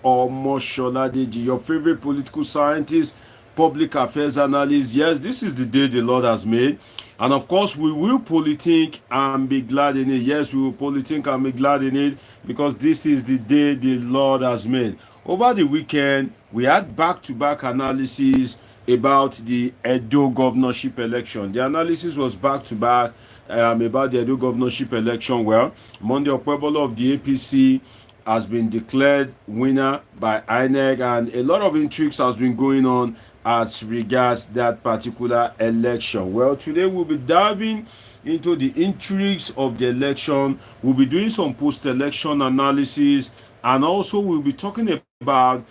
Omoshola Deji, your favorite political scientist, public affairs analyst. Yes, this is the day the Lord has made. And of course, we will Polithink and be glad in it. Yes, we will Polithink and be glad in it because this is the day the Lord has made. Over the weekend, we had back-to-back analysis about the Edo governorship election. The analysis was back-to-back about the Edo governorship election. Well, Monday Okpebholo of the APC has been declared winner by INEC, and a lot of intrigues has been going on as regards that particular election. Well, today we'll be diving into the intrigues of the election. We'll be doing some post-election analysis, and also we'll be talking about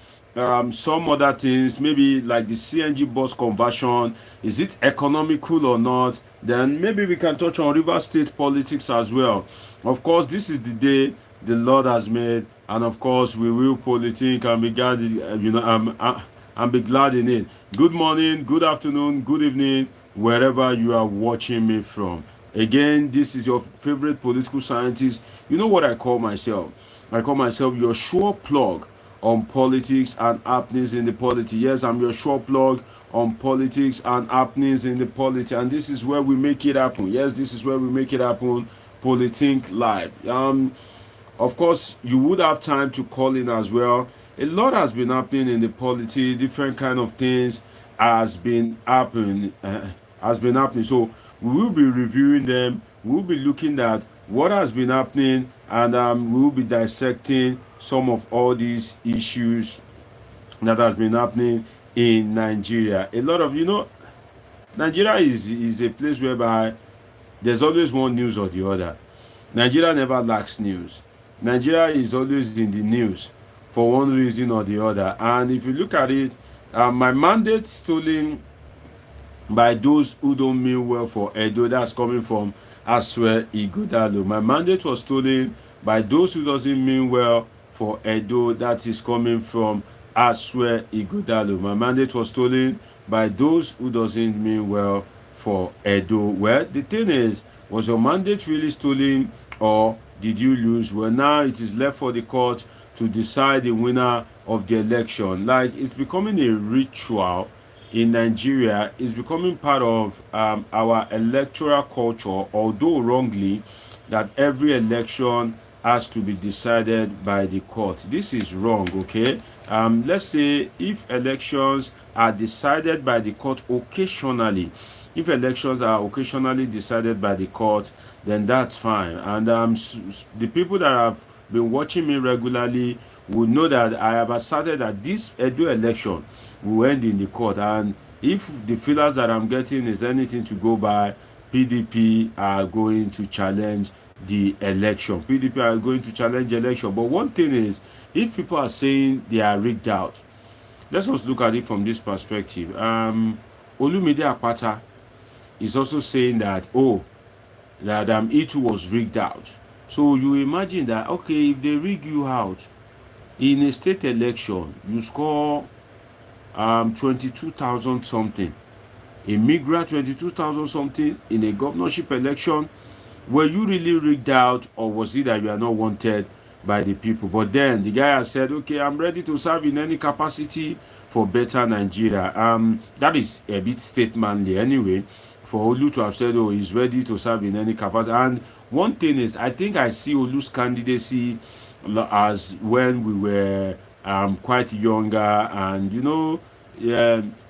some other things, maybe like the CNG bus conversion. Is it economical or not? Then maybe we can touch on River State politics as well. Of course, this is the day the Lord has made, and of course we will Polithink and be glad, and be glad in it. Good morning, good afternoon, good evening, wherever you are watching me from. Again, this is your favorite political scientist. You know what I call myself? I call myself your sure plug on politics and happenings in the polity. Yes, I'm your sure plug on politics and happenings in the polity, and this is where we make it happen. Yes, this is where we make it happen. Polithink live. Of course, you would have time to call in as well. A lot has been happening in the polity. Different kind of things has been happening. So we will be reviewing them. We will be looking at what has been happening, and we will be dissecting some of all these issues that has been happening in Nigeria. A lot of, Nigeria is a place whereby there's always one news or the other. Nigeria never lacks news. Nigeria is always in the news for one reason or the other. And if you look at it, my mandate stolen by those who don't mean well for Edo, that's coming from Asue Ighodalo. My mandate was stolen by those who doesn't mean well for Edo, that is coming from Asue Ighodalo. My mandate was stolen by those who doesn't mean well for Edo. Well, the thing is, was your mandate really stolen or did you lose? Well, now it is left for the court to decide the winner of the election. Like, it's becoming a ritual in Nigeria. It's becoming part of our electoral culture, although wrongly, that every election has to be decided by the court. This is wrong, okay? Let's say if elections are decided by the court occasionally, if elections are occasionally decided by the court, then that's fine. And the people that have been watching me regularly will know that I have asserted that this Edo election will end in the court. And if the feelers that I'm getting is anything to go by, PDP are going to challenge the election. PDP are going to challenge the election. But one thing is, if people are saying they are rigged out, let's just look at it from this perspective. Olumide Akpata is also saying that, that it was rigged out. So you imagine that, okay, if they rig you out in a state election, you score 22,000 something. A migrant 22,000 something in a governorship election. Were you really rigged out, or was it that you are not wanted by the people? But then the guy has said, okay, I'm ready to serve in any capacity for better Nigeria. That is a bit statemently anyway, for Olu to have said, oh, he's ready to serve in any capacity. And one thing is, I think I see Olu's candidacy as when we were quite younger, and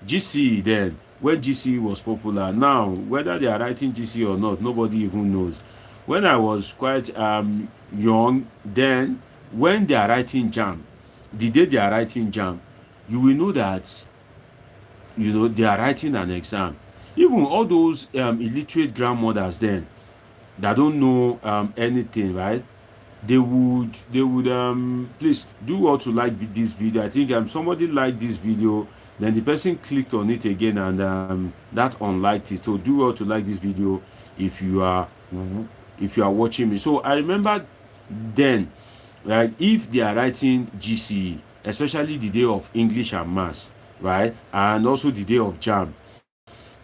GC then, when GC was popular. Now, whether they are writing GC or not, nobody even knows. When I was quite young, then when they are writing JAM, the day they are writing JAM, you will know that they are writing an exam. Even all those illiterate grandmothers then that don't know anything, right? They would please do all to like this video. I think somebody liked this video, then the person clicked on it again, and that unliked it. So do all to like this video if you are watching me. So I remember then, like, if they are writing GCE, especially the day of English and Maths, right, and also the day of JAM,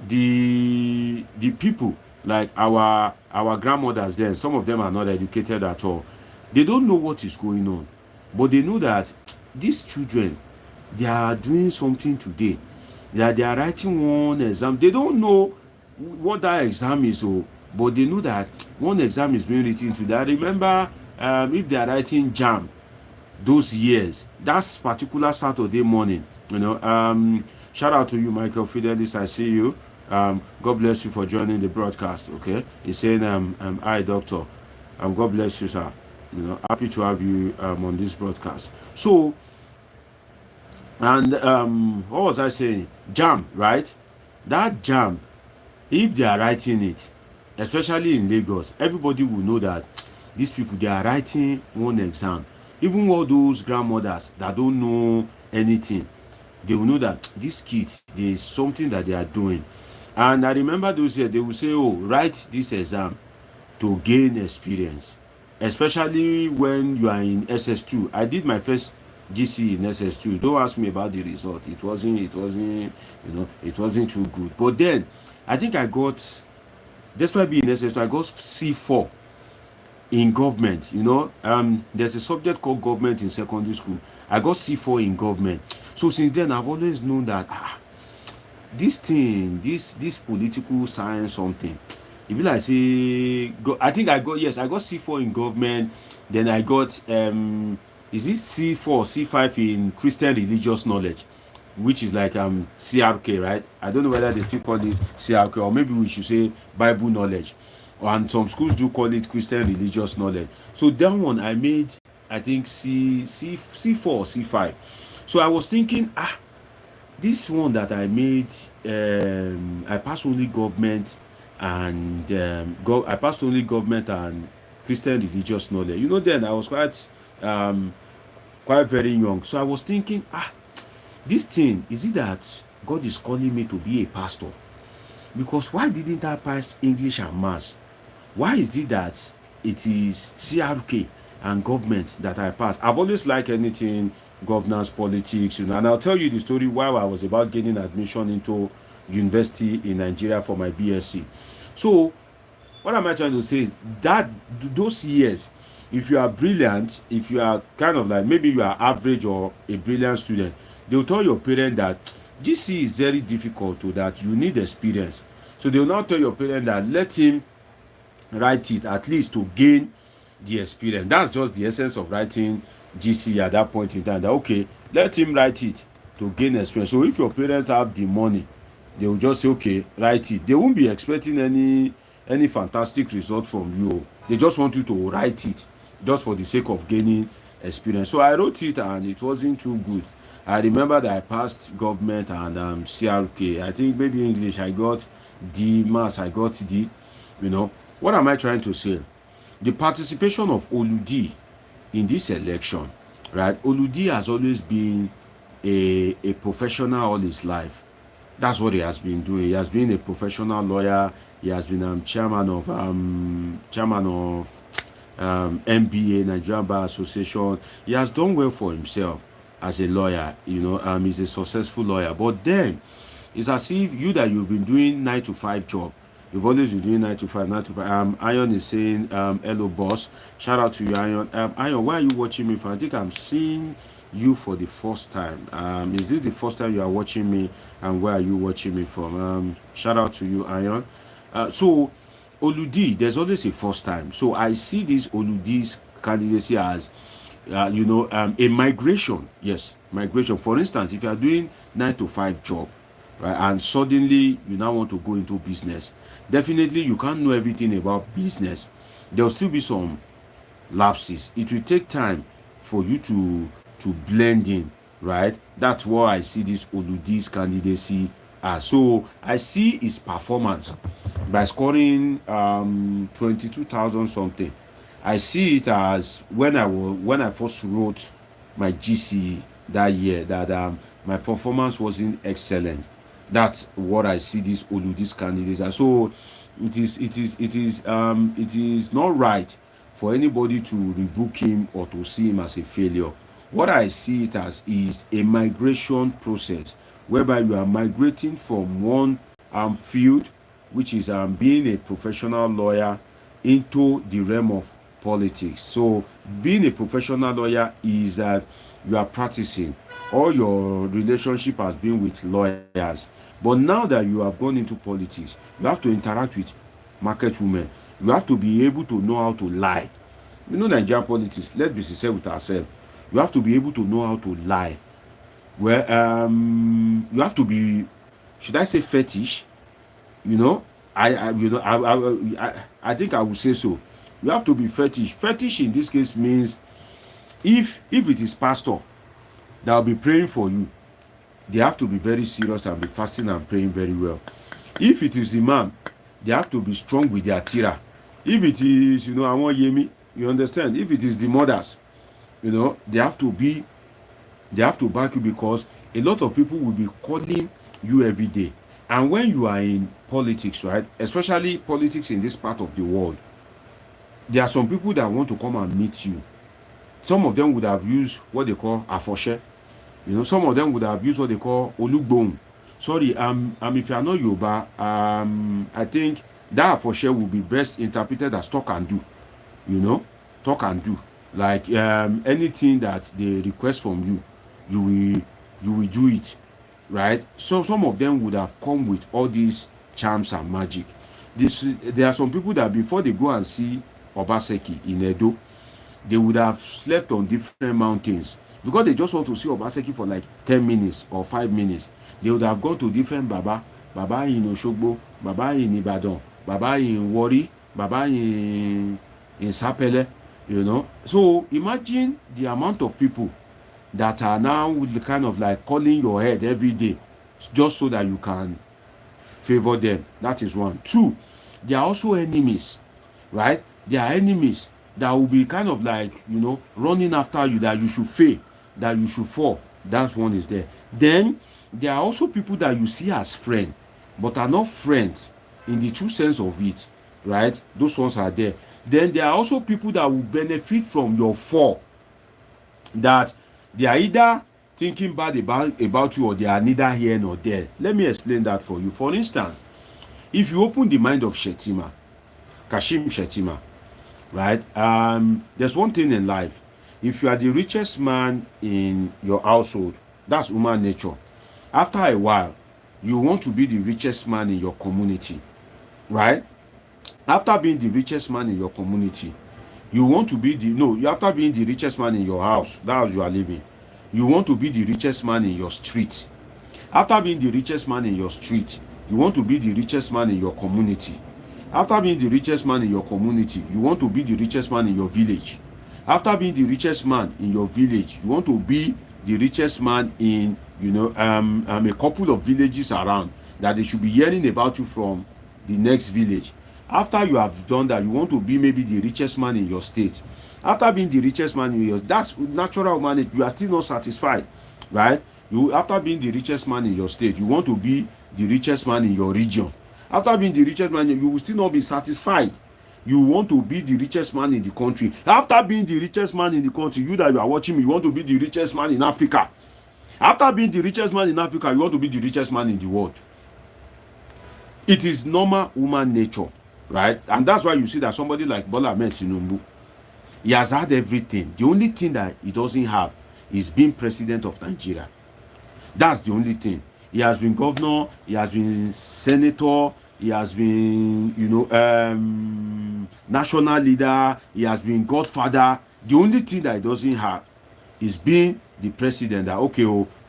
the people like our grandmothers then, some of them are not educated at all. They don't know what is going on, but they know that these children, they are doing something today. They are writing one exam. They don't know what that exam is, but they know that one exam is being written today. I remember if they are writing JAM those years, that's particular Saturday morning, shout out to you, Michael Fidelis. I see you. God bless you for joining the broadcast. Okay, he's saying, hi, doctor. God bless you, sir. Happy to have you on this broadcast. So, and what was I saying? JAM, right? That JAM, if they are writing it, especially in Lagos, everybody will know that these people, they are writing one exam. Even all those grandmothers that don't know anything, they will know that these kids, there is something that they are doing. And I remember those years, they will say, oh, write this exam to gain experience, especially when you are in SS2. I did my first GC in SS2. Don't ask me about the result. It wasn't too good. But then I think I got, despite being in SS2, I got C4 in government. There's a subject called government in secondary school. I got C4 in government. So since then, I've always known that this thing, this political science something, it be like say, I think I got C4 in government. Then I got is it C4, C5 in Christian religious knowledge, which is like CRK, right? I don't know whether they still call it CRK, or maybe we should say Bible knowledge. And some schools do call it Christian religious knowledge. So that one I made, I think C4 or C5. So I was thinking, this one that I made, I passed only government and I passed only government and Christian religious knowledge. Then I was quite very young. So I was thinking, this thing, is it that God is calling me to be a pastor? Because why didn't I pass English and Maths? Why is it that it is CRK and government that I pass? I've always liked anything governance, politics, and I'll tell you the story while I was about getting admission into university in Nigeria for my BSc. So what am I trying to say is that those years, if you are brilliant, if you are kind of like, maybe you are average or a brilliant student, they will tell your parent that GC is very difficult, to that you need experience. So they will now tell your parent that let him write it at least to gain the experience. That's just the essence of writing GC at that point in time. That okay, let him write it to gain experience. So if your parents have the money, they will just say, okay, write it. They won't be expecting any fantastic result from you. They just want you to write it just for the sake of gaining experience. So I wrote it and it wasn't too good. I remember that I passed government and CRK. I think maybe English I got D, Maths I got D. What am I trying to say? The participation of Oludi in this election, right? Oludi has always been a professional all his life. That's what he has been doing. He has been a professional lawyer. He has been chairman of MBA, Nigerian Bar Association. He has done well for himself as a lawyer. He's a successful lawyer. But then it's as if you've been doing 9 to 5 job. You've always been doing 9 to 5, 9 to 5. Iron is saying, hello, boss. Shout out to you, Iron. Iron, why are you watching me from? I think I'm seeing you for the first time. Is this the first time you are watching me? And where are you watching me from? Shout out to you, Iron. So, Oludi, there's always a first time. So, I see this Oludi's candidacy as, a migration. Yes, migration. For instance, if you are doing 9 to 5 job, right, and suddenly you now want to go into business, definitely you can't know everything about business. There will still be some lapses. It will take time for you to blend in, right? That's what I see this Oludi's candidacy as. So I see his performance by scoring 22,000 something. I see it as when I first wrote my GC that year, that my performance wasn't excellent. That's what I see this Oludi's candidates as. So it is not right for anybody to rebuke him or to see him as a failure. What I see it as is a migration process whereby you are migrating from one field, which is being a professional lawyer, into the realm of politics. So being a professional lawyer is that you are practicing. All your relationship has been with lawyers. But now that you have gone into politics, you have to interact with market women. You have to be able to know how to lie. You know, Nigerian politics, let's be sincere with ourselves. You have to be able to know how to lie. Well, you have to be, should I say fetish? You know, I think I would say so. You have to be fetish. Fetish in this case means if it is pastor that will be praying for you, they have to be very serious and be fasting and praying very well. If it is imam, they have to be strong with their tira. If it is, you know, I want Yemi, you understand? If it is the mothers, you know, they have to back you, because a lot of people will be calling you every day. And when you are in politics, right, especially politics in this part of the world, there are some people that want to come and meet you. Some of them would have used what they call afoshe. You know, some of them would have used what they call olugbon. Sorry, if you are not Yoruba, I think that afoshe will be best interpreted as talk and do. You know, talk and do. Like anything that they request from you, you will do it, right? So some of them would have come with all these charms and magic. There are some people that before they go and see Obaseki in Edo, they would have slept on different mountains because they just want to see Obaseki for like 10 minutes or 5 minutes. They would have gone to different Baba in Oshogbo, Baba in Ibadan, Baba in Wari, Baba in Sapele, you know. So imagine the amount of people that are now kind of like calling your head every day just so that you can favor them. That is one. Two, they are also enemies, right? They are enemies that will be kind of like, you know, running after you, that you should fail, that you should fall. That one is there. Then there are also people that you see as friends, but are not friends in the true sense of it, right? Those ones are there. Then there are also people that will benefit from your fall, that they are either thinking bad about you, or they are neither here nor there. Let me explain that for you. For instance, if you open the mind of Kashim Shettima, right? There's one thing in life. If you are the richest man in your household, that's human nature. After a while, you want to be the richest man in your community, right? After being the richest man in your community, you want to be after being the richest man in your house, that house you are living, you want to be the richest man in your street. After being the richest man in your street, you want to be the richest man in your community. After being the richest man in your community, you want to be the richest man in your village. After being the richest man in your village, you want to be the richest man in, a couple of villages around, that they should be hearing about you from the next village. After you have done that, you want to be maybe the richest man in your state. After being the richest man in your, that's natural manage. You are still not satisfied, right? After being the richest man in your state, you want to be the richest man in your region. After being the richest man, you will still not be satisfied. You want to be the richest man in the country. After being the richest man in the country, you that you are watching me, you want to be the richest man in Africa. After being the richest man in Africa, you want to be the richest man in the world. It is normal human nature, right? And that's why you see that somebody like Bola Ahmed Tinubu, he has had everything. The only thing that he doesn't have is being president of Nigeria. That's the only thing. He has been governor, he has been senator, he has been, national leader, he has been godfather. The only thing that he doesn't have is being the president,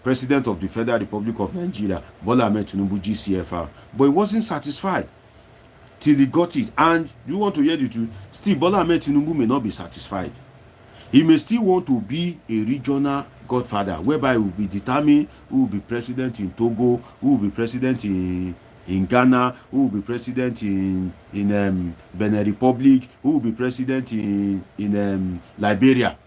president of the Federal Republic of Nigeria, Bola Ahmed Tinubu, GCFR. But he wasn't satisfied till he got it. And you want to hear the truth? Still, Bola Ahmed Tinubu may not be satisfied. He may still want to be a regional godfather, whereby he will be determined who will be president in Togo, who will be president in Ghana, who will be president in Benin Republic, who will be president in Liberia.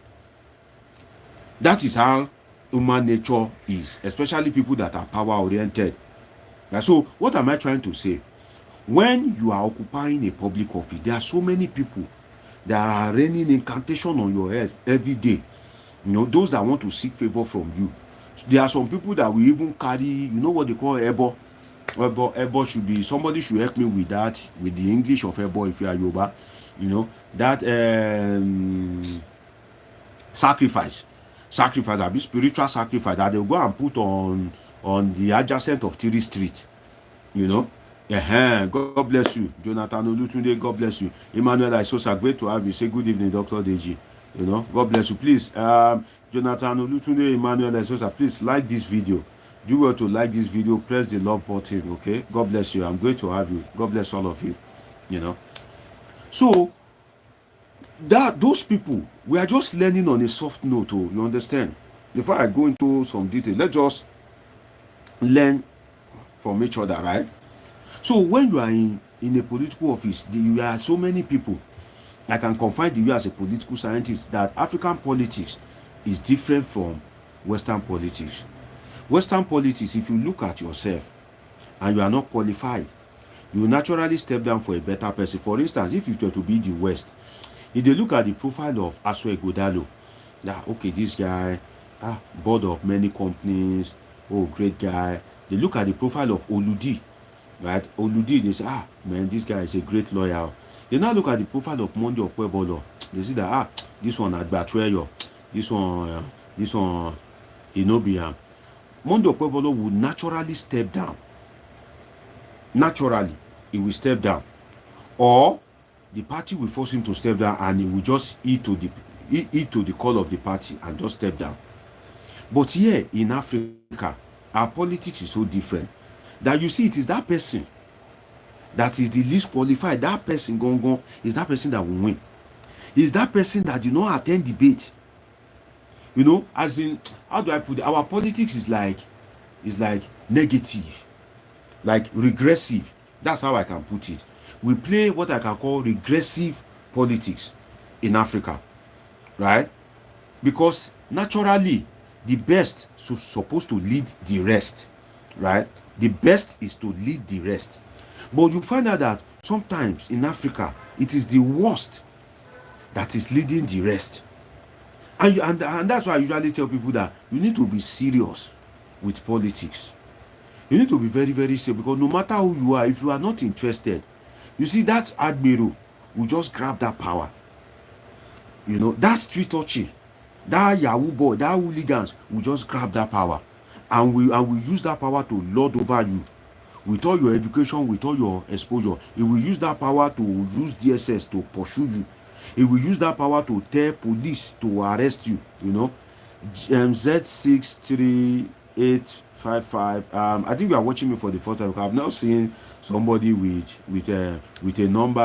That is how human nature is, especially people that are power oriented. So what am I trying to say? When you are occupying a public office, there are so many people that are raining incantation on your head every day. Those that want to seek favor from you. There are some people that will even carry, what they call ebo. Ebo should be, somebody should help me with that, with the English of ebo if you are Yoruba. sacrifice, a bit spiritual sacrifice that they'll go and put on the adjacent of Tiri Street, you know. God bless you, Jonathan Olutunde. God bless you, Emmanuel Isosa. Great to have you. Say good evening, Dr. Deji. You know, God bless you. Please, Jonathan Olutunde, Emmanuel Isosa, please like this video. Do well to like this video. Press the love button. Okay. God bless you. I'm great to have you. God bless all of you. You know. So that those people, we are just learning on a soft note. Oh, you understand? Before I go into some detail, let's just learn from each other, right? So when you are in a political office, you are so many people. I can confide in you as a political scientist that African politics is different from Western politics. Western politics, if you look at yourself and you are not qualified, you will naturally step down for a better person. For instance, if you were to be the West, if they look at the profile of Asue Ighodalo, okay, this guy, board of many companies, great guy. They look at the profile of Oludi, right? Oludi, they say, man, this guy is a great lawyer. They now look at the profile of Monday Okpebholo. They see that, this one at Betrayal, this one, Inobiam. Monday Okpebholo would naturally step down. Naturally, he will step down. Or the party will force him to step down and he will just eat to the call of the party and just step down. But here in Africa, our politics is so different that you see it is that person that is the least qualified. That person is that person that will win. Is that person that do not attend debate. You know, as in, how do I put it? Our politics is like negative, like regressive. That's how I can put it. We play what I can call regressive politics in Africa, right? Because naturally, the best is supposed to lead the rest, right? The best is to lead the rest. But you find out that sometimes in Africa, it is the worst that is leading the rest. And that's why I usually tell people that you need to be serious with politics. You need to be very, very serious, because no matter who you are, if you are not interested, you see that admiral will just grab that power. You know, that street touchy, that Yahoo boy, that hooligans will just grab that power. And we use that power to lord over you. With all your education, with all your exposure, it will use that power to use DSS to pursue you. It will use that power to tell police to arrest you, you know. Z63855. I think you are watching me for the first time. I've now seen somebody with a number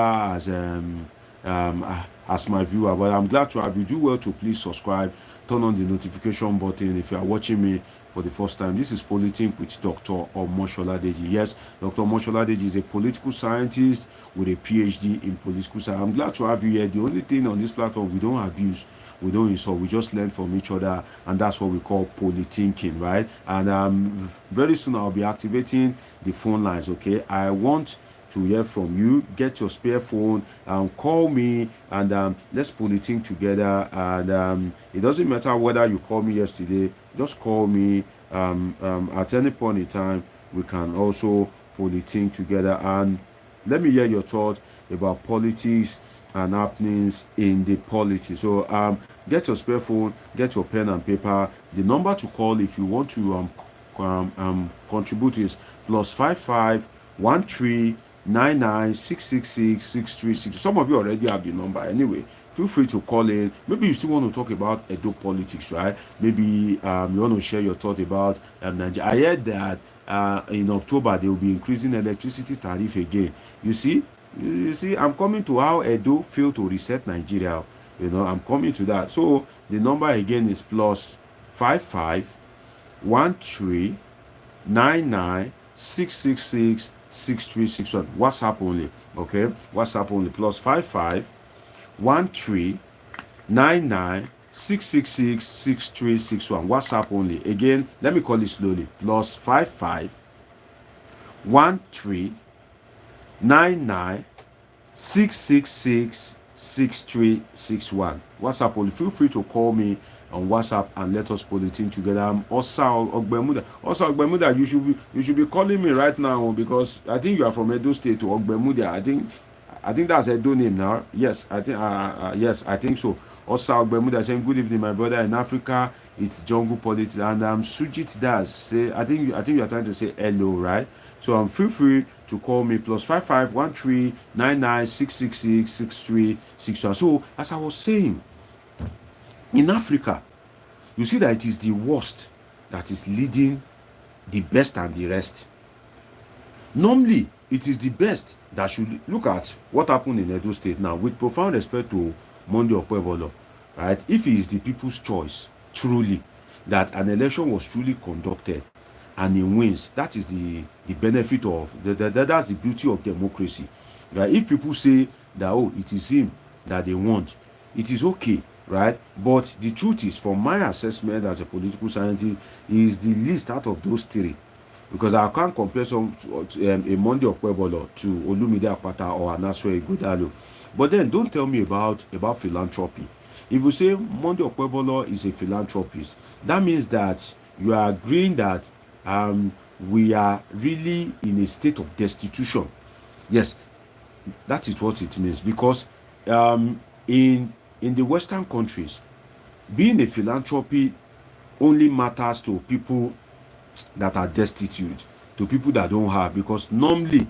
as my viewer, but I'm glad to have you. Do well to please subscribe, turn on the notification button if you are watching me for the first time. This is Polithink with Dr. Omoshola Deji. Yes, Dr. Omoshola Deji is a political scientist with a PhD in political science. I'm glad to have you here. The only thing on this platform, we don't abuse, we don't insult, we just learn from each other, and that's what we call polythinking, right? And very soon I'll be activating the phone lines, okay? I want to hear from you. Get your spare phone and call me, and let's polythink together. And it doesn't matter whether you call me yesterday, just call me at any point in time. We can also polythink together, and let me hear your thoughts about politics and happenings in the politics. So get your spare phone, get your pen and paper. The number to call if you want to contribute is +55 13 99 Some of you already have the number anyway. Feel free to call in. Maybe you still want to talk about Edo politics, right? Maybe you want to share your thought about Nigeria. I heard that in October they will be increasing electricity tariff again. You see, I'm coming to how Edo failed to reset Nigeria. You know, I'm coming to that. So the number again is +55 13 99 6361. WhatsApp only, okay? WhatsApp only. +55 13 99 6361. WhatsApp only. Again, let me call it slowly. +55 13 99 6361. WhatsApp only. Feel free to call me on WhatsApp and let us polythink together. I'm Osa Ogbemuda. Osa Ogbemuda, you should be calling me right now, because I think you are from Edo State to Ogbemuda. I think I think that's Edo name now. Yes, I think yes, I think so. Also, Bermuda saying good evening, my brother. In Africa, it's jungle politics, and Sujit does say I think you are trying to say hello, right? So feel free to call me +55139966666361. So as I was saying, in Africa, you see that it is the worst that is leading the best and the rest. Normally, it is the best that should look at what happened in Edo State now, with profound respect to Monday Okpebholo, right? If it is the people's choice, truly, that an election was truly conducted and he wins, that is the benefit of, that's the beauty of democracy. Right? If people say that, oh, it is him that they want, it is okay, right? But the truth is, from my assessment as a political scientist, he is the least out of those three. Because I can't compare a Monday Okpebholo to Olumide Akpata or Asue Ighodalo. But then don't tell me about philanthropy. If you say Monday Okpebholo is a philanthropist, that means that you are agreeing that we are really in a state of destitution. Yes, that is what it means. Because in the Western countries, being a philanthropy only matters to people that are destitute, to people that don't have, because normally,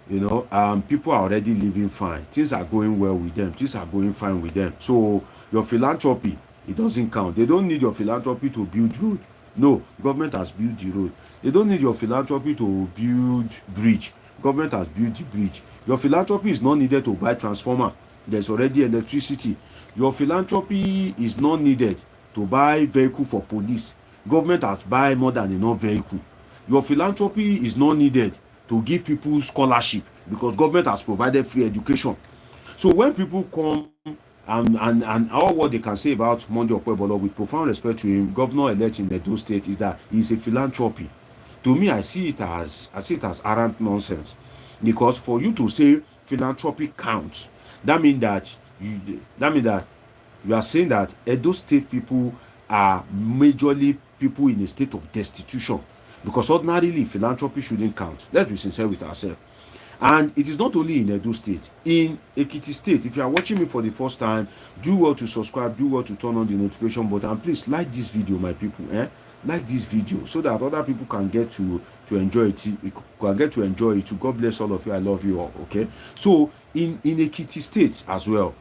people are already living fine. Things are going well with them. Things are going fine with them. So your philanthropy, it doesn't count. They don't need your philanthropy to build road. No, government has built the road. They don't need your philanthropy to build bridge. Government has built the bridge. Your philanthropy is not needed to buy transformer. There's already electricity. Your philanthropy is not needed to buy vehicle for police. Government has buy more than enough vehicle. Your philanthropy is not needed to give people scholarship, because government has provided free education. So when people come and all what they can say about Monday Okpebholo, with profound respect to him, governor-elect in Edo State, is that he's a philanthropy. To me, I see it as arrant nonsense, because for you to say philanthropy counts, that means that you are saying that Edo State people are majorly people in a state of destitution, because ordinarily philanthropy shouldn't count. Let's be sincere with ourselves. And it is not only in Edo State, in Ekiti State. If you are watching me for the first time, do well to subscribe, do well to turn on the notification button, and please like this video, my people. Like this video, so that other people can get to enjoy it. Can get to enjoy it. God bless all of you. I love you all. Okay. So in Ekiti State as well,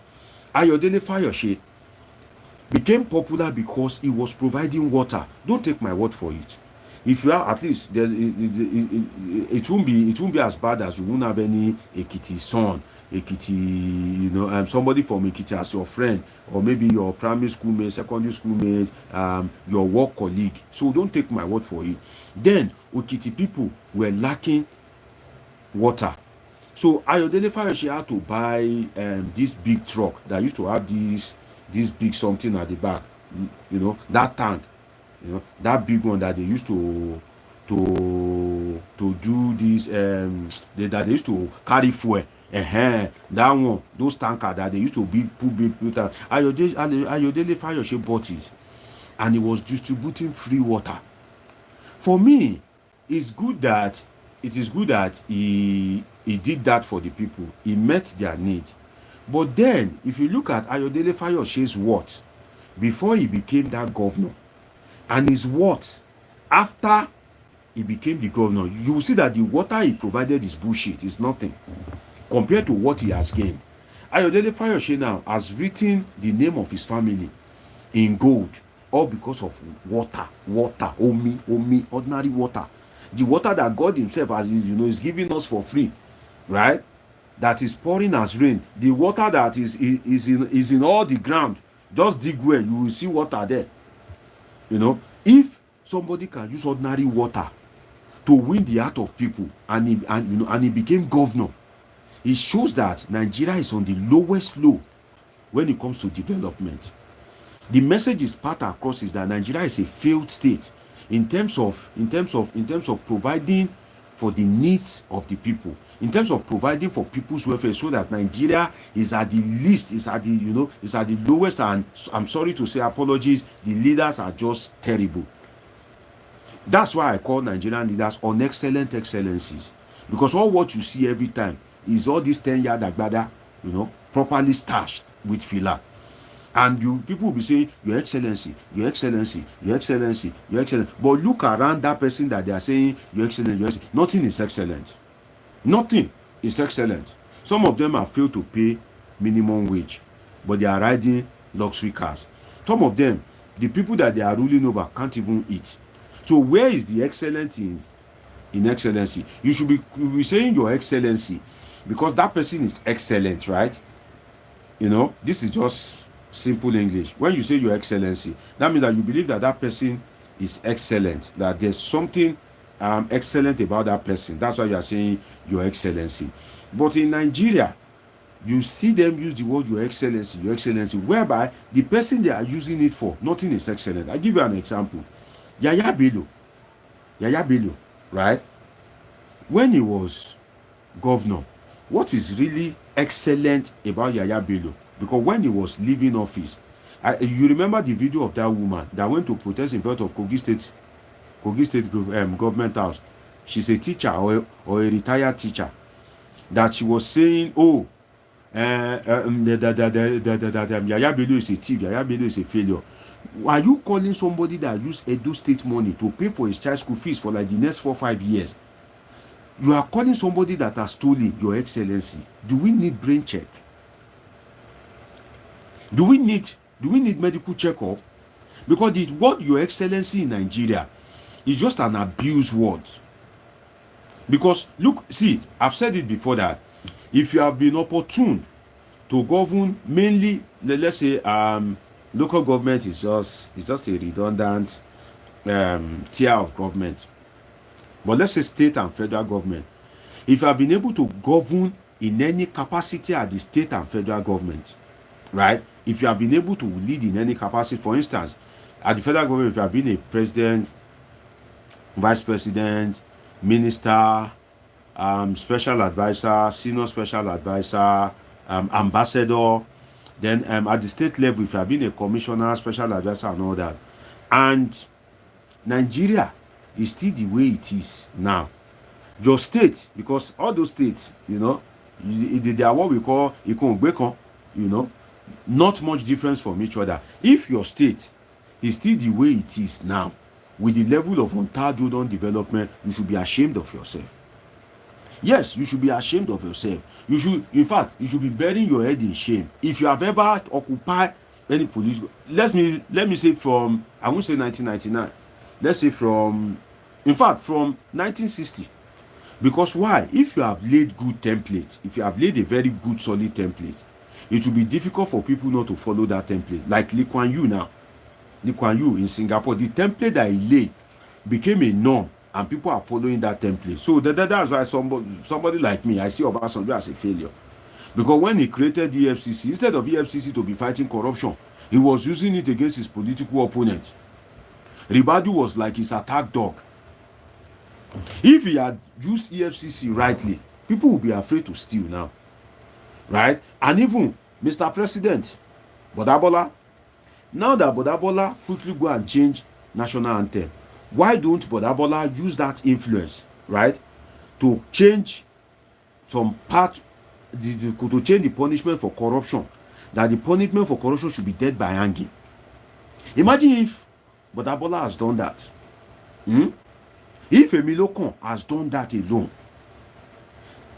Ayodele Fayose became popular because he was providing water. Don't take my word for it. If you are, at least it won't be as bad as you won't have any Ekiti son, Ekiti, somebody from Ekiti as your friend, or maybe your primary school mate, secondary school mate, your work colleague. So don't take my word for it. Then Ekiti people were lacking water. So Ayodele Fayose had to buy this big truck that used to have this big something at the back, that tank, that big one that they used to do this, that they used to carry fuel. That one, those tankers that they used to put big tanks. Ayodele Fayose bought it, and he was distributing free water. For me, it is good that he did that for the people. He met their need. But then, if you look at Ayodele Fayose's words before he became that governor, and his words after he became the governor, you will see that the water he provided is bullshit, is nothing compared to what he has gained. Ayodele Fayose now has written the name of his family in gold, all because of water, ordinary water. The water that God himself is giving us for free, right? That is pouring as rain. The water that is in all the ground. Just dig where you will see water there. If somebody can use ordinary water to win the heart of people, and he became governor, it shows that Nigeria is on the lowest low when it comes to development. The message is part across is that Nigeria is a failed state in terms of providing for the needs of the people, in terms of providing for people's welfare, so that Nigeria is at the least, is at the lowest, and I'm sorry to say, apologies, the leaders are just terrible. That's why I call Nigerian leaders unexcellent excellencies, because all what you see every time, is all this 10-yard agbada, you know, properly starched with filler. And people will be saying, Your Excellency, Your Excellency, Your Excellency, Your Excellency. But look around that person that they are saying, Your Excellency, Your Excellency. Nothing is excellent. Nothing is excellent. Some of them have failed to pay minimum wage, but they are riding luxury cars. Some of them, the people that they are ruling over can't even eat. So where is the excellence in excellency? You should be saying Your Excellency because that person is excellent, right? You know, this is just simple English. When you say Your Excellency, that means that you believe that that person is excellent, that there's something excellent about that person. That's why you are saying Your Excellency. But in Nigeria, you see them use the word Your Excellency, whereby the person they are using it for, nothing is excellent. I'll give you an example. Yaya Bello, right? When he was governor, what is really excellent about Yaya Bello? Because when he was leaving office, you remember the video of that woman that went to protest in front of Kogi State government house. She's a teacher or a retired teacher. That she was saying, oh, Yaya Bello is a thief, Yaya Bello is a failure. Are you calling somebody that used Edo State money to pay for his child's school fees for like the next 4-5 years? You are calling somebody that has stolen Your Excellency. Do we need brain check? Do we need medical checkup? Because the word Your Excellency in Nigeria is just an abuse word. Because look, see, I've said it before that if you have been opportune to govern mainly, let's say local government is just a redundant tier of government. But let's say state and federal government. If you have been able to govern in any capacity at the state and federal government, right? If you have been able to lead in any capacity, for instance, at the federal government, if you have been a president, vice president, minister, special advisor, senior special advisor, ambassador, then at the state level, if you have been a commissioner, special advisor, and all that, and Nigeria is still the way it is now. Your state, because all those states, you know, they are what we call you know, not much difference from each other. If your state is still the way it is now, with the level of untitled development, you should be ashamed of yourself. Yes, you should be ashamed of yourself. You should, in fact, you should be burying your head in shame. If you have ever occupied any political, let me say from, I won't say 1999, let's say from 1960. Because why? If you have laid good templates, if you have laid a very good solid template, it will be difficult for people not to follow that template. Like Lee Kuan Yew now. Lee Kuan Yew in Singapore, the template that he laid became a norm, and people are following that template. So that's why somebody like me, I see Obasanjo as a failure. Because when he created the EFCC, instead of EFCC to be fighting corruption, he was using it against his political opponent. Ribadu was like his attack dog. If he had used EFCC rightly, people would be afraid to steal now. Right? And even Mr. President, Bodabola, now that Bodabola quickly go and change national anthem, why don't Bodabola use that influence, right, to change some part, to change the punishment for corruption, that the punishment for corruption should be death by hanging? Imagine if Bodabola has done that. If Emilokon has done that alone,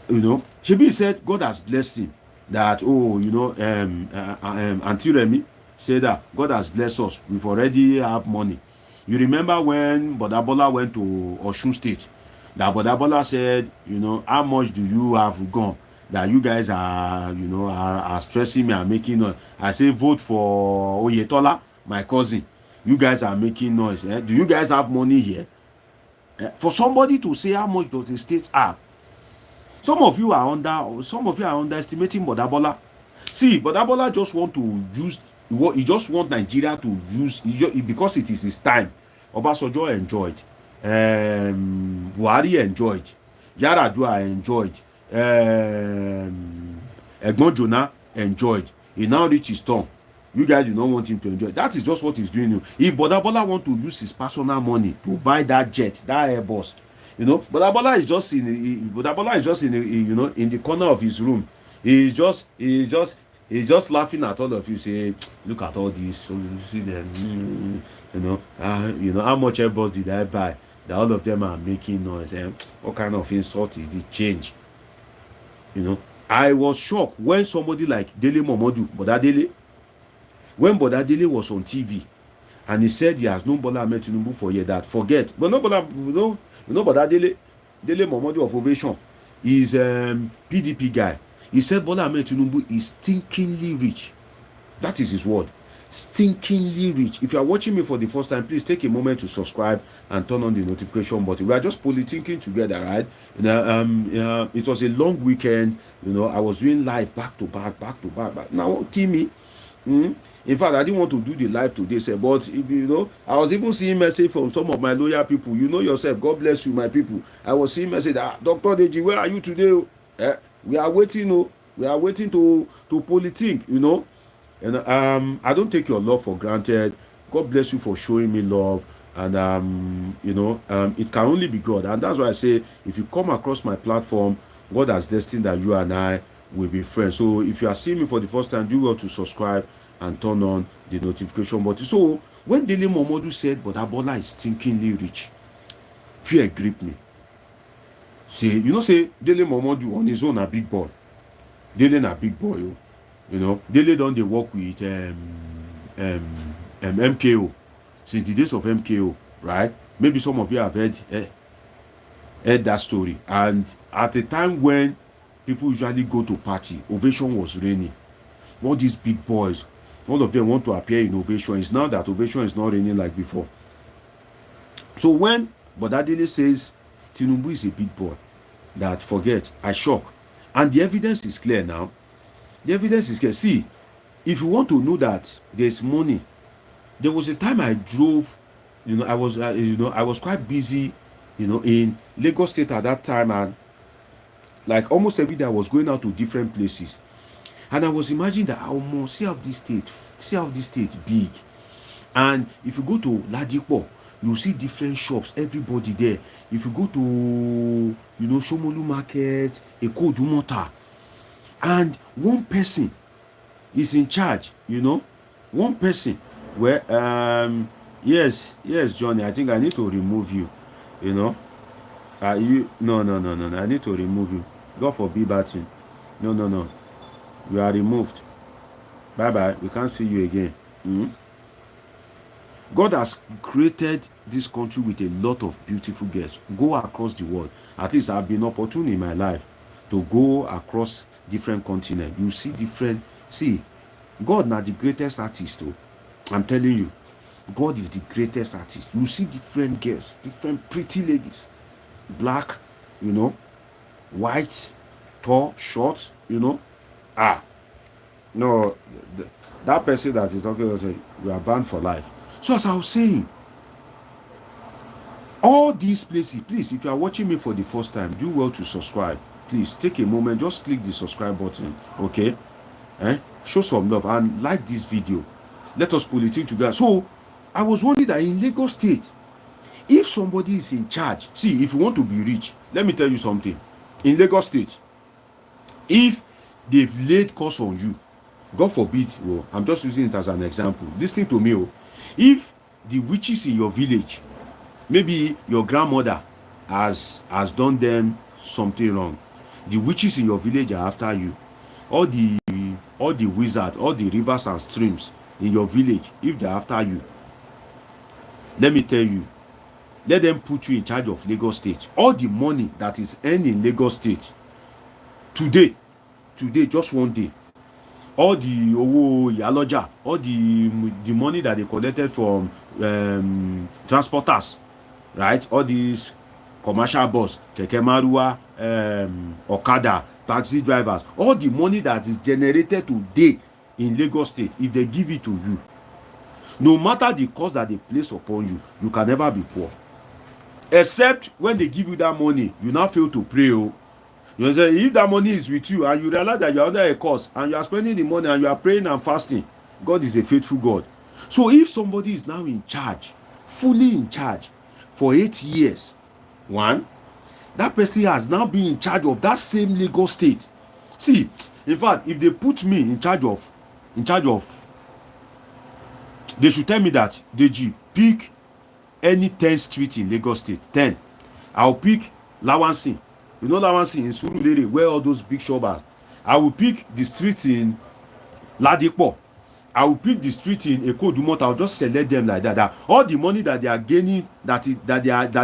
you know, Shebi said God has blessed him. That, oh, you know, Auntie Remy said that God has blessed us. We've already have money. You remember when Bodabola went to Osun State, that Bodabola said, you know, how much do you have gone? That you guys are, you know, are stressing me and making noise. I say vote for Oyetola, my cousin. You guys are making noise. Eh? Do you guys have money here? For somebody to say how much does the state have? Some of you are underestimating Bodabola. See, Bodabola just want to use, he just want Nigeria to use, because it is his time. Obasanjo enjoyed, Buhari enjoyed, Yaradua enjoyed, Egbon Jonah enjoyed. He now reached his turn. You guys do not want him to enjoy. That is just what he's doing. If Bodabola want to use his personal money to buy that jet, that Airbus, You know, but Abola is just in the corner of his room. He's just laughing at all of you. Say, look at all this. You see them. How much airballs did I buy? That all of them are making noise. What kind of insult is this change? I was shocked when somebody like Dele Momodu, Boda Dele, when Boda Dele was on TV, and he said he has known Bola Ahmed Tinubu for a year. That forget, but no Bola, Boda Dele Momodu of Ovation is PDP guy. He said Bola Ahmed Tinubu is stinkingly rich. That is his word. Stinkingly rich. If you are watching me for the first time, please take a moment to subscribe and turn on the notification button. We are just politicking together, right? It was a long weekend. I was doing live back to back. Now, Kimi, in fact, I didn't want to do the live today, but I was even seeing message from some of my loyal people. You know yourself. God bless you, my people. I was seeing message that Dr. Deji, where are you today? We are waiting. We are waiting to Polithink. And I don't take your love for granted. God bless you for showing me love. And it can only be God. And that's why I say, if you come across my platform, God has destined that you and I will be friends. So if you are seeing me for the first time, do well to subscribe and turn on the notification button. So when Dele Momodu said, but Abola is stinkingly rich, fear gripped me. Say Dele Momodu on his own a big boy. Dele na big boy. Dele don dey work with MKO since the days of MKO, right? Maybe some of you have heard that story. And at a time when people usually go to party, Ovation was reigning. All these big boys, all of them want to appear in Ovation. It's now that Ovation is not reigning like before. So when Bodadele says Tinubu is a big boy, that forget, I shock. And the evidence is clear now. The evidence is clear. See, if you want to know that there's money, there was a time I drove, I was quite busy, in Lagos State at that time, and like almost every day I was going out to different places. And I was imagining that see how this state big. And if you go to Ladipo, you see different shops, everybody there. If you go to, Oshiomole Market, Eko Dumota, and one person is in charge, one person where, yes, Johnny, I think I need to remove you, No, I need to remove you. God forbid that thing. No. You are removed. Bye-bye. We can't see you again. God has created this country with a lot of beautiful girls. Go across the world. At least I've been opportune in my life to go across different continents. You see different. See, God not the greatest artist. I'm telling you, God is the greatest artist. You see different girls, different pretty ladies, black, white, tall, short, No, that person that is talking about, you are banned for life. So as I was saying, all these places, please, if you are watching me for the first time, do well to subscribe. Please take a moment, just click the subscribe button, okay? Show some love and like this video. Let us politic together. So I was wondering that in Lagos State, if somebody is in charge, see, if you want to be rich, let me tell you something. In Lagos State, if they've laid curse on you, God forbid, I'm just using it as an example. Listen to me. If the witches in your village, maybe your grandmother has done them something wrong, the witches in your village are after you. All the wizards, all the rivers and streams in your village, if they're after you, let me tell you, let them put you in charge of Lagos State. All the money that is earned in Lagos State today, just one day, all the Yaloja, all the money that they collected from transporters, right? All these commercial bus, Keke Marua, Okada, taxi drivers, all the money that is generated today in Lagos State, if they give it to you, no matter the cost that they place upon you, you can never be poor. Except when they give you that money, you now fail to pray. If that money is with you and you realize that you are under a curse and you are spending the money and you are praying and fasting, God is a faithful God. So if somebody is now in charge, fully in charge, for 8 years, one, that person has now been in charge of that same Lagos State. See, in fact, if they put me in charge of, they should tell me that, Deji, pick any 10 streets in Lagos State, 10. I'll pick Lawansin. You know Lawansin in Surulere, where all those big shops are. I will pick the streets in Ladipo. I will pick the street in Eko Dumont. I'll just select them like that. That all the money that they are gaining, that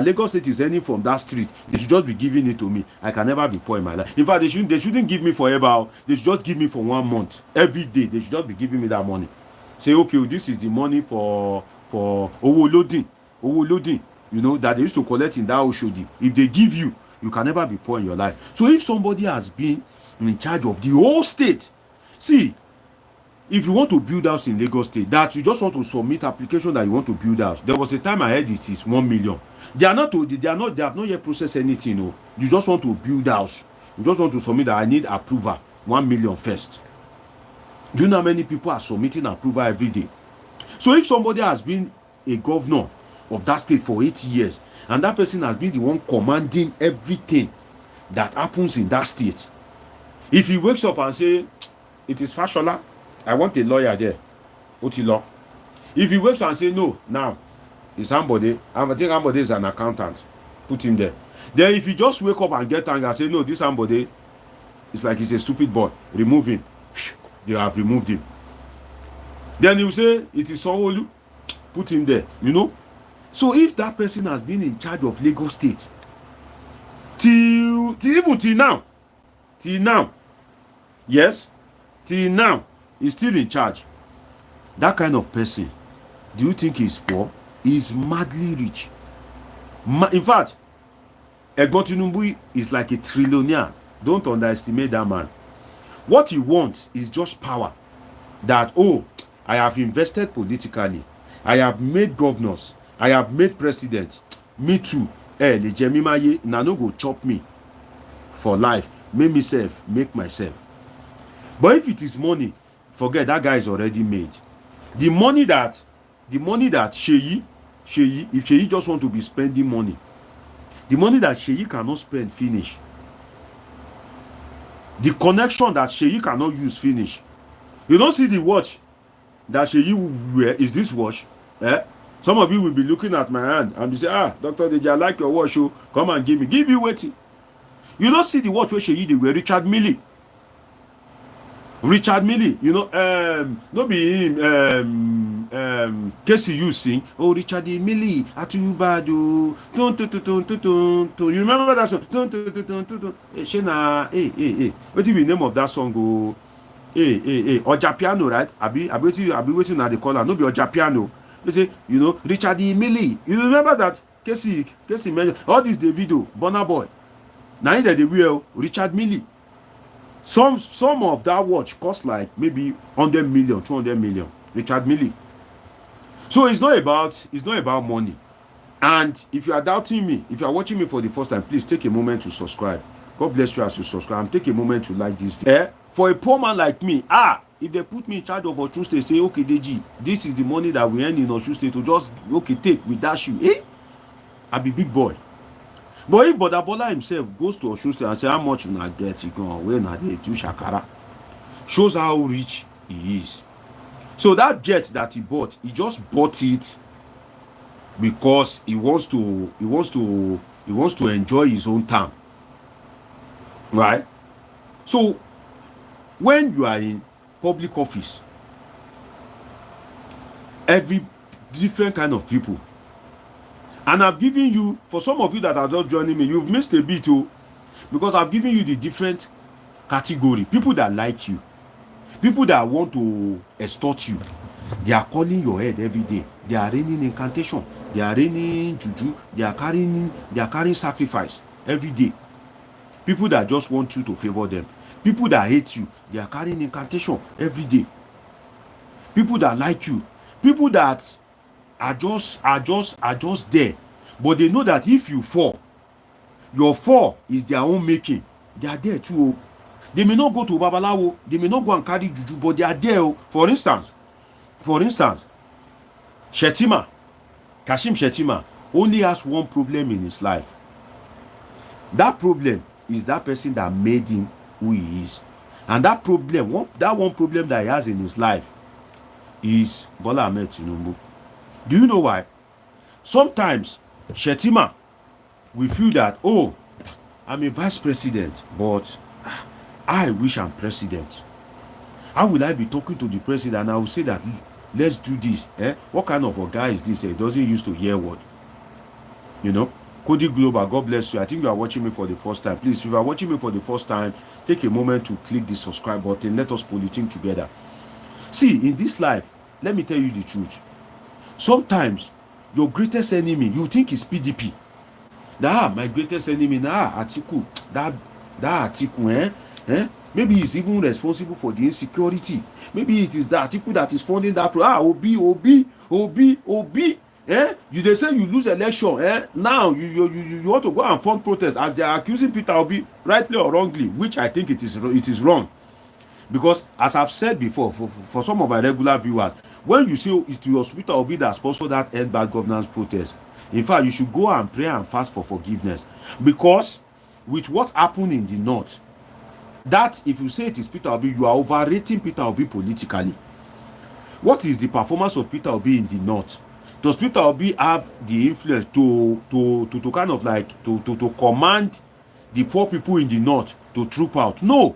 Lagos State is earning from that street, they should just be giving it to me. I can never be poor in my life. In fact, they shouldn't give me forever. They should just give me for 1 month. Every day, they should just be giving me that money. Say, okay, this is the money for Owo loading. You know, that they used to collect in that Oshodi. If they give you, you can never be poor in your life. So if somebody has been in charge of the whole state, see, if you want to build house in Lagos State, that you just want to submit application that you want to build house. There was a time I heard it is 1 million. They have not yet processed anything. No, you just want to build house. You just want to submit that I need approval. 1 million first. Do you know how many people are submitting approval every day? So if somebody has been a governor of that state for 8 years, and that person has been the one commanding everything that happens in that state, if he wakes up and say, it is Fashola, I want a lawyer there, Otilo. If he wakes up and say, no, now it's somebody, I think somebody is an accountant, put him there. Then if he just wake up and get angry and say, no, this somebody, it's like he's a stupid boy, remove him. They have removed him. Then he will say, it is Sanwo-Olu, put him there, you know. So if that person has been in charge of Lagos State till now, yes, till now, he's still in charge. That kind of person, do you think he's poor? He's madly rich. In fact, Egbon Tinubu is like a trillionaire. Don't underestimate that man. What he wants is just power. That, oh, I have invested politically. I have made governors. I have made presidents. Me too. Lejemimaye, na no go chop me for life. Make myself. But if it is money, forget, that guy is already made. The money that Sheyi, if Sheyi just want to be spending money, the money that Sheyi cannot spend, finish. The connection that Sheyi cannot use, finish. You don't see the watch that Sheyi will wear, is this watch? Some of you will be looking at my hand and be saying, Dr. Deji, I like your watch, oh, come and give me. Give you waiting. You don't see the watch where Sheyi they wear, Richard Mille, you know, no be him, Casey you sing, oh, Richard Mille, Atubado, you remember that song? What is the name of that song? Go, Oja Piano, right? I be waiting at the corner, no be Oja Piano. You say, you know, Richard Mille, you remember that? Casey mentioned, all this the video, Burna Boy. Now that they will, Richard Mille. Some of that watch cost like maybe 100 million, 200 million. Richard Mille. So it's not about money. And if you are doubting me, if you are watching me for the first time, please take a moment to subscribe. God bless you as you subscribe. And take a moment to like this video. For a poor man like me, if they put me in charge of Osun State, say, okay, Deji, this is the money that we earn in Osun State, to just, okay, take, we dash you. I'll be big boy. But if Bodabola himself goes to Osun State and say, how much will I get? He go, where na they do shakara. Shows how rich he is. So that jet that he bought, he just bought it because he wants to enjoy his own time. Right? So when you are in public office, every different kind of people, and I've given you, for some of you that are just joining me, you've missed a bit too, because I've given you the different category. People that like you, people that want to extort you, they are calling your head every day. They are raining incantation, they are raining juju, they are carrying sacrifice every day. People that just want you to favor them. People that hate you, they are carrying incantation every day. People that like you, people that are just there, but they know that if you fall, your fall is their own making. They are there too. They may not go to Babalawo, they may not go and carry juju, but they are there. For instance, Kashim Shettima only has one problem in his life. That problem is that person that made him who he is. And that problem, that one problem that he has in his life is Bola Ahmed Tinubu. Do you know why? Sometimes Shetima we feel that, oh, I'm a vice president, but I wish I'm president. How will I be talking to the president and I will say that let's do this? What kind of a guy is this? He doesn't used to hear word. You know? Cody Global, God bless you. I think you are watching me for the first time. Please, if you are watching me for the first time, take a moment to click the subscribe button. Let us Polithink together. See, in this life, let me tell you the truth. Sometimes your greatest enemy, you think is PDP. My greatest enemy, Atiku. That Atiku, maybe he's even responsible for the insecurity. Maybe it is the Atiku that is funding that. Obi. They say you lose election. Now you want to go and fund protest as they are accusing Peter Obi, rightly or wrongly, which I think it is wrong. Because as I've said before, for some of our regular viewers, when you say it was Peter Obi that sponsored that end bad governance protest, in fact, you should go and pray and fast for forgiveness. Because with what happened in the north, that if you say it is Peter Obi, you are overrating Peter Obi politically. What is the performance of Peter Obi in the north? Does Peter Obi have the influence to kind of like to command the poor people in the north to troop out? No.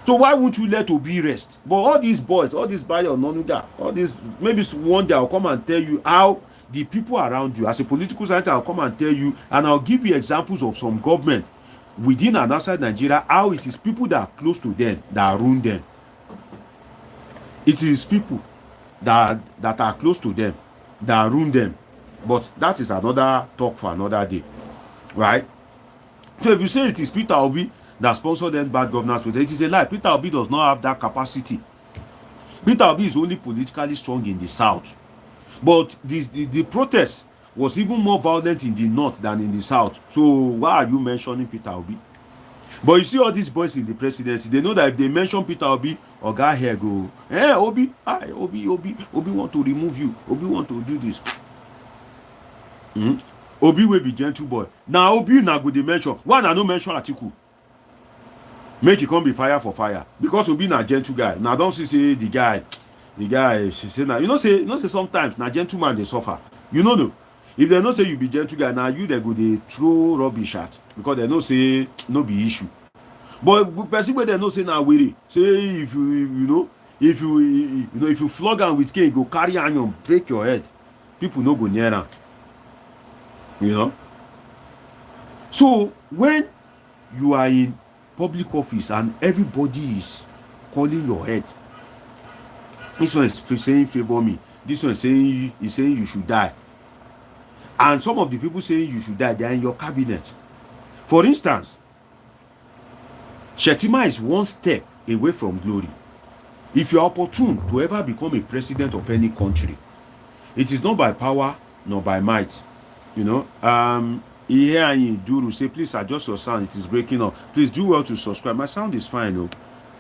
So why won't you let Obi rest? But all these boys, all these Bayo Nonuga, all these, maybe one day I'll come and tell you how the people around you, as a political scientist, I'll come and tell you, and I'll give you examples of some government within and outside Nigeria, how it is people that are close to them that ruin them. It is people that are close to them that ruin them. But that is another talk for another day, right? So if you say it is Peter Obi that sponsored them bad governance, it is a lie. Peter Obi does not have that capacity. Peter Obi is only politically strong in the south. But the protest was even more violent in the north than in the south. So why are you mentioning Peter Obi? But you see all these boys in the presidency, they know that if they mention Peter Obi, Oga here go, Obi want to remove you. Obi want to do this. Obi will be gentle boy. Now Obi na go dey mention. Why na no mention Atiku? Make it come be fire for fire. Because Obi na gentle guy. Now don't see the guy, she say now, you know say sometimes na gentleman they suffer. You know. If they don't say you be gentle guy, now you they go they throw rubbish at because they don't say no be issue. But person where they don't say now weary. Say if you flog him with cane, go carry onion, break your head. People no go near him. You know. So when you are in public office and everybody is calling your head, this one is saying favor me. This one is saying you should die. And some of the people saying you should die, they are in your cabinet. For instance, Shetima is one step away from glory. If you are opportune to ever become a president of any country, it is not by power nor by might. You know, here and Duru say, please adjust your sound. It is breaking up. Please do well to subscribe. My sound is fine, though.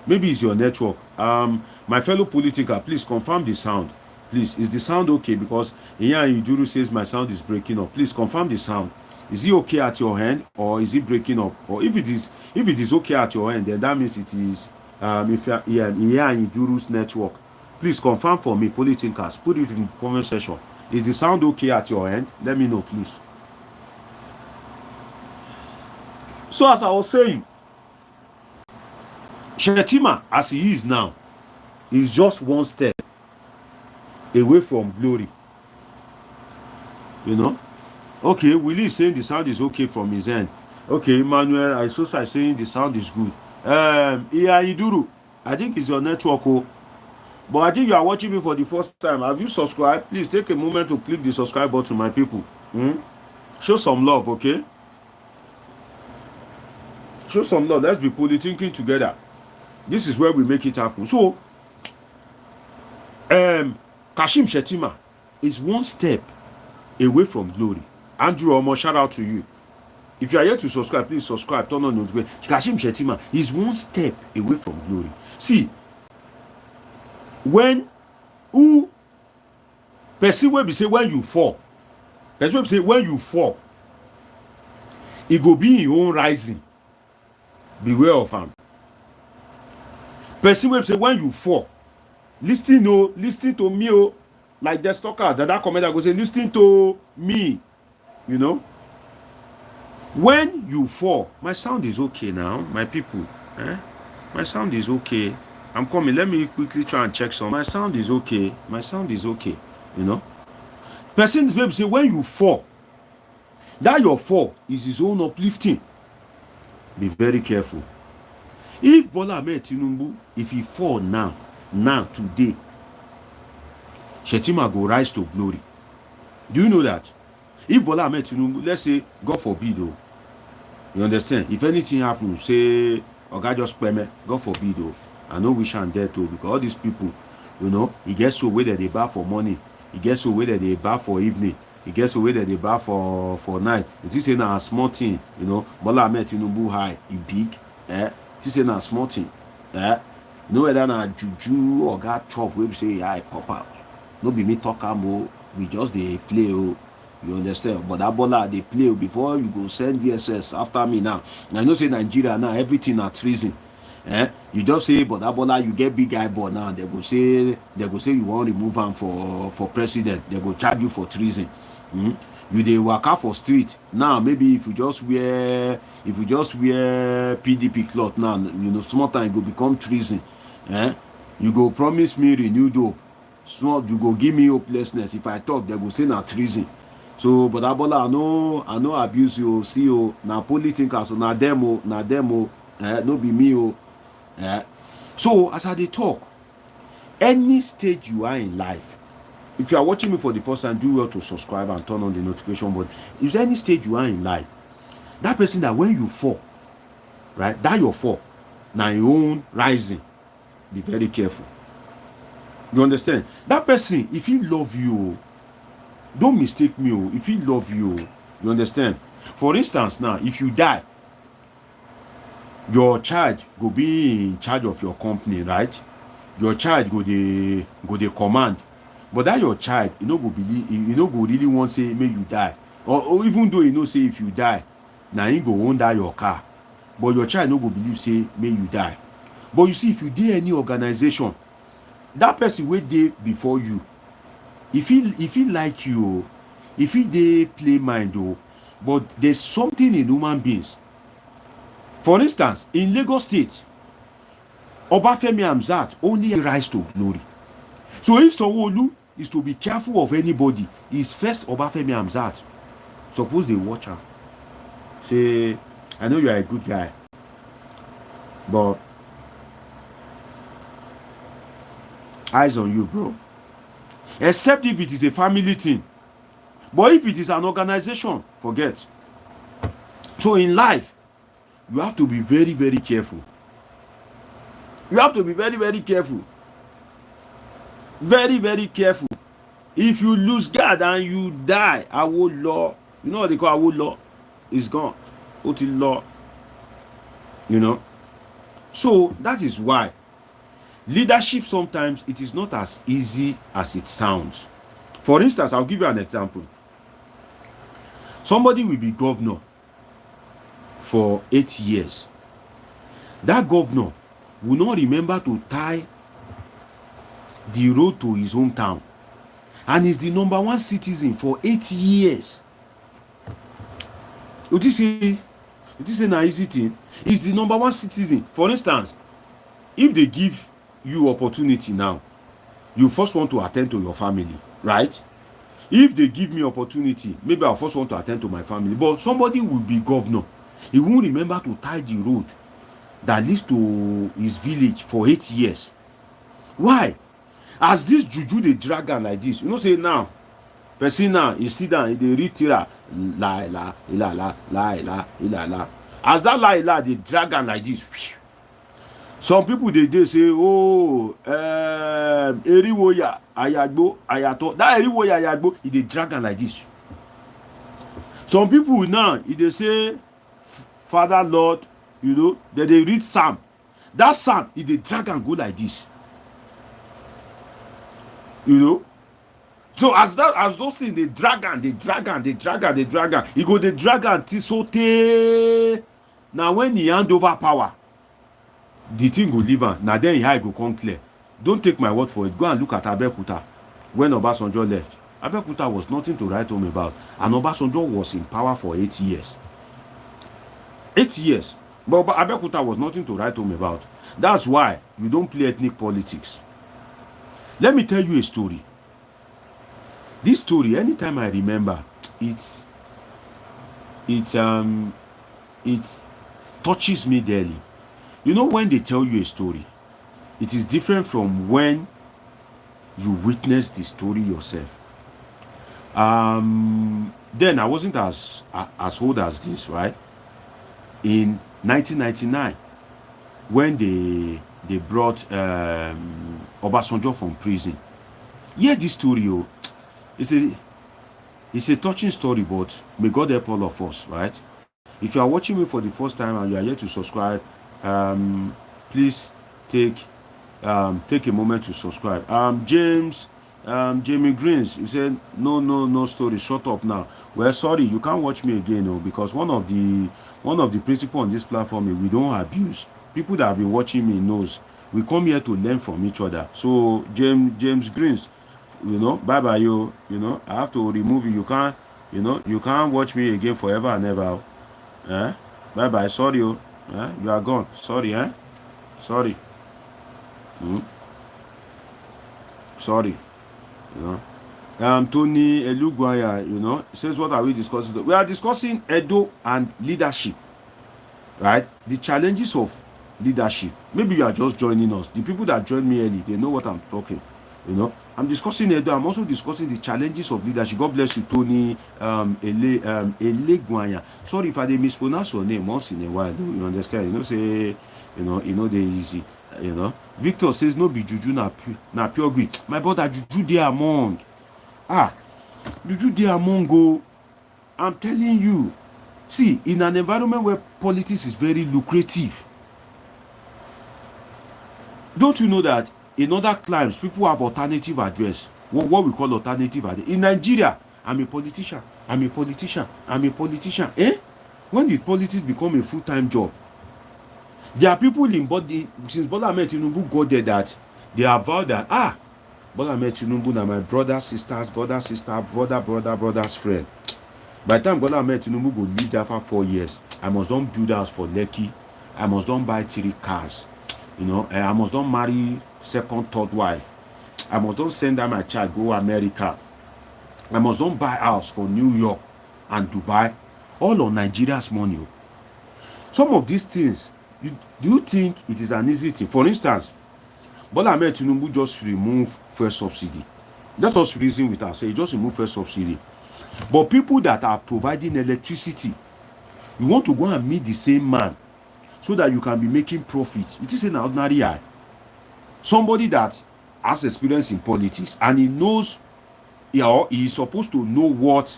Maybe it's your network. My fellow Polithink, please confirm the sound. Please, is the sound okay? Because here Iduru says my sound is breaking up. Please confirm the sound. Is it okay at your end or is it breaking up? Or if it is okay at your end, then that means it is if you are here Iduru's network. Please confirm for me, Polithinkers. Put it in the comment section. Is the sound okay at your end? Let me know, please. So as I was saying, Shetima, as he is now, is just one step away from glory. You know? Okay, Willie is saying the sound is okay from his end. Okay, Emmanuel, I so saying the sound is good. Iduru, I think it's your network. But I think you are watching me for the first time. Have you subscribed? Please take a moment to click the subscribe button, my people. Show some love, okay? Show some love. Let's be Polithinking together. This is where we make it happen. So, Kashim Shetima is one step away from glory. Andrew Omo, shout out to you. If you are here to subscribe, please subscribe. Turn on notification. Kashim Shetima is one step away from glory. See, when person will be say when you fall, person will say when you fall, It go be your own rising. Beware of him. Person will say when you fall, listen to me, oh, like the stalker, that comment I go say, listen to me, you know. When you fall, my sound is okay now, my people. My sound is okay. I'm coming. Let me quickly try and check some. My sound is okay. My sound is okay, you know. Persons maybe say when you fall, that your fall is his own uplifting. Be very careful. If Bola Ahmed Tinubu, if he fall now, today, Shetima go rise to glory. Do you know that? If Bola Ahmed Tinubu, let's say, God forbid, oh, you understand? If anything happens, say, Oga just pay me, God forbid, oh, I know we shan't dare to, because all these people, you know, he gets so way that they buy for money, he gets so way that they buy for evening, he gets so way that they buy for night. It is saying a small thing, you know, Bola Ahmed Tinubu high, he big, It is saying a small thing, no whether na juju or God chop, we say, I pop out. No be me talk more, we just they play, oh. You understand? But that Bola they play before you go send DSS after me now. I know say Nigeria now everything at treason. You just say but that Bola you get big eyeball now. They go say you want to remove him for president. They go charge you for treason. You dey waka for street now. Maybe if you just wear PDP cloth now, you know small time go become treason. You go promise me renewed hope. Small you go give me hopelessness. If I talk, they go say na treason. So, but Abola, I know abuse you, see you, na Polithink, so na demo, no be me, So, as I dey talk, any stage you are in life, if you are watching me for the first time, do well to subscribe and turn on the notification button. If any stage you are in life, that person that when you fall, right, that your fall, now your own rising, be very careful. You understand? That person, if he love you, don't mistake me, if he love you, you understand? For instance, now, if you die, your child go be in charge of your company, right? Your child go the command. But that your child, you know go believe, you know go really want say make you die. Or even though you know say if you die, now you go own that your car. But your child no go believe say make you die. But you see, if you dey any organization, that person wey dey before you, if he like you, if he dey play mind, but there's something in human beings. For instance, in Lagos State, Obafemi Hamzat only rise to glory. So if Sanwo-Olu is to be careful of anybody, is first Obafemi Hamzat. Suppose they watch her. Say, I know you are a good guy, but eyes on you, bro. Except if it is a family thing. But if it is an organization, forget. So in life, you have to be very, very careful. You have to be very, very careful. Very, very careful. If you lose God and you die, our law, you know what they call our law? It's gone. Oti law. You know? So that is why leadership sometimes it is not as easy as it sounds. For instance, I'll give you an example. Somebody will be governor for 8 years. That governor will not remember to tie the road to his hometown. And is the number one citizen for 8 years. Would you say an easy thing? Is the number one citizen. For instance, if they give you opportunity now, you first want to attend to your family, right? If they give me opportunity, maybe I first want to attend to my family, but somebody will be governor. He won't remember to tie the road that leads to his village for 8 years. Why? As this juju they drag on like this, you know, say now, person now, you sit down, they read tira, la la la la la la la la. As that la la they drag on like this. Some people they say, oh, Eriwoya Ayagbo Ayato. That Eriwoya Ayagbo, they drag on like this. Some people now, they say, Father Lord, you know, that they read Psalm. That Psalm, they drag and go like this. You know? So as those things they drag and they drag and they drag and they drag and he go they drag and till so tey. Now when he hand over power, the thing go leave am. Now then he go come clear. Don't take my word for it. Go and look at Abeokuta when Obasanjo left. Abeokuta was nothing to write home about, and Obasanjo was in power for 8 years. 8 years. But Abeokuta was nothing to write home about. That's why we don't play ethnic politics. Let me tell you a story. This story, anytime I remember, it touches me daily. You know, when they tell you a story, it is different from when you witness the story yourself. Then I wasn't as old as this, right? In 1999, when they brought Obasanjo from prison. Hear this story, oh. It's a touching story, but may God help all of us, right? If you are watching me for the first time and you are yet to subscribe, please take a moment to subscribe. Jamie Greens, you said no story, shut up now. Well, sorry, you can't watch me again, because one of the principles on this platform is we don't abuse. People that have been watching me knows we come here to learn from each other. So James Greens, bye you. I have to remove you. You can't watch me again forever and ever. Bye. Sorry, you are gone. Sorry, sorry. Sorry. Tony Elugwaya, says, what are we discussing? We are discussing Edo and leadership, right? The challenges of leadership. Maybe you are just joining us. The people that join me early, they know what I'm talking. I'm discussing Edo. I'm also discussing the challenges of leadership. God bless you, Tony Elegwanya. Sorry if I did mispronounce your name once in a while. You understand? Say, they easy. Victor says no be juju na pure greed. My brother, juju dey among. Juju dey among go. I'm telling you. See, in an environment where politics is very lucrative, don't you know that in other climes people have alternative address? What we call alternative address. In Nigeria, I'm a politician. When did politics become a full-time job? There are people in body since Bola Ahmed Tinubu got there that they have vowed that Bola Ahmed Tinubu na my brother's friend. By the time Bola Ahmed Tinubu go live there for 4 years, I must don't build house for Lekki. I must don't buy 3 cars. I must don't marry second, third wife. I must don't send out my child go America. I must don't buy house for New York and Dubai, all on Nigeria's money. Some of these things. Do you think it is an easy thing? For instance, Bola Ahmed Tinubu just remove fuel subsidy. Let us reason with us. Say just remove fuel subsidy. But people that are providing electricity, you want to go and meet the same man so that you can be making profit. It is an ordinary eye. Somebody that has experience in politics and he knows, he is supposed to know what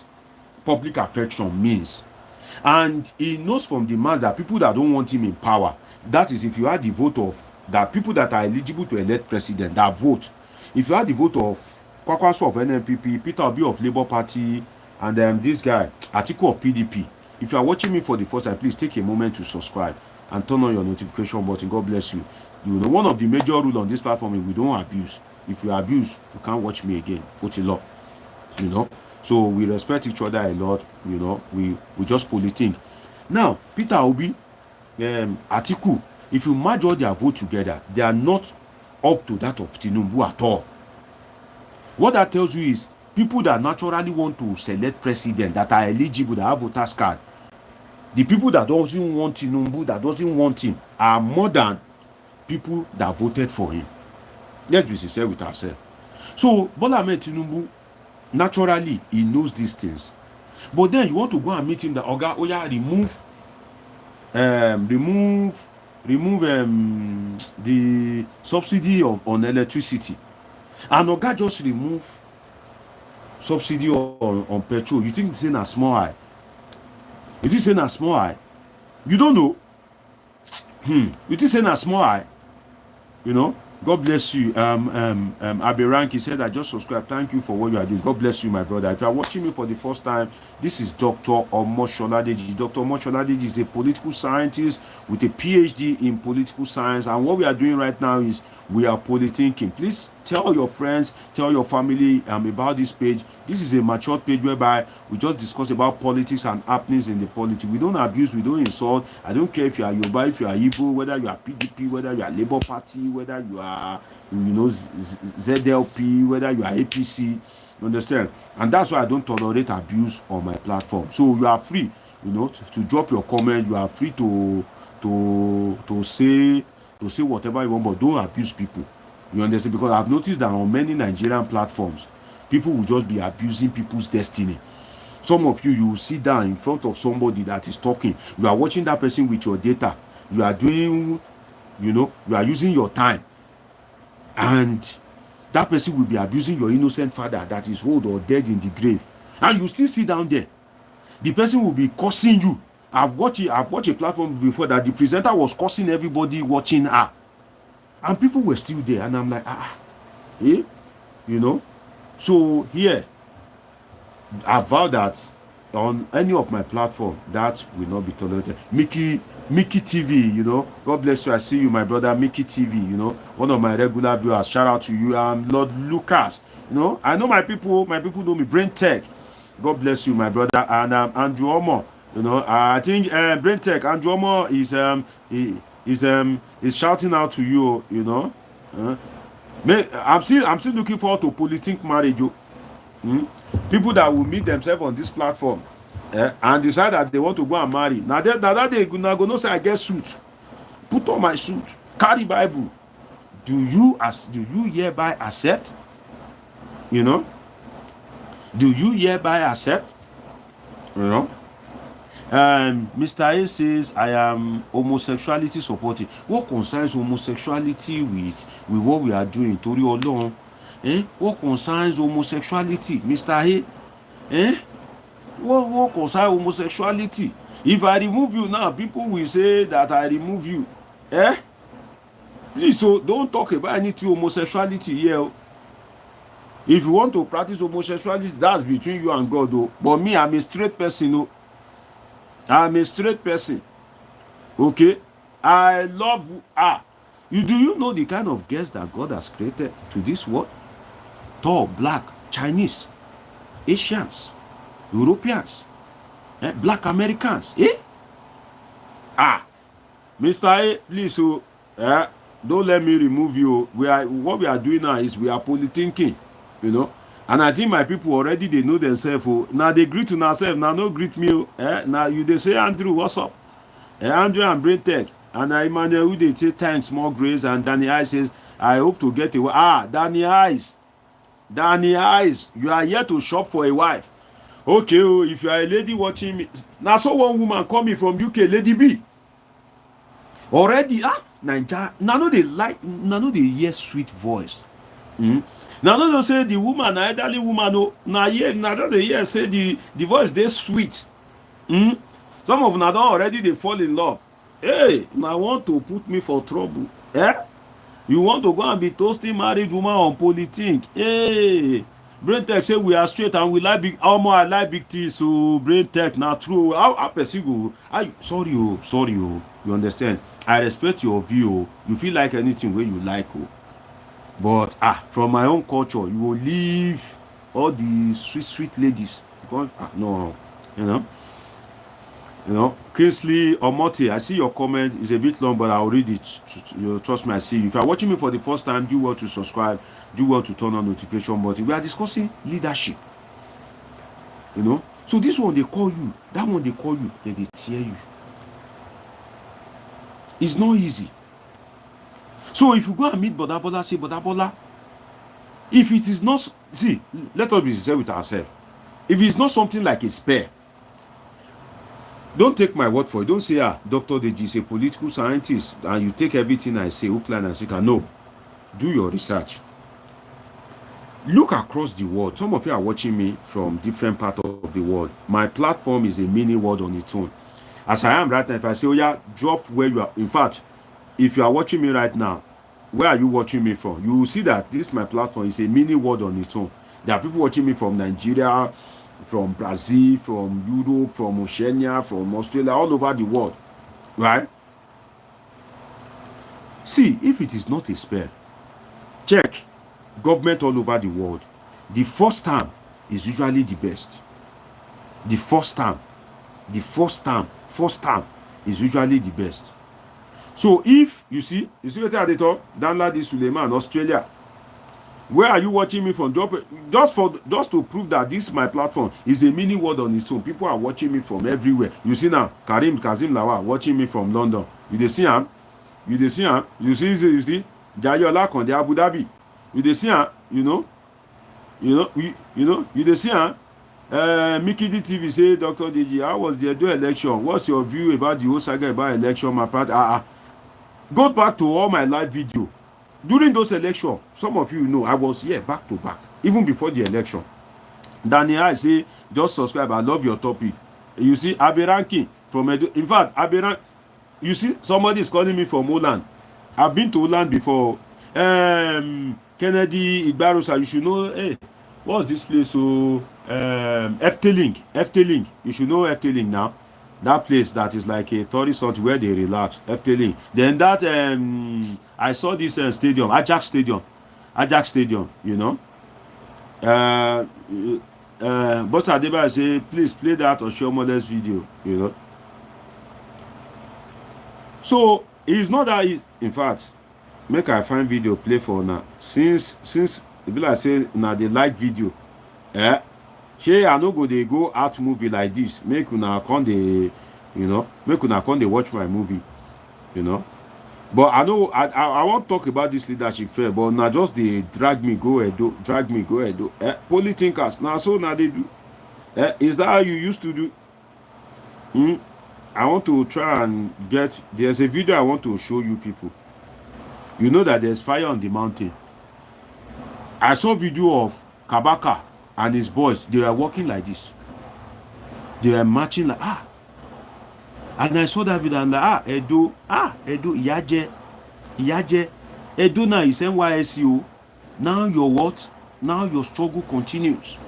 public affection means. And he knows from the mass that people that don't want him in power, that is if you had the vote of that people that are eligible to elect president that vote. If you had the vote of Kwakwaso of NNPP, Peter Obi of Labour Party, and this guy, Atiku of PDP. If you are watching me for the first time, please take a moment to subscribe and turn on your notification button. God bless you. One of the major rules on this platform is we don't abuse. If you abuse, you can't watch me again. Put it up. So we respect each other a lot, we just Polithink. Now, Peter Obi, Atiku, if you merge all their vote together, they are not up to that of Tinubu at all. What that tells you is people that naturally want to select president, that are eligible, that have voters card, the people that doesn't want Tinubu, that doesn't want him, are more than people that voted for him. Let's be sincere with ourselves. So, Bola Ahmed Tinubu, naturally, he knows these things. But then you want to go and meet him that remove the subsidy on electricity. And Oga just remove subsidy on petrol. You think it's in a small eye? It is in a small eye. You don't know. It is in a small eye. God bless you. Abiranki said, I just subscribed. Thank you for what you are doing. God bless you, my brother. If you are watching me for the first time, this is Dr. Omoshola Deji. Dr. Omoshola Deji is a political scientist with a PhD in political science. And what we are doing right now is we are Polithinking. Please tell your friends, tell your family about this page. This is a mature page whereby we just discuss about politics and happenings in the politics. We don't abuse, we don't insult. I don't care if you are Yoruba, if you are Igbo, whether you are PDP, whether you are Labour Party, whether you are, ZLP, whether you are APC. You understand? And that's why I don't tolerate abuse on my platform. So you are free, to drop your comment. You are free to say whatever you want, but don't abuse people. You understand? Because I've noticed that on many Nigerian platforms, people will just be abusing people's destiny. Some of you will sit down in front of somebody that is talking. You are watching that person with your data. You are doing, you are using your time. And that person will be abusing your innocent father that is old or dead in the grave. And you still sit down there. The person will be cursing you. I've watched a platform before that the presenter was cursing everybody watching her. And people were still there. And I'm like, So here, I vow that on any of my platform, that will not be tolerated. Mickey TV, God bless you. I see you, my brother, Mickey TV, one of my regular viewers. Shout out to you. Lord Lucas, I know my people know me. Brain Tech, God bless you, my brother. And Andrew Omo, I think Brain Tech, Andrew Omo is shouting out to you, I'm still looking forward to Polithink marriage. People that will meet themselves on this platform and decide that they want to go and marry. Now that they go no say I get suit. Put on my suit, carry Bible. Do you hereby accept? Do you hereby accept? Mr. A says, I am homosexuality supporting. What concerns homosexuality with what we are doing? Tori Olorun. What concerns homosexuality, Mr. A? What concerns homosexuality? If I remove you now, people will say that I remove you. Please, so don't talk about anything homosexuality here. If you want to practice homosexuality, that's between you and God, though. But me, I'm a straight person, I'm a straight person. Okay? I love do you know the kind of girls that God has created to this world? Tall, black, Chinese, Asians, Europeans, black Americans. Mr. A, please, don't let me remove you. What we are doing now is we are Polithinking, And I think my people already, they know themselves. Now they greet to themselves. Now no greet me. Now they say, Andrew, what's up? Andrew and Brain Tech. And Emmanuel, who they say thanks, more grace. And Danny Eyes says, I hope to get away. Danny Eyes, you are here to shop for a wife. Okay, if you are a lady watching me, now so one woman call me from UK, Lady B. Already, Nigeria, now they hear sweet voice. Now don't say the woman, elderly woman, now they hear say the voice they sweet. Some of them don't already they fall in love. Hey, now want to put me for trouble. You want to go and be toasting married woman on Polithink. Hey, Brain Tech say we are straight and we like big. I like big things. So Brain Tech now true. How person go? Sorry. You understand? I respect your view. You feel like anything where you like. But from my own culture, you will leave all the sweet ladies. Because, no, Kingsley Omote, I see your comment. It's a bit long, but I'll read it. Trust me, I see you. If you are watching me for the first time, do well to subscribe. Do well to turn on notification button. We are discussing leadership. So this one they call you, that one they call you, then they tear you. It's not easy. So if you go and meet Boda, say Boda, if it is not, let us be sincere with ourselves. If it's not something like a spare, don't take my word for it. Don't say, Dr. Deji is a political scientist and you take everything I say, hook, line, and sinker. No. Do your research. Look across the world. Some of you are watching me from different parts of the world. My platform is a mini world on its own. As I am right now, if I say, drop where you are. In fact, if you are watching me right now, where are you watching me from? You will see that this my platform is a mini world on its own. There are people watching me from Nigeria, from Brazil, from Europe, from Oceania, from Australia, all over the world, right? See, if it is not a spell, check government all over the world. The first term is usually the best. The first term is usually the best. So if you see what I talk, Danladi Suleiman, Australia. Where are you watching me from? Just to prove that this my platform is a mini world on its own. People are watching me from everywhere. You see now, Kazim Lawal watching me from London. You see him? You see Jayola Konde Abu Dhabi. You see him? You see him? Mickey D TV say, Dr. Deji, how was the Edo election? What's your view about the whole saga about election? My part, go back to all my live video. During those elections, some of you know I was here back to back, even before the election. Daniel, I say, just subscribe. I love your topic. You see, Aberanki from Edo. In fact, you see, somebody is calling me from Holland. I've been to Holland before. Kennedy Igbarosa, you should know. Hey, what's this place? So, Efteling. You should know Efteling now. That place that is like a tourist spot where they relax. Efteling. Then that I saw this stadium, Ajax Stadium. You know. But Adeba say, please play that Oshiomole's video. You know. So it's not that easy. In fact, make I find video play for now. Since it be like say now they like video. Here I no go they go art movie like this. Make una come they, make una come they watch my movie, you know. But I know I won't talk about this leadership fair, but now just they drag me go Edo. Polithinkers now so now they do. Is that how you used to do? I want to try and there's a video I want to show you people. You know that there's fire on the mountain. I saw video of Kabaka and his boys. They were walking like this. They were marching like and I saw that video and like Edo Iyaje Edo now is NYSCO. Now your what? Now your struggle continues.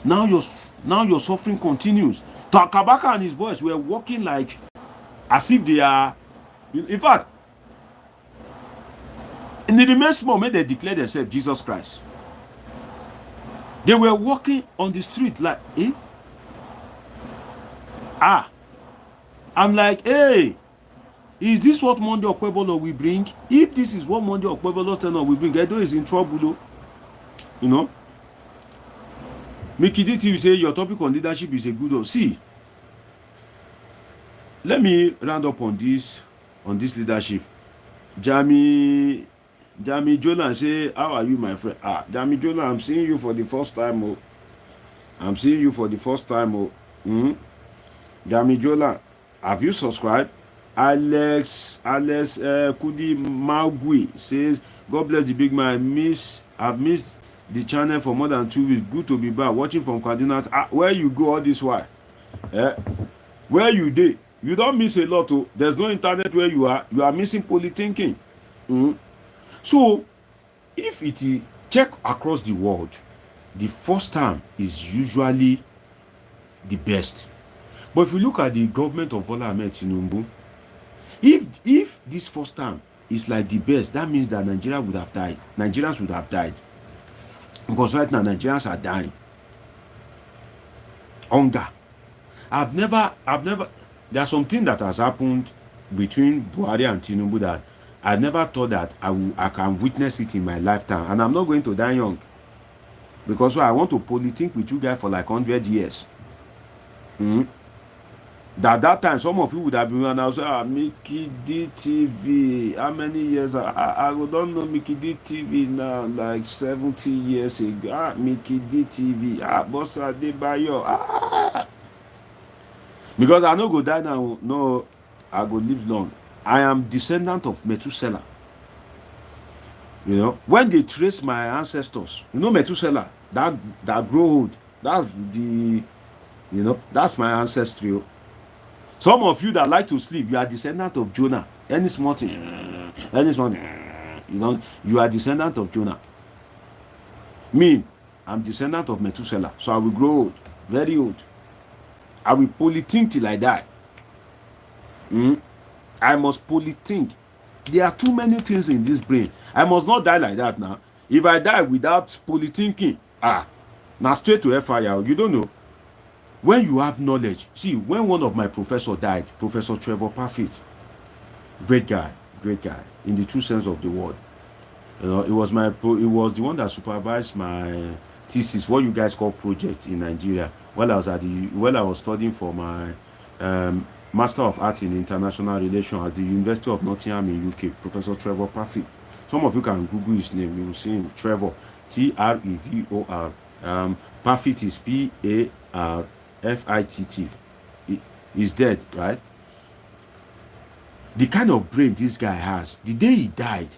Now your suffering continues. Kabaka and his boys were walking like as if they are. In fact, in the next moment they declared themselves Jesus Christ. They were walking on the street like, I'm like, hey, is this what Monday Okpebholo will bring? If this is what Monday Okpebholo will bring, Edo is in trouble, you know. Mikidi TV say your topic on leadership is a good one. See, let me round up on this leadership. Jami Jolan say, how are you, my friend? Jami Jolan, I'm seeing you for the first time. Jami Jolan, have you subscribed? Alex Kudi Magui says, God bless the big man. I've missed the channel for more than 2 weeks. Good to be back. Watching from Kaduna. Where you go all this while? Where you dey? You don't miss a lot. There's no internet where you are. You are missing Polithinking. So, if it is check across the world, the first term is usually the best. But if you look at the government of Bola Ahmed Tinubu, if this first term is like the best, that means that Nigeria would have died. Nigerians would have died. Because right now, Nigerians are dying. Hunger. I've never, there's something that has happened between Buhari and Tinubu that I never thought that I can witness it in my lifetime. And I'm not going to die young. Because I want to Polithink with you guys for like 100 years. That time, some of you would have been and I was like, Mickey D TV. How many years? I don't know Mickey D TV now, like 70 years ago. Mickey D TV. Bossa Debayo. Because I no go die now. No, I go live long. I am descendant of Methuselah. You know, when they trace my ancestors, you know Methuselah, that grow old. That's that's my ancestry. Some of you that like to sleep, you are descendant of Jonah. Any small thing, You are descendant of Jonah. Me, I'm descendant of Methuselah. So I will grow old, very old. I will polythink till I die. I must polythink. There are too many things in this brain. I must not die like that now. If I die without polythinking, now straight to fire. You don't know. When you have knowledge, see, when one of my professors died, Professor Trevor Parfit, great guy, in the true sense of the word. It was the one that supervised my thesis, what you guys call project in Nigeria, while I was studying for my Master of Arts in International Relations at the University of Nottingham in UK, Professor Trevor Parfit. Some of you can Google his name, you will see him, Trevor, Trevor. Parfit is Parfitt. He's dead, right? The kind of brain this guy has, the day he died,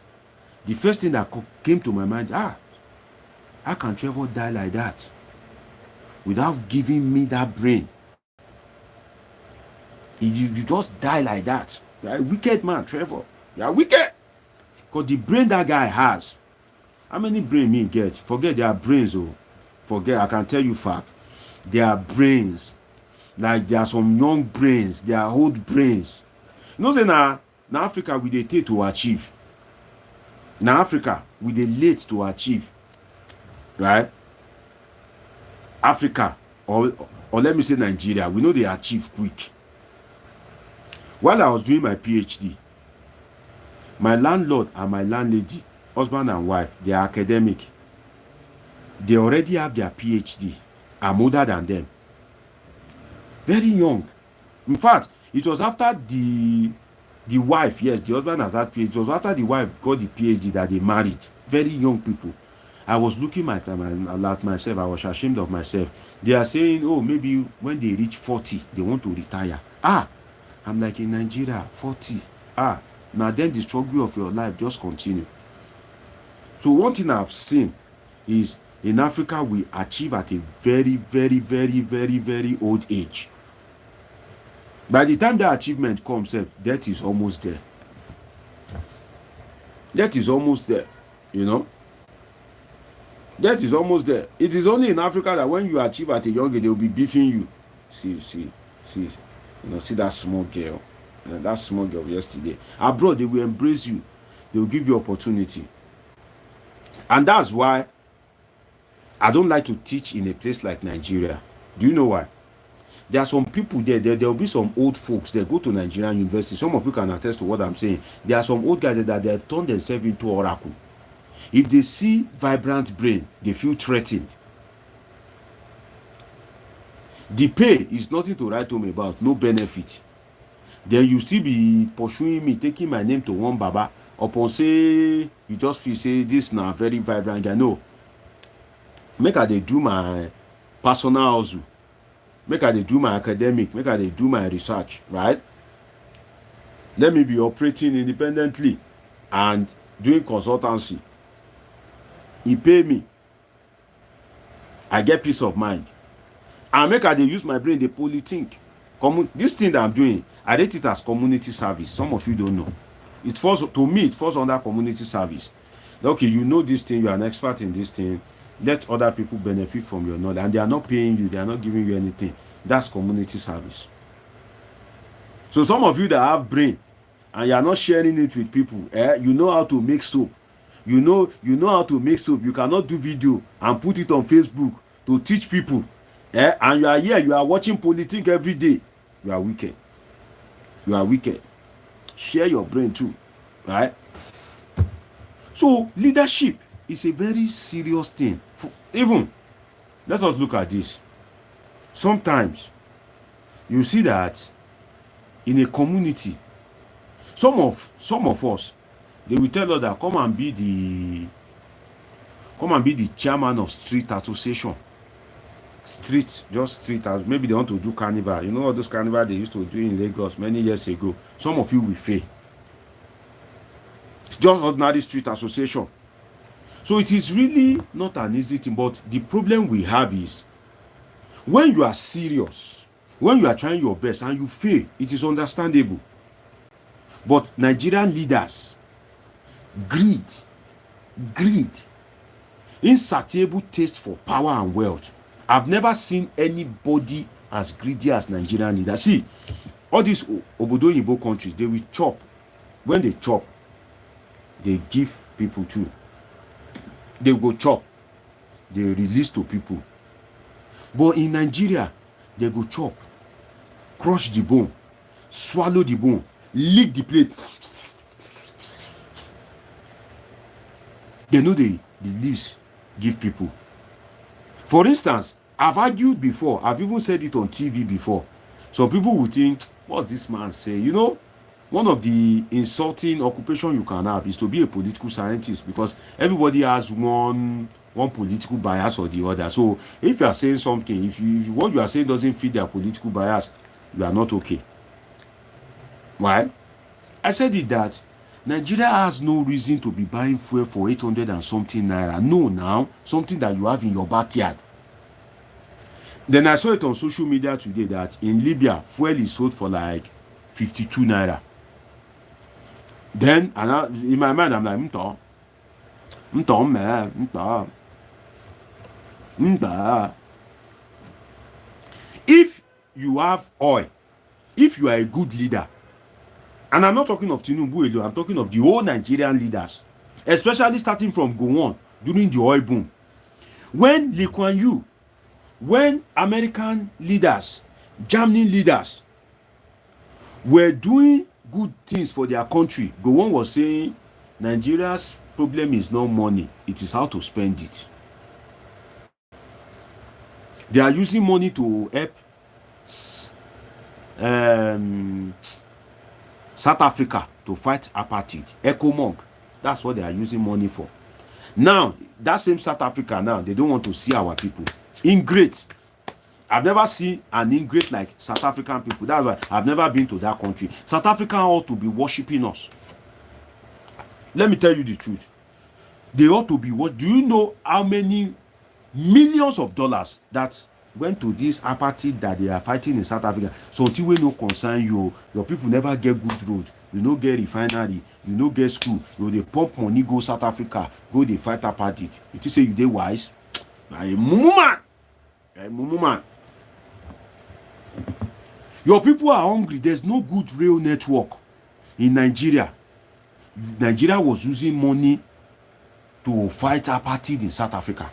the first thing that came to my mind, how can Trevor die like that without giving me that brain? You just die like that. You're a wicked man, Trevor. You're wicked. Because the brain that guy has, how many brain me get? Forget their brains, forget, I can tell you fact. Their brains, like there are some young brains, there are old brains. You know, say now Africa we dey take to achieve. Now Africa we dey late to achieve, right? Africa or let me say Nigeria, we know they achieve quick. While I was doing my PhD, my landlord and my landlady, husband and wife, they are academic. They already have their PhD. I'm older than them. Very young. In fact, it was after the wife, yes, the husband has had PhD. It was after the wife got the PhD that they married. Very young people. I was looking at myself. I was ashamed of myself. They are saying, oh, maybe when they reach 40, they want to retire. I'm like, in Nigeria, 40. Now then the struggle of your life just continue. So one thing I've seen is in Africa, we achieve at a very, very, very, very, very old age. By the time that achievement comes, death is almost there. Death is almost there, Death is almost there. It is only in Africa that when you achieve at a young age, they will be beefing you. See, see that small girl. That small girl yesterday. Abroad, they will embrace you. They will give you opportunity. And that's why I don't like to teach in a place like Nigeria. Do you know why? There are some people there will be some old folks that go to Nigerian university. Some of you can attest to what I'm saying. There are some old guys that they have turned themselves into oracle. If they see vibrant brain, they feel threatened. The pay is nothing to write home about, no benefit. Then you still be pursuing me, taking my name to one baba. Upon say, you just feel say this now very vibrant guy. No. Make I dey do my personal hustle. Make I dey do my academic. Make I dey do my research, right? Let me be operating independently and doing consultancy. He pay me. I get peace of mind. And make I dey use my brain, dey polythink. This thing that I'm doing, I rate it as community service. Some of you don't know. It falls under community service. Okay, you know this thing, you are an expert in this thing. Let other people benefit from your knowledge. And they are not paying you, they are not giving you anything. That's community service. So some of you that have brain and you are not sharing it with people, you know how to make soap. You know how to make soap. You cannot do video and put it on Facebook to teach people. And you are here, you are watching Polithink every day. You are wicked. You are wicked. Share your brain too, right? So leadership is a very serious thing. Even, let us look at this. Sometimes you see that in a community, some of us, they will tell us that come and be the chairman of street association. Maybe they want to do carnival. You know all those carnival they used to do in Lagos many years ago. Some of you will fail. It's just ordinary street association. So it is really not an easy thing, but the problem we have is when you are serious, when you are trying your best and you fail, it is understandable. But Nigerian leaders, greed, greed, insatiable taste for power and wealth. I've never seen anybody as greedy as Nigerian leaders. See, all these Obodo Yibo countries, they will chop. When they chop, they give people too. They go chop, they release to people. But in Nigeria, they go chop, crush the bone, swallow the bone, lick the plate. They know the leaves give people. For instance, I've argued before, I've even said it on TV before. Some people will think, what's this man say? You know, one of the insulting occupation you can have is to be a political scientist, because everybody has one political bias or the other. So if you are saying something, if what you are saying doesn't fit their political bias, you are not okay. Why? I said it that Nigeria has no reason to be buying fuel for 800 and something naira. No, now something that you have in your backyard. Then I saw it on social media today that in Libya, fuel is sold for like 52 naira. Then, in my mind, I'm like, if you have oil, if you are a good leader, and I'm not talking of Tinubu alone, I'm talking of the whole Nigerian leaders, especially starting from Gowon during the oil boom. When Lee Kuan Yew, when American leaders, Germany leaders were doing good things for their country, Gowon was saying Nigeria's problem is not money, it is how to spend it. They are using money to help South Africa to fight apartheid, ECOMOG. That's what they are using money for. Now, that same South Africa now, they don't want to see our people. Ingrate. I've never seen an ingrate like South African people. That's why I've never been to that country. South Africa ought to be worshiping us. Let me tell you the truth. They ought to be what? Do you know how many millions of dollars that went to this apartheid that they are fighting in South Africa? Something will no concern you. Your people never get good road. You no get refinery. You no get school. You they pump money go South Africa. Go they fight apartheid. You say you they wise? A mumu man. A mumu man. Your people are hungry. There's no good rail network in Nigeria. Nigeria was using money to fight apartheid in South Africa.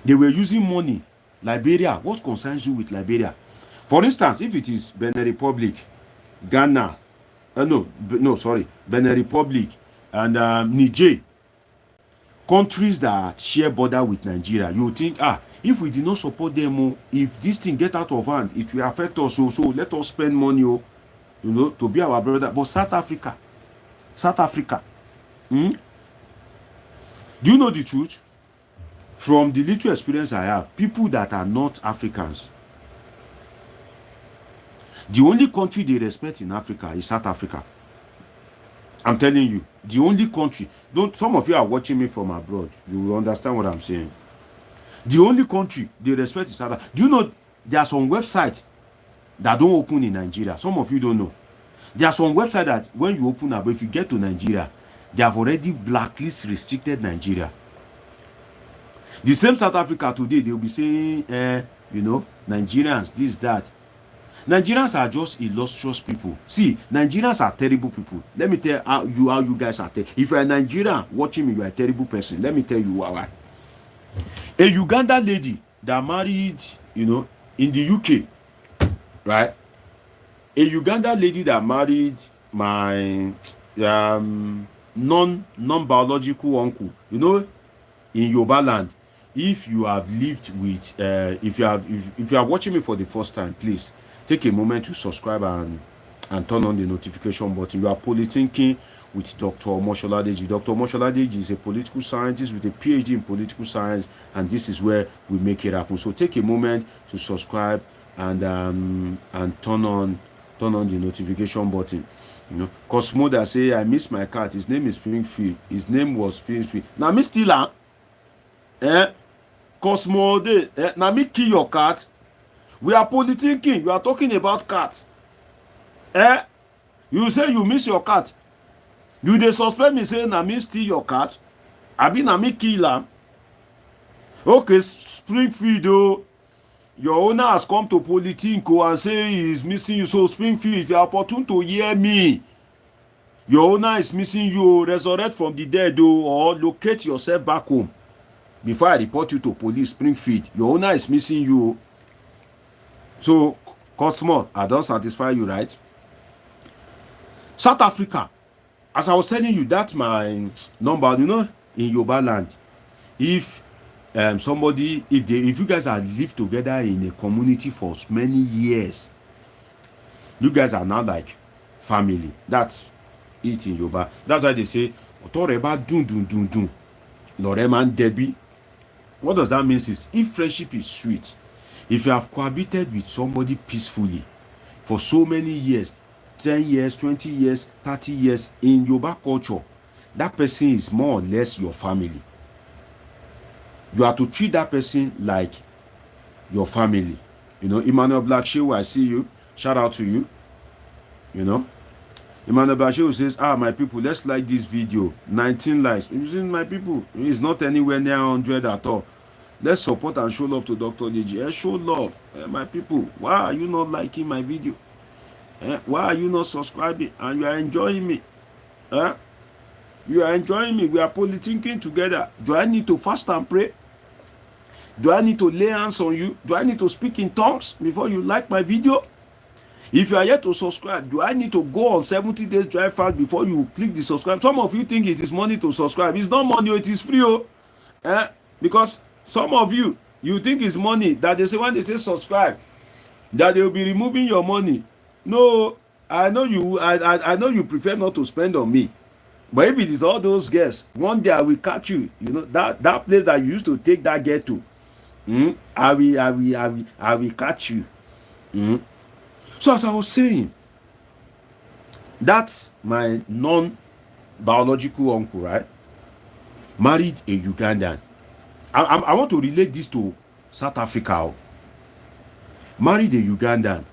They were using money. Liberia, what concerns you with Liberia? For instance, if it is Benin Republic, Ghana, Benin Republic and Niger, countries that share border with Nigeria, you think, if we did not support them, if this thing get out of hand, it will affect us. So let us spend money, to be our brother. But South Africa, do you know the truth? From the little experience I have, people that are not Africans, the only country they respect in Africa is South Africa. I'm telling you, the only country. Some of you are watching me from abroad. You will understand what I'm saying. The only country they respect is South Africa. Do you know there are some websites that don't open in Nigeria? Some of you don't know. There are some websites that when you open up, if you get to Nigeria, they have already blacklist restricted Nigeria. The same South Africa today, they will be saying, Nigerians, this, that. Nigerians are just illustrious people. See, Nigerians are terrible people. Let me tell how you guys are. If you're a Nigerian watching me, you are a terrible person. Let me tell you why. A Uganda lady that married, in the UK, right? A Uganda lady that married my non-biological uncle, in Yoruba land. If you have lived with, if you are watching me for the first time, please take a moment to subscribe and turn on the notification button. You are Polithinking with Dr. Omoshola Deji. Dr. Omoshola Deji is a political scientist with a PhD in political science, and this is where we make it happen. So take a moment to subscribe and turn on the notification button. Cosmo that say I miss my cat. His name is Springfield. His name was Springfield. Now me still Cosmo now me kill your cat. We are politicking. You are talking about cats. You say you miss your cat. You they suspect me saying na me steal your cat. I been a me killer. Okay, Springfield, oh, your owner has come to Polithink and say he is missing you. So Springfield, if you are opportune to hear me, your owner is missing you. Resurrect from the dead, or locate yourself back home before I report you to police. Springfield, your owner is missing you. So, Cosmo, I don't satisfy you, right? South Africa, as I was telling you, that's my number. You know, in Yoruba land, if somebody, if you guys are lived together in a community for many years, you guys are now like family. That's it in Yoruba. That's why they say otoreba dun dun dun dun loreman debi. What does that mean? Is if friendship is sweet, if you have cohabited with somebody peacefully for so many years, 10 years, 20 years, 30 years, in Yoruba culture, that person is more or less your family. You have to treat that person like your family. You know, Emmanuel Black Shehu, I see you. Shout out to you. You know, Emmanuel Black Shehu says, my people, let's like this video. 19 likes. Using my people, it's not anywhere near 100 at all. Let's support and show love to Dr. Deji. Show love. My people, why are you not liking my video? Why are you not subscribing? And you are enjoying me. You are enjoying me. We are polythinking together. Do I need to fast and pray? Do I need to lay hands on you? Do I need to speak in tongues before you like my video? If you are yet to subscribe, do I need to go on 70 days dry fast before you click the subscribe? Some of you think it is money to subscribe. It's not money, it is free. Because some of you think it's money that they say when they say subscribe, that they will be removing your money. No, I know you. I know you prefer not to spend on me. But if it is all those girls, one day I will catch you. You know that place that you used to take that girl to. I will catch you. So as I was saying, that's my non-biological uncle, right? Married a Ugandan. I want to relate this to South Africa. Married a Ugandan.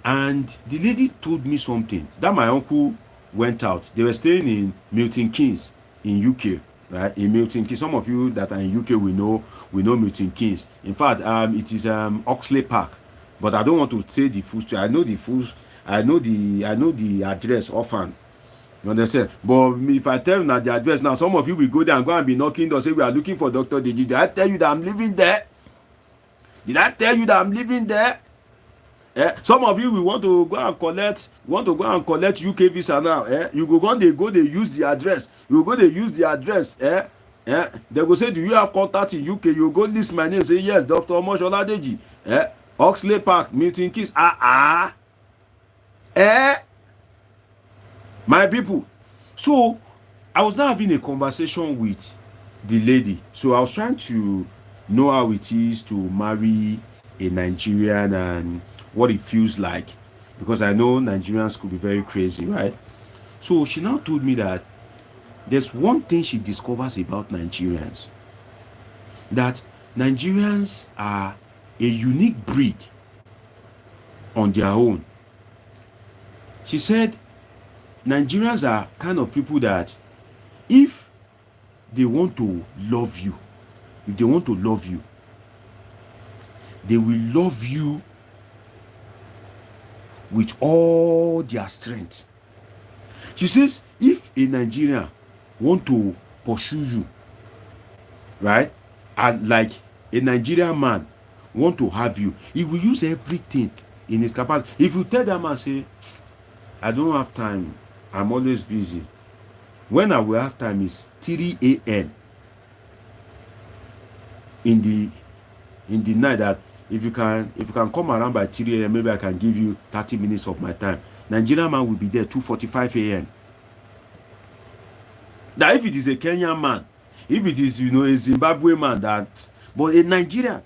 And the lady told me something. That my uncle went out. They were staying in Milton Keynes in UK. Right? In Milton Keynes. Some of you that are in UK we know Milton Keynes. In fact, it is Oxley Park. But I don't want to say the full street. I know the address often. You understand? But if I tell you now the address now, some of you will go there and go and be knocking doors, say we are looking for Dr. Deji. Did I tell you that I'm living there? Did I tell you that I'm living there? Some of you will want to go and collect UK visa now. You they use the address. You go they use the address. They go say, do you have contact in UK? You go list my name, say yes, Dr. Omoshola Deji. Oxley Park, Milton Keynes. My people. So I was now having a conversation with the lady. So I was trying to know how it is to marry a Nigerian and what it feels like, because I know Nigerians could be very crazy, right? So she now told me that there's one thing she discovers about Nigerians, that Nigerians are a unique breed on their own. She said Nigerians are kind of people that if they want to love you, they will love you with all their strength. She says if a Nigerian want to pursue you, right, and like a Nigerian man want to have you, he will use everything in his capacity. If you tell that man, say, I don't have time, I'm always busy, when I will have time is 3 a.m. in the night, that if you can come around by 3 a.m., maybe I can give you 30 minutes of my time. Nigerian man will be there 2:45 a.m. Now if it is a Kenyan man, if it is a Zimbabwe man, but a Nigerian,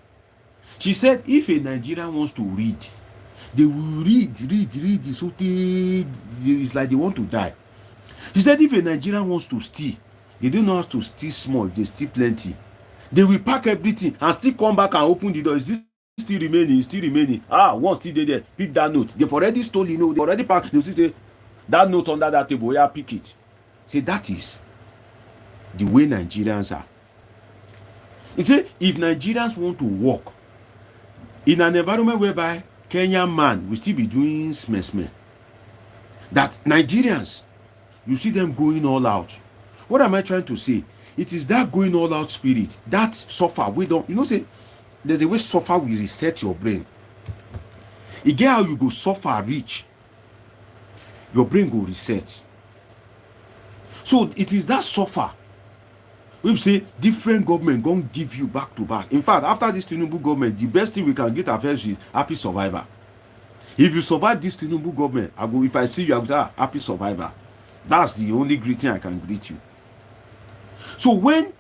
she said if a Nigerian wants to read, they will read so it's like they want to die. She said if a Nigerian wants to steal, they don't know how to steal small, they steal plenty. They will pack everything and still come back and open the door. Is this still remaining? One still there. Pick that note. They've already stolen, they already packed. They say that note under that table, yeah, pick it. Say that is the way Nigerians are. You see, if Nigerians want to work in an environment whereby Kenyan man will still be doing smeh, that Nigerians, you see them going all out. What am I trying to say? It is that going all out spirit, that suffer. We don't, say, there's a way suffer will reset your brain. You get how you go suffer reach, your brain go reset. So it is that suffer. We say different government gonna give you back to back. In fact, after this Tinubu government, the best thing we can get ourselves is happy survivor. If you survive this Tinubu government, if I see you, I will say happy survivor. That's the only greeting I can greet you. So when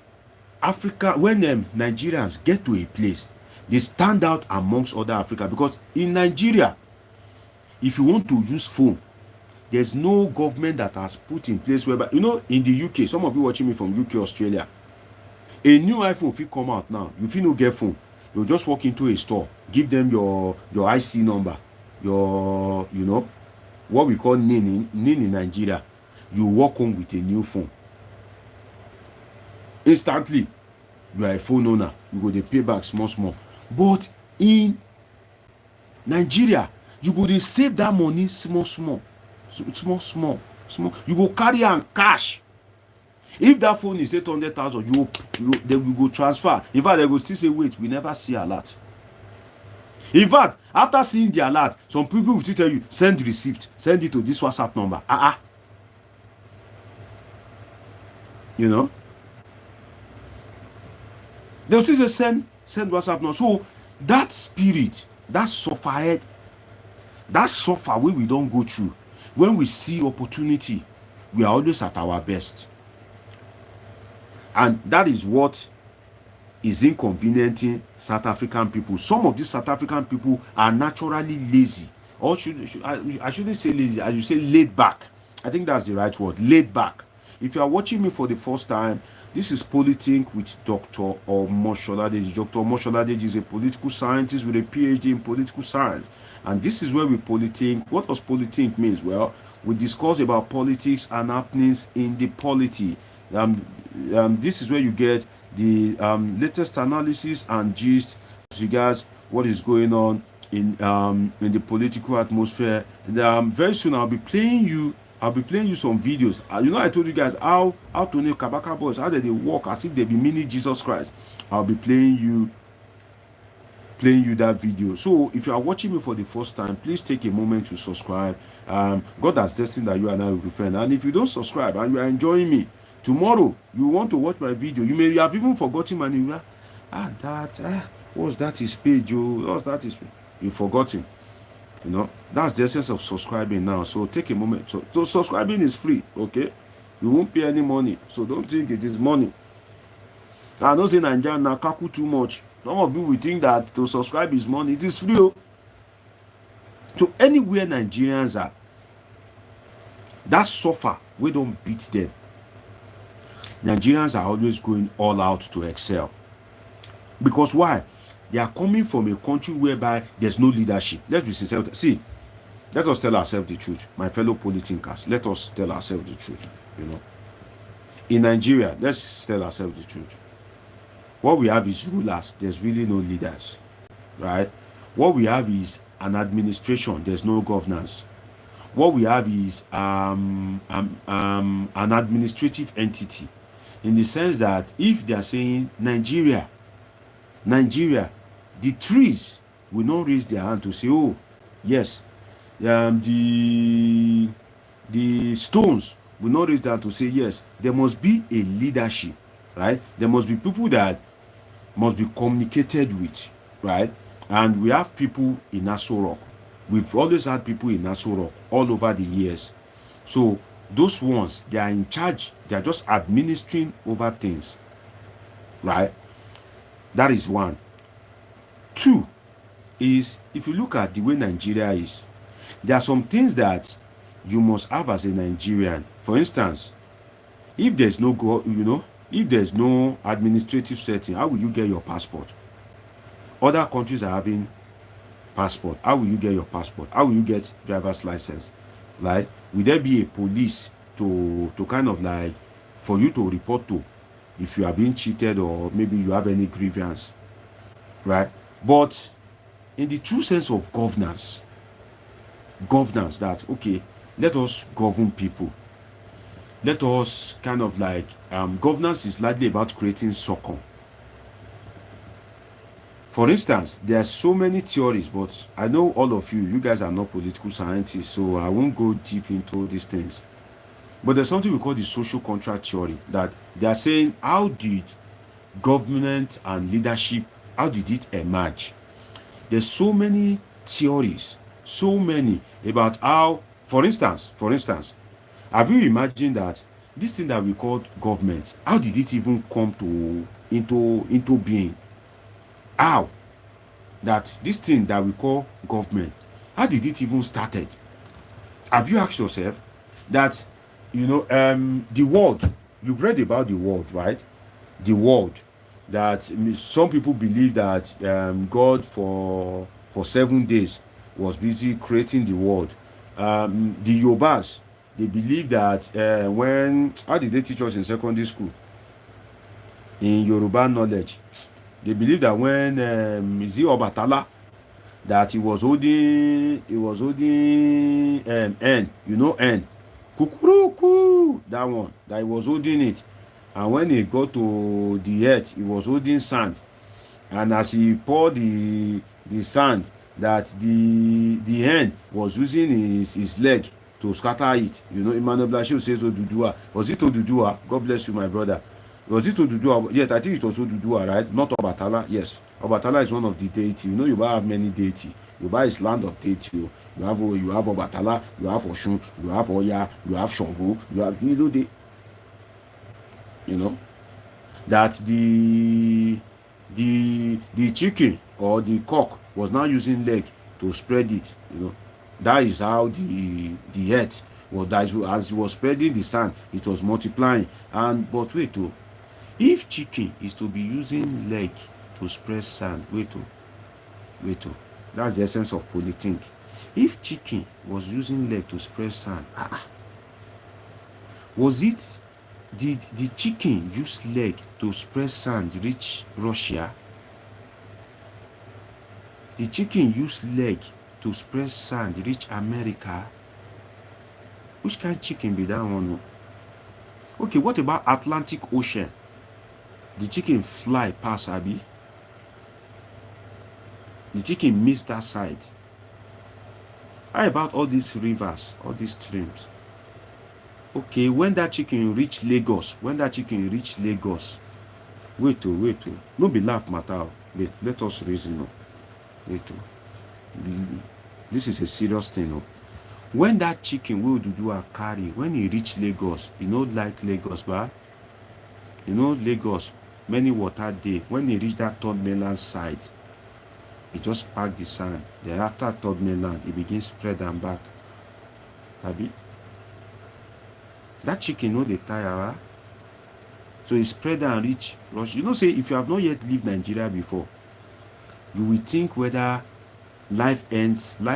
Nigerians get to a place, they stand out amongst other Africa, because in Nigeria, if you want to use phone, there's no government that has put in place whereby, in the UK, some of you watching me from UK, Australia, a new iPhone will come out now. You feel no get phone, you just walk into a store, give them your IC number, your what we call NIN in Nigeria. You walk home with a new phone. Instantly, you are a phone owner. You go to pay back small. But in Nigeria, you go to save that money small. You go carry and cash. If that phone is 800,000, they will go transfer. In fact, they will still say, wait, we never see alert. In fact, after seeing the alert, some people will still tell you, send receipt, send it to this WhatsApp number. They will still say, send WhatsApp number. So that spirit, that suffer way we don't go through. When we see opportunity, we are always at our best. And that is what is inconveniencing South African people. Some of these South African people are naturally lazy. Or I shouldn't say lazy, I should say laid back. I think that's the right word, laid back. If you are watching me for the first time, this is Polithink with Dr. Omoshola Deji. Dr. Omoshola Deji is a political scientist with a PhD in political science. And this is where we Polithink. What does Polithink mean? Well, we discuss about politics and happenings in the polity. This is where you get the latest analysis and gist as regards what is going on in the political atmosphere. And very soon I'll be playing you some videos. I told you guys how to know Kabaka boys, how they walk as if they be mini Jesus Christ. I'll be playing you that video. So if you are watching me for the first time, please take a moment to subscribe. God has destined that you and I will be friends. And if you don't subscribe and you are enjoying me, tomorrow you want to watch my video, you have even forgotten my name. What's that his page? What's that his page? You've forgotten. That's the essence of subscribing now. So take a moment. So subscribing is free, okay? You won't pay any money. So don't think it is money. I know say Nigerian now kaku too much. Some of you will think that to subscribe is money. It is free. So anywhere Nigerians are, that suffer, we don't beat them. Nigerians are always going all out to excel. Because why? They are coming from a country whereby there's no leadership. Let's be sincere. See, let us tell ourselves the truth. My fellow politicians, let us tell ourselves the truth. In Nigeria, let's tell ourselves the truth. What we have is rulers. There's really no leaders, right? What we have is an administration. There's no governance. What we have is an administrative entity, in the sense that if they are saying Nigeria, the trees will not raise their hand to say, oh, yes. The stones will not raise their hand to say, yes. There must be a leadership, right? There must be people that must be communicated with, right? And we have people in Asue Rock. We've always had people in Asue Rock all over the years. So those ones, they are in charge. They are just administering over things, right? That is one. Two is, if you look at the way Nigeria is, there are some things that you must have as a Nigerian. For instance, if there's no if there's no administrative setting, how will you get your passport? Other countries are having passport. How will you get your passport? How will you get driver's license? Right? Will there be a police to kind of like for you to report to if you are being cheated or maybe you have any grievance, right? But in the true sense of governance that, okay, let us govern people. Let us kind of like, governance is largely about creating circle. For instance, there are so many theories, but I know all of you guys are not political scientists, so I won't go deep into these things. But there's something we call the social contract theory, that they are saying, how did government and leadership, how did it emerge? There's so many theories, so many about how, for instance, have you imagined that this thing that we call government, how did it even come into being? How? That this thing that we call government, how did it even started? Have you asked yourself that, the world, you've read about the world, right? The world, that some people believe that God for 7 days was busy creating the world. The Yorubas, they believe that how did they teach us in secondary school? In Yoruba knowledge, they believe that when is it Obatala, that he was holding N, N, kukuruku, that one, that he was holding it, and when he got to the earth, he was holding sand, and as he poured the sand, that the hen was using his leg to scatter it. Emmanuel Blasio says Odudua. Was it Odudua? God bless you, my brother. Was it Odudua? Yes, I think it was Odudua, right? Not Obatala. Yes, Obatala is one of the deity. You have many deity. Yoruba is land of deity. You have Obatala, you have Oshun, you have Oya, you have Shango, you have that the chicken or the cock was now using leg to spread it. That is how the earth was. As it was spreading the sand, it was multiplying. But wait, if chicken is to be using leg to spread sand, wait, that's the essence of Polithink. If chicken was using leg to spread sand, did the chicken use leg to spread sand reach Russia? The chicken use leg to spread sand reach America? Which kind of chicken be that one? Okay, what about Atlantic Ocean? The chicken fly past Abi? The chicken miss that side? How about all these rivers, all these streams? Okay, when that chicken reach Lagos, wait, no be laugh matter. Let us reason. This is a serious thing. When that chicken will do a carry, when he reach Lagos, like Lagos, but Lagos, many water day. When he reach that third mainland side, he just pack the sand. Then after third mainland, he begins spread them back. Abi? That chicken they tire, so he spread and reach Russia. Say if you have not yet lived Nigeria before, you will think whether life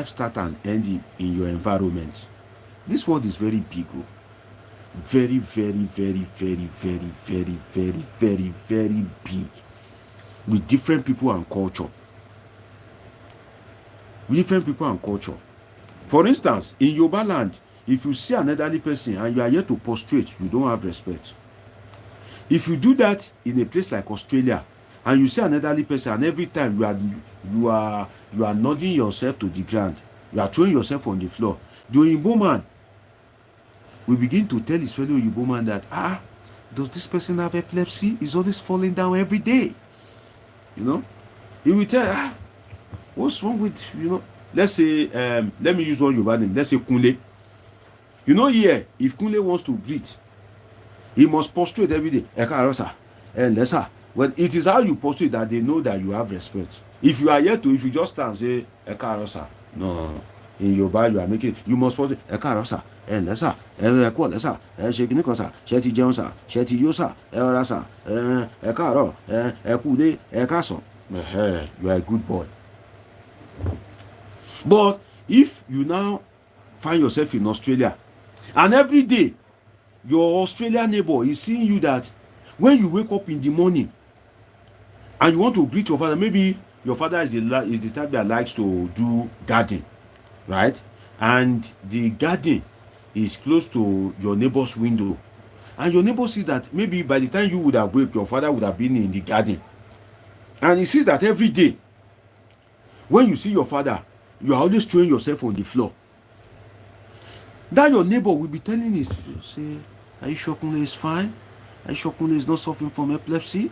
start and end in your environment. This world is very big. Very, very, very, very, very, very, very, very, very big. With different people and culture. For instance, in Yoruba land, if you see an elderly person and you are here to prostrate, you don't have respect. If you do that in a place like Australia, and you see an elderly person, and every time you are nodding yourself to the ground, you are throwing yourself on the floor, the Oyinbo man will begin to tell his fellow Oyinbo man that, does this person have epilepsy? He's always falling down every day. He will tell, what's wrong with, let's say, let me use one Yoruba name, let's say Kunle. Here, if Kunle wants to greet, he must prostrate every day. Well, it is how you prostrate that they know that you have respect. If you are here if you just stand and say, no. In Yoruba, you are making, you must prostrate, you are a good boy. But if you now find yourself in Australia, and every day your Australian neighbor is seeing you that When you wake up in the morning and you want to greet your father, maybe your father is the type that likes to do garden, right? And the garden is close to your neighbor's window. And your neighbor sees that maybe by the time you would have waked, your father would have been in the garden. And he sees that every day, when you see your father, you are always throwing yourself on the floor. That your neighbor will be telling you, say, are you sure Kunle is fine? Are you sure Kunle is not suffering from epilepsy?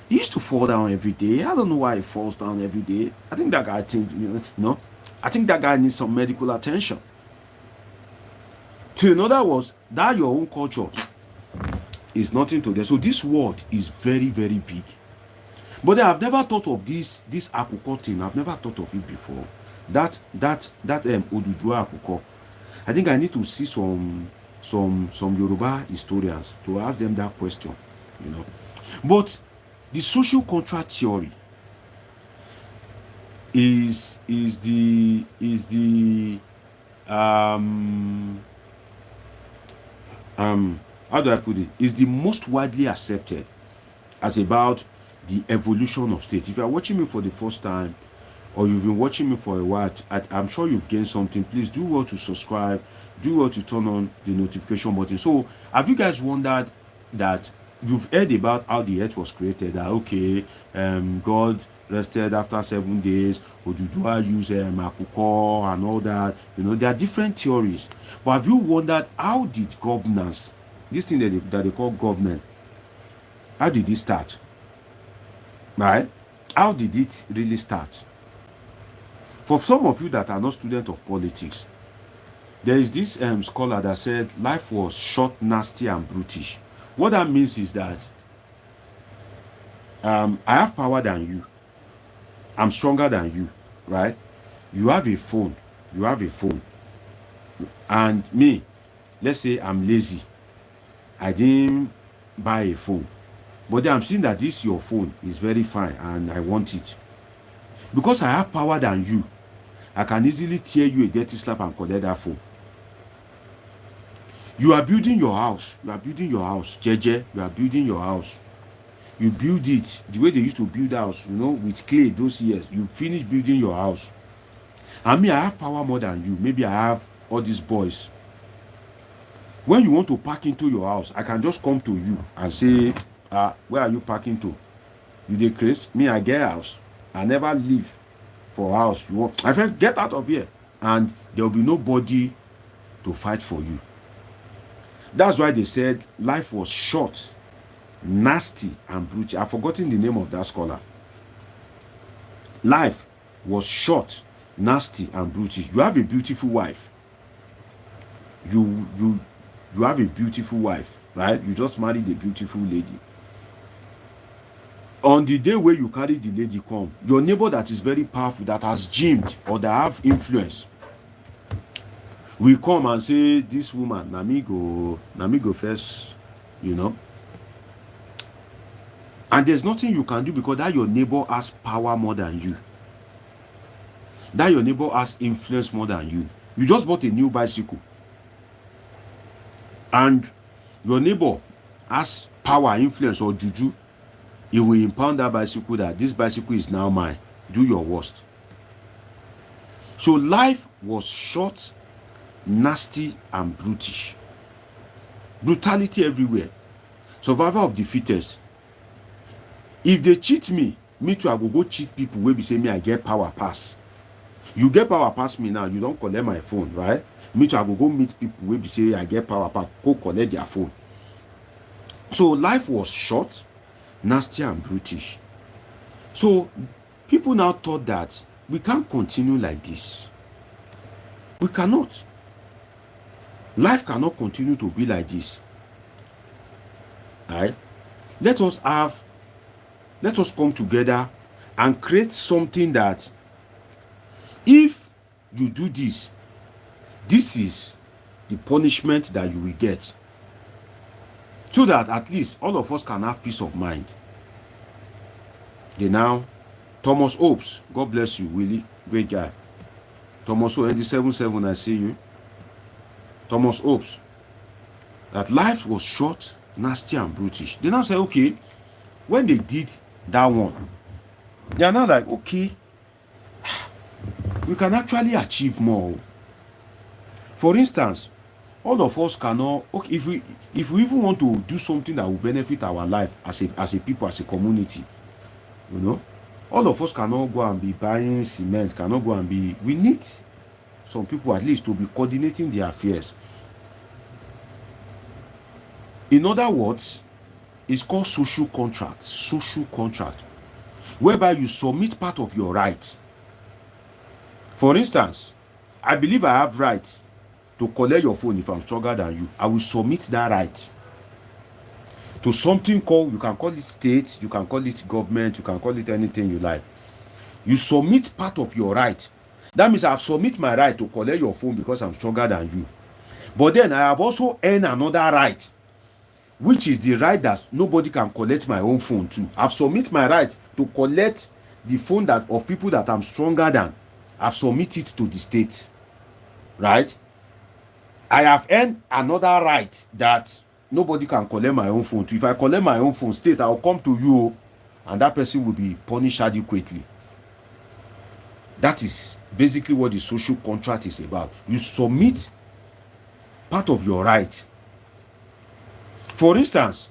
He used to fall down every day. I don't know why he falls down every day. I think that guy, I think that guy needs some medical attention. So in other words, that your own culture is nothing to them. So this word is very, very big. But then I've never thought of this Akuko thing. I've never thought of it before. That Odudua Akuko. I think I need to see some Yoruba historians to ask them that question. But the social contract theory is the how do I put it? Is the most widely accepted as about the evolution of state. If you are watching me for the first time, or you've been watching me for a while, I'm sure you've gained something. Please do well to subscribe, do well to turn on the notification button. So have you guys wondered that you've heard about how the earth was created? That okay, God rested after 7 days, Odudua used Akuko and all that. There are different theories. But have you wondered how did governance, this thing that they call government, how did it start? Right? How did it really start? For some of you that are not students of politics, there is this scholar that said life was short, nasty, and brutish. What that means is that I have power than you. I'm stronger than you, right? You have a phone. And me, let's say I'm lazy. I didn't buy a phone. But then I'm seeing that this your phone is very fine and I want it. Because I have power than you, I can easily tear you a dirty slap and collect that phone. You are building your house. Jeje, you are building your house. You build it the way they used to build house, with clay those years. You finish building your house. And me, I have power more than you. Maybe I have all these boys. When you want to park into your house, I can just come to you and say, where are you parking to? You dey crazy? Me, I get house. I never leave for house. You want? I said, get out of here. And there will be nobody to fight for you. That's why they said life was short, nasty, and brutal. I've forgotten the name of that scholar. Life was short, nasty, and brutal. You have a beautiful wife. You have a beautiful wife, right? You just married a beautiful lady. On the day where you carry the lady come, your neighbor that is very powerful, that has gymed or that have influence, will come and say, this woman, Namigo first, And there's nothing you can do because that your neighbor has power more than you. That your neighbor has influence more than you. You just bought a new bicycle. And your neighbor has power, influence, or juju. He will impound that bicycle that this bicycle is now mine. Do your worst. So life was short, nasty, and brutish. Brutality everywhere. Survival of the fittest. If they cheat me too, I will go cheat people where be say me I get power pass. You get power pass me now, you don't collect my phone, right? Me too, I will go meet people where be say I get power pass, go collect their phone. So life was short, nasty, and brutish. So people now thought that we can't continue like this. We cannot. Life cannot continue to be like this. Right? Let us come together and create something that if you do this, this is the punishment that you will get. So that at least all of us can have peace of mind. Now, Thomas Hopes, God bless you, Willie, great guy. Thomas Hopes, 77, I see you. Thomas Hopes, that life was short, nasty and brutish. They now say, okay, when they did that one, they are now like, okay, we can actually achieve more. For instance, all of us cannot, okay, if we even want to do something that will benefit our life as a people, as a community, you know, all of us cannot go and be buying cement, cannot go and be, we need some people at least to be coordinating their affairs. In other words, it's called social contract, whereby you submit part of your rights. For instance, I believe I have right to collect your phone if I'm stronger than you. I will submit that right to something called, you can call it state, you can call it government, you can call it anything you like. You submit part of your right. That means I have submit my right to collect your phone because I'm stronger than you. But then I have also earned another right, which is the right that nobody can collect my own phone too. I've submit my right to collect the phone that of people that I'm stronger than. I've submitted to the state, right? I have earned another right that nobody can collect my own phone too. If I collect my own phone, state, I'll come to you and that person will be punished adequately. That is basically what the social contract is about. You submit part of your right. For instance,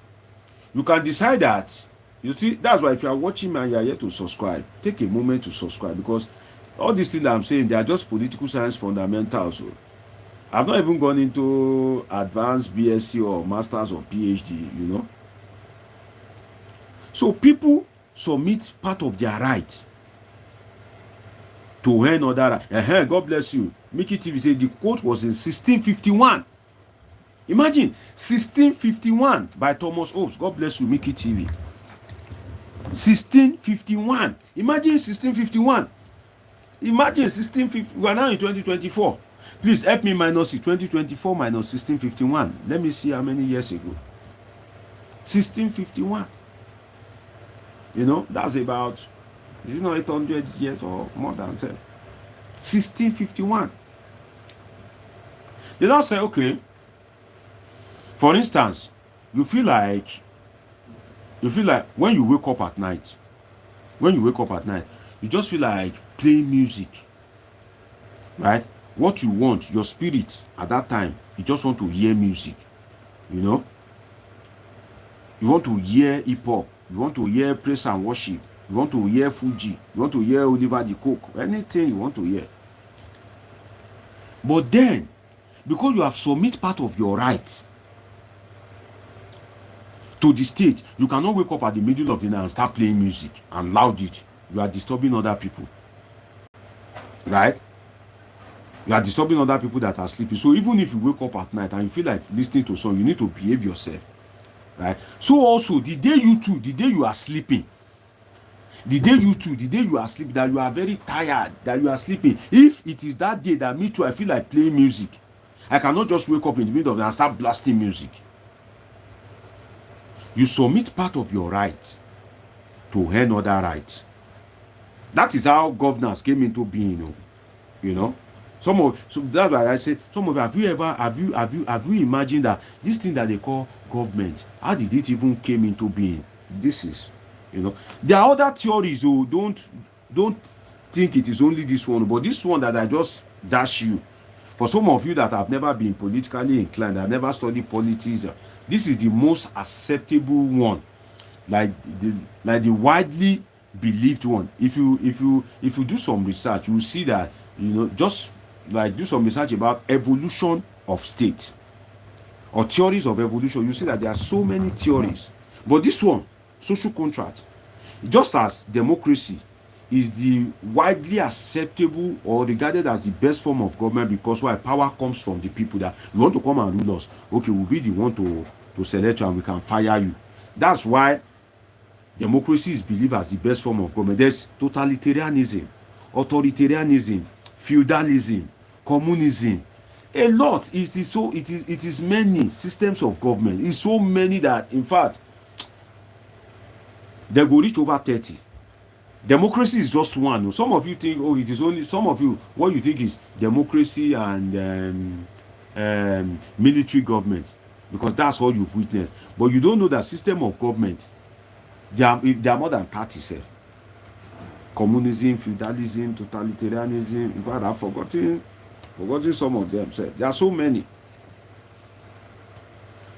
you can decide that, you see, that's why if you are watching me and you are here to subscribe, take a moment to subscribe, because all these things that I'm saying, they are just political science fundamentals. So I've not even gone into advanced BSc or masters or PhD, you know. So people submit part of their right to earn other right. God bless you. Mickey TV said the quote was in 1651. Imagine 1651 by Thomas Hobbes. God bless you, Mickey TV. 1651. Imagine 1651. Imagine 1650. We are now in 2024. Please help me minus it. 2024 minus 1651. Let me see how many years ago. 1651. You know, that's about, is it not 800 years or more than that? 1651. They don't say, okay, for instance, you feel like when you wake up at night, you just feel like playing music, right? What you want, your spirit at that time, you just want to hear music, you know? You want to hear hip hop, you want to hear praise and worship, you want to hear Fuji, you want to hear Oliver the Cook, anything you want to hear. But then, because you have submit part of your right to the state, you cannot wake up at the middle of the night and start playing music and loud it. You are disturbing other people, right? You are disturbing other people that are sleeping. So even if you wake up at night and you feel like listening to a song, you need to behave yourself, right? So also, the day you are sleeping, that you are very tired, that you are sleeping, if it is that day that me too, I feel like playing music, I cannot just wake up in the middle of the night and start blasting music. You submit part of your right to earn other rights. That is how governance came into being, you know. So that's why I say, some of you, have you imagined that this thing that they call government, how did it even came into being? This is, you know, there are other theories who don't think it is only this one, but this one that I just dash you, for some of you that have never been politically inclined, have never studied politics, this is the most acceptable one, like the widely believed one. If you do some research, you will see that, you know, just like do some research about evolution of state or theories of evolution, you see that there are so many theories. But this one, social contract, just as democracy is the widely acceptable or regarded as the best form of government, because why? Power comes from the people. That you want to come and rule us, okay, we'll be the one to select you and we can fire you. That's why democracy is believed as the best form of government. There's totalitarianism, authoritarianism, feudalism, communism, a lot. It is many systems of government. It's so many that, in fact, they go reach over 30. Democracy is just one. Some of you think, oh, it is only, some of you, what you think is democracy and military government. because that's all you've witnessed. But you don't know that system of government, they are more than 37. Communism, feudalism, totalitarianism. In fact, I've forgotten some of them. There are so many.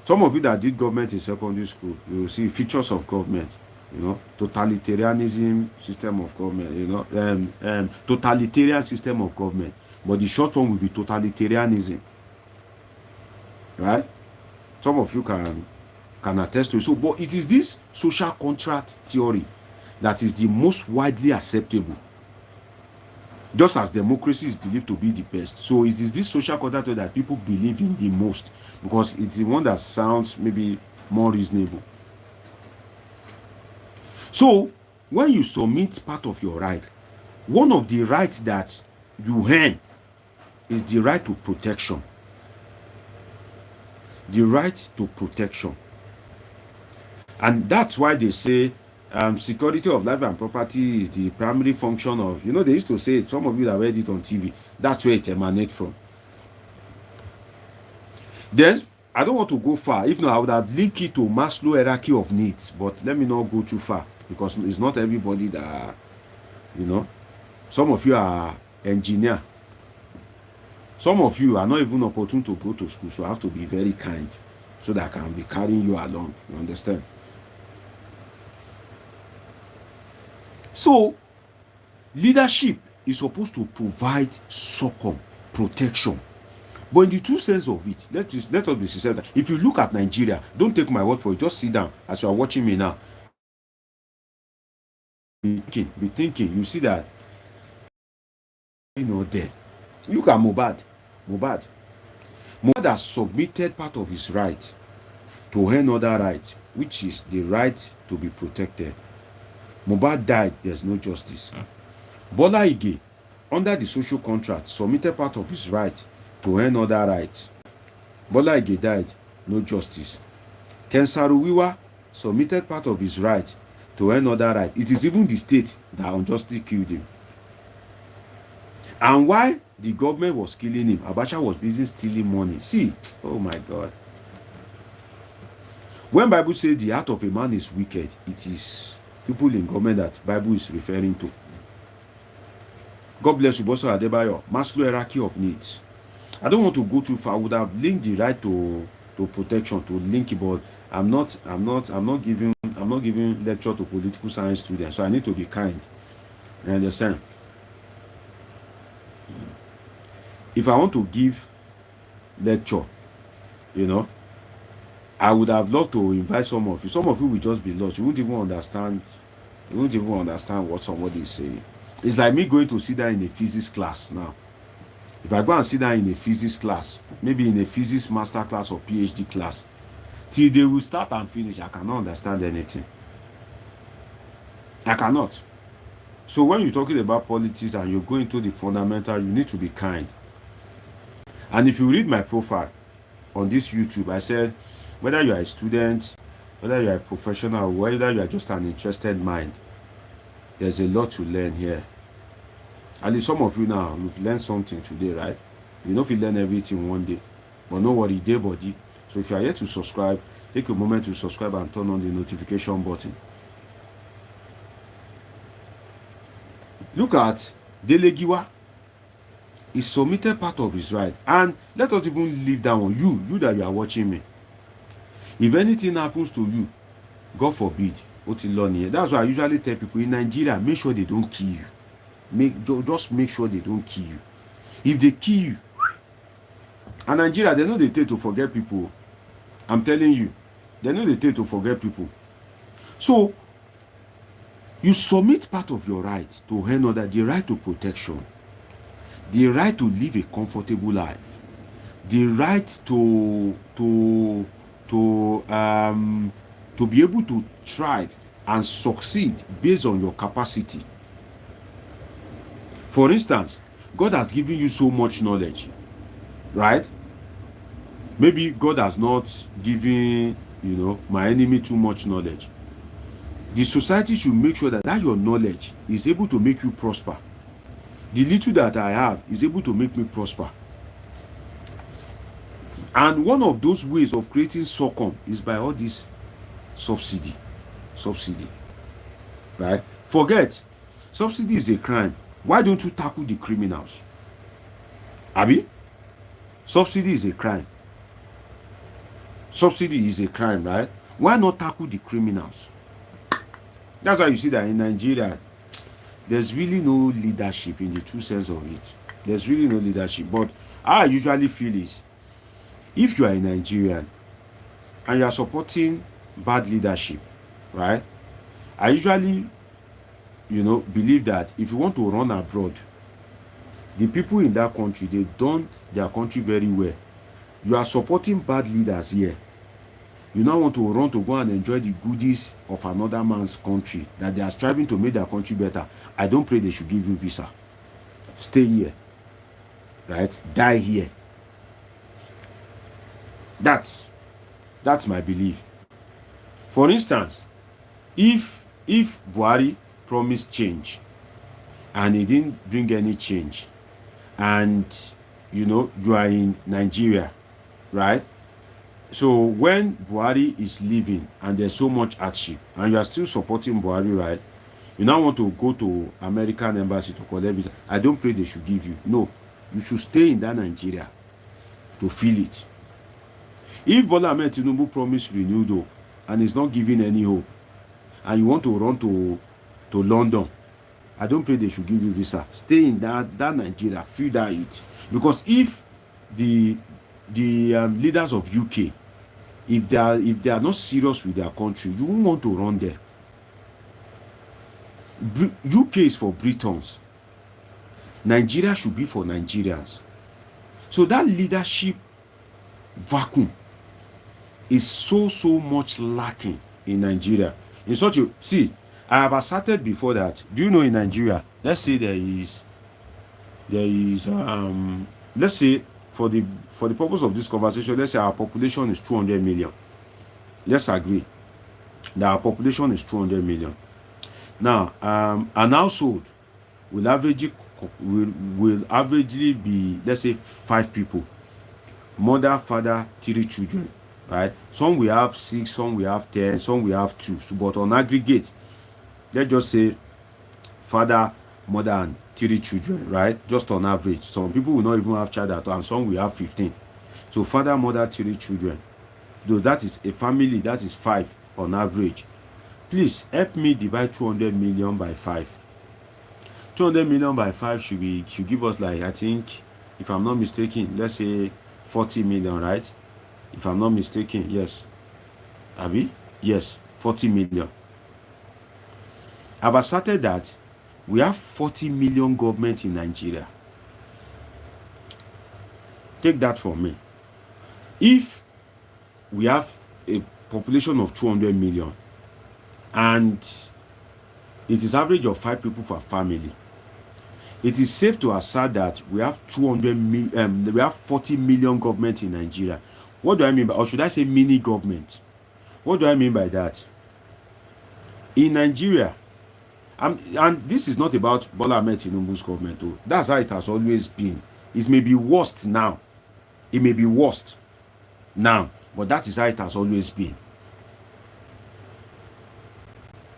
Some of you that did government in secondary school, you will see features of government. Totalitarianism, system of government. Totalitarian system of government. But the short one will be totalitarianism. Right? Some of you can attest to it. So, but it is this social contract theory that is the most widely acceptable. Just as democracy is believed to be the best. So it is this social contract theory that people believe in the most, because it's the one that sounds maybe more reasonable. So when you submit part of your right, one of the rights that you earn is the right to protection. The right to protection. And that's why they say security of life and property is the primary function of, they used to say it, some of you that read it on TV, that's where it emanates from. Then, I don't want to go far. If not, I would have linked it to Maslow hierarchy of needs, but let me not go too far, because it's not everybody that, some of you are engineer. Some of you are not even opportune to go to school, so I have to be very kind so that I can be carrying you along. You understand? So, leadership is supposed to provide succor, protection. But in the true sense of it, let us be sincere. If you look at Nigeria, don't take my word for it, just sit down as you are watching me now. Be thinking, you see that, there. Look at Mohbad. Mohbad has submitted part of his right to another right, which is the right to be protected. Mohbad died, there's no justice. Bola Ige, under the social contract, submitted part of his right to another right. Bola Ige died, no justice. Kensaru Wiwa submitted part of his right to another right. It is even the state that unjustly killed him. And why the government was killing him, Abacha was busy stealing money. See, oh my God. When Bible says the heart of a man is wicked, it is people in government that Bible is referring to. God bless you, Boso Adebayo. Maslow hierarchy of needs. I don't want to go too far. I would have linked the right to protection to link it, but I'm not giving lecture to political science students, so I need to be kind. You understand? If I want to give lecture, I would have loved to invite some of you. Some of you will just be lost. You won't even understand. You won't even understand what somebody is saying. It's like me going to sit down in a physics class now. If I go and sit down in a physics class, maybe in a physics master class or PhD class, till they will start and finish, I cannot understand anything. I cannot. So when you're talking about politics and you're going to the fundamental, you need to be kind. And if you read my profile on this YouTube, I said, whether you are a student, whether you are a professional, whether you are just an interested mind, there's a lot to learn here. At least some of you now, you've learned something today, right? You know if you learn everything one day, but no worry, day body. So if you are yet to subscribe, take a moment to subscribe and turn on the notification button. Look at Delegiwa. He submitted part of his right. And let us even leave that on you that you are watching me. If anything happens to you, God forbid, that's why I usually tell people in Nigeria, make sure they don't kill you. Just make sure they don't kill you. If they kill you, and Nigeria, they know they take to forget people. I'm telling you, they know they take to forget people. So, you submit part of your right to another, the right to protection, the right to live a comfortable life, the right to be able to thrive and succeed based on your capacity. For instance, God has given you so much knowledge, right? Maybe God has not given, my enemy too much knowledge. The society should make sure that your knowledge is able to make you prosper. The little that I have is able to make me prosper. And one of those ways of creating succumb is by all this subsidy. Right? Forget, subsidy is a crime. Why don't you tackle the criminals? Abi? Subsidy is a crime. Subsidy is a crime, right? Why not tackle the criminals? That's why you see that in Nigeria, there's really no leadership in the true sense of it. There's really no leadership. But how I usually feel is, if you are a Nigerian and you are supporting bad leadership, right? I usually, believe that if you want to run abroad, the people in that country, they've done their country very well. You are supporting bad leaders here. You now want to run to go and enjoy the goodies of another man's country, that they are striving to make their country better. I don't pray they should give you visa. Stay here. Right? Die here. That's my belief. For instance, if Buhari promised change and he didn't bring any change, and you are in Nigeria, right? So when Buhari is leaving and there's so much hardship and you are still supporting Buhari, right? You now want to go to American embassy to collect visa. I don't pray they should give you. No, you should stay in that Nigeria to feel it. If Bola Ahmed Tinubu promised renewed hope and is not giving any hope, and you want to run to London, I don't pray they should give you visa. Stay in that Nigeria, feel that it. Because if the leaders of UK, if they are not serious with their country, you won't want to run there. UK is for Britons. Nigeria should be for Nigerians. So that leadership vacuum is so much lacking in Nigeria. In such a, see, I have asserted before that, do you know in Nigeria, let's say there is let's say for the purpose of this conversation, let's say our population is 200 million. Let's agree that our population is 200 million. Now, an household will averagely be, let's say, 5 people. Mother, father, 3 children, right? Some will have 6, some will have 10, some will have 2. But on aggregate, let's just say father, mother, and 3 children, right? Just on average. Some people will not even have child at all, and some will have 15. So father, mother, 3 children. Though that is a family, that is 5 on average. Please help me divide 200 million by 5. 200 million by 5 should give us, like, I think, if I'm not mistaken, let's say 40 million, right? If I'm not mistaken, yes. Abi? Yes, 40 million. I've asserted that we have 40 million government in Nigeria. Take that from me. If we have a population of 200 million and it is average of 5 people per family, it is safe to assert that we have 40 million government in Nigeria. What do I mean by, or should I say mini government? What do I mean by that? In Nigeria, and this is not about Bola Ahmed Tinubu's government, though. That's how it has always been. It may be worst now. It may be worst now, but that is how it has always been.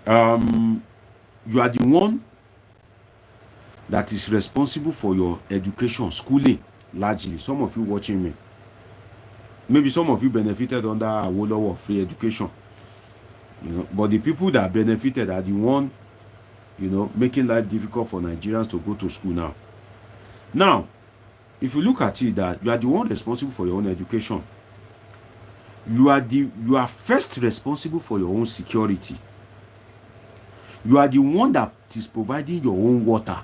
You are the one that is responsible for your education, schooling, largely. Some of you watching me, maybe some of you benefited under Awolowo free education, but the people that benefited are the one, making life difficult for Nigerians to go to school now. Now, if you look at it, that you are the one responsible for your own education, you are first responsible for your own security. You are the one that is providing your own water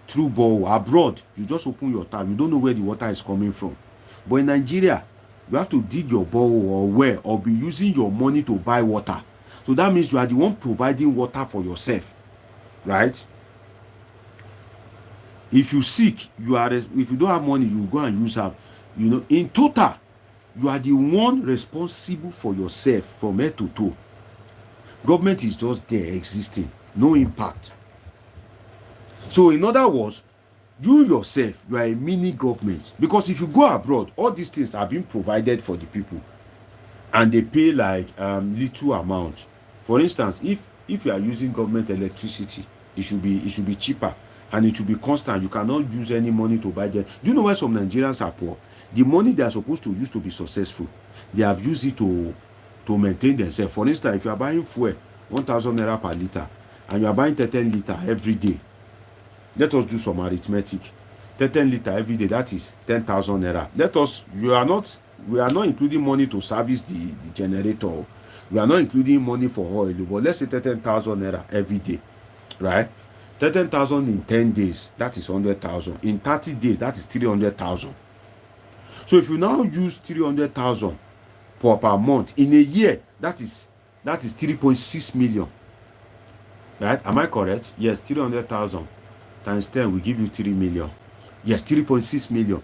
through borehole. Abroad, you just open your tap, you don't know where the water is coming from. But in Nigeria, you have to dig your borehole or well, or be using your money to buy water. So that means you are the one providing water for yourself, right? If you sick, if you don't have money, you go and use up. In total, you are the one responsible for yourself from head to toe. Government is just there existing, no impact. So in other words, You yourself, you are a mini government. Because if you go abroad, all these things are being provided for the people, and they pay like little amount. For instance, if you are using government electricity, it should be cheaper, and it should be constant. You cannot use any money to buy that. Do you know why some Nigerians are poor? The money they are supposed to use to be successful, they have used it to maintain themselves. For instance, if you are buying fuel 1,000 naira per liter, and you are buying 10 liter every day, let us do some arithmetic. 10 liter every day, that is 10,000 naira. We are not including money to service the generator. We are not including money for oil, but let's say 10,000 naira every day, right? 10,000 in 10 days, that is 100,000. In 30 days, that is 300,000. So if you now use 300,000 per month in a year, that is 3.6 million, right? Am I correct? Yes, 300,000 times 10 will give you 3 million. Yes, 3.6 million.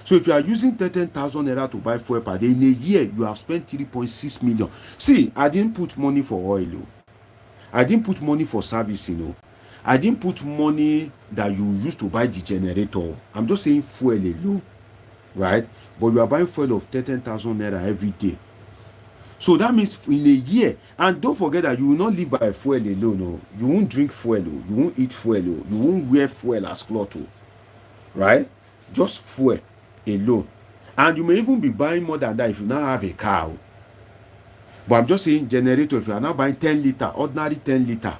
So if you are using 10,000 naira to buy fuel per day, in a year you have spent 3.6 million. See, I didn't put money for oil. I didn't put money for servicing. I didn't put money that you used to buy the generator. I'm just saying fuel alone, right? But you are buying fuel of 10,000 naira every day. So that means in a year, and don't forget that you will not live by fuel alone. No. You won't drink fuel. You won't eat fuel. You won't wear fuel as cloth. Right? Just fuel alone. And you may even be buying more than that if you now have a car. But I'm just saying generator, if you are now buying 10 liter, ordinary 10 liter,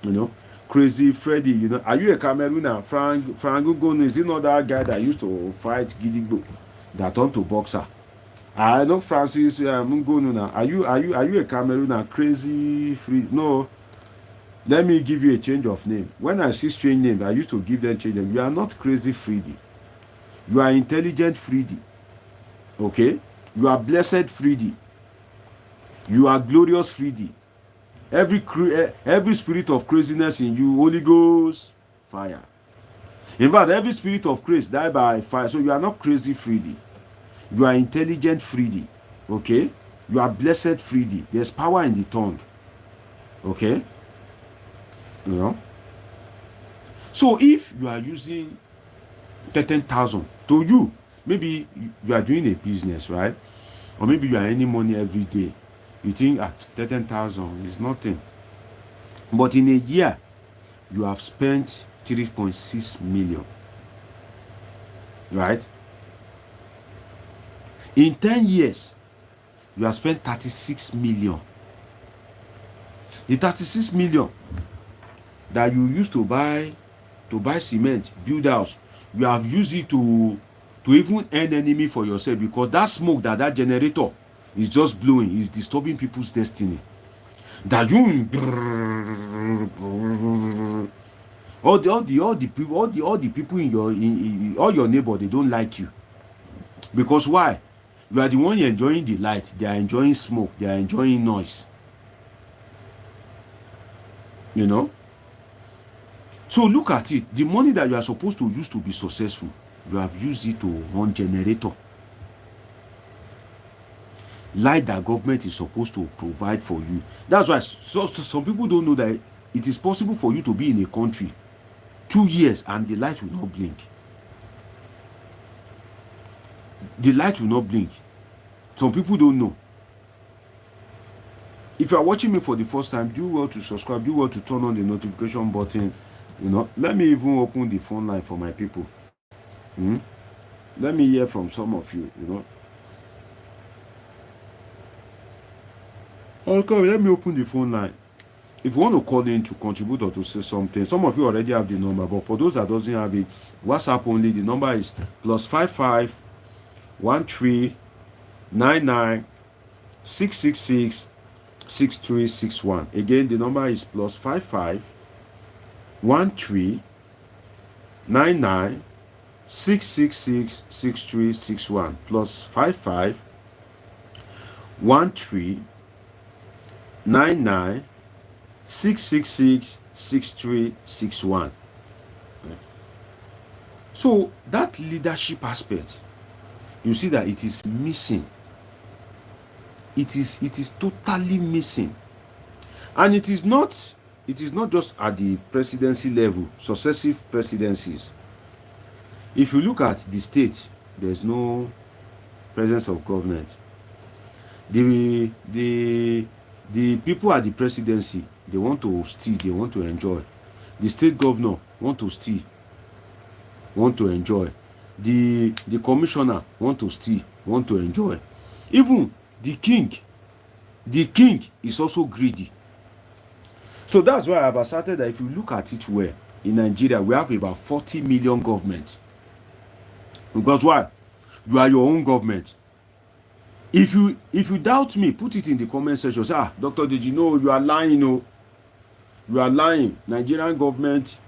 you know, Crazy Freddy, you know, are you a Cameroonian? Frank Ugonu, is he not that guy that used to fight Gidigbo that turned to boxer? I know Francis Mungonu now. Are you a Cameroonian? Crazy Free? No. Let me give you a change of name. When I see strange names, I used to give them change name. You are not Crazy Freddy. You are intelligent Freddy. Okay? You are blessed Freddy. You are glorious Freddy. Every spirit of craziness in you, Holy Ghost, fire. In fact, every spirit of craze die by fire. So you are not crazy Freddy. You are intelligent Freddy. Okay? You are blessed Freddy. There's power in the tongue. Okay? You know? So if you are using 10,000 to you, maybe you are doing a business, right? Or maybe you are earning money every day. You think 10,000 is nothing. But in a year, you have spent 3.6 million. Right? In 10 years, you have spent 36 million. The 36 million that you used to buy cement, build house, you have used it to even earn enemy for yourself, because that smoke that generator is just blowing is disturbing people's destiny. That you all the people in all your neighbor, they don't like you. Because why? You are the one enjoying the light, they are enjoying smoke, they are enjoying noise. You know? So look at it. The money that you are supposed to use to be successful, you have used it to run generator. Light that government is supposed to provide for you. That's why some people don't know that it is possible for you to be in a country 2 years and the light will not blink. The light will not blink. Some people don't know. If you are watching me for the first time, do well to subscribe, do well to turn on the notification button. You know, let me even open the phone line for my people. Let me hear from some of you, you know. Okay, let me open the phone line. If you want to call in to contribute or to say something, some of you already have the number, but for those that doesn't have it, WhatsApp only, the number is +55 13 99 666 6361. Again, the number is +55 13 99 666 6361. +55 13 99 666 6361. So that leadership aspect, you see that it is missing. It is totally missing. And it is not it is not just at the presidency level, successive presidencies. If you look at the state, there's no presence of government. The people at the presidency, they want to steal, they want to enjoy. The state governor want to steal, want to enjoy. The commissioner want to steal, want to enjoy. Even the king is also greedy. So that's why I've asserted that if you look at it well, in Nigeria, we have about 40 million government. Because why? You are your own government. If you doubt me, put it in the comment section. Say, Dr. Deji, no, you are lying. No, you are lying. Nigerian government,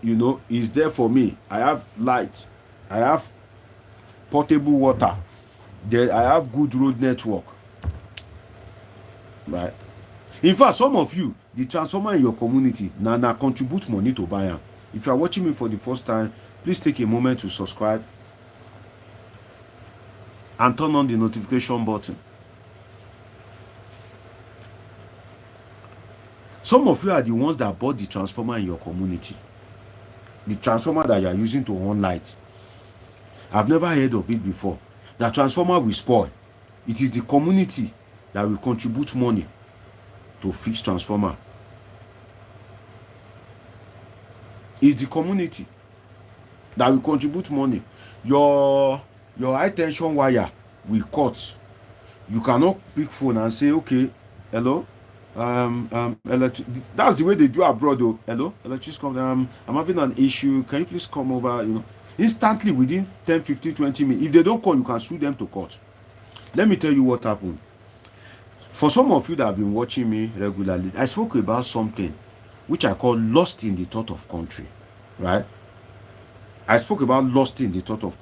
is there for me. I have light. I have portable water. I have good road network. Right? In fact, some of you, the transformer in your community, now contribute money to buy them. If you are watching me for the first time, please take a moment to subscribe and turn on the notification button. Some of you are the ones that bought the transformer in your community. The transformer that you are using to on light. I've never heard of it before. The transformer will spoil. It is the community that will contribute money to fix transformer. It's the community that will contribute money. Your high tension wire will cut. You cannot pick phone and say, okay, hello, that's the way they do abroad though. Hello, electricity, I'm having an issue, can you please come over? Instantly, within 10, 15, 20 minutes. If they don't call, you can sue them to court. Let me tell you what happened. For some of you that have been watching me regularly, I spoke about something which I call lost in the thought of country, right? I spoke about lost in the thought of,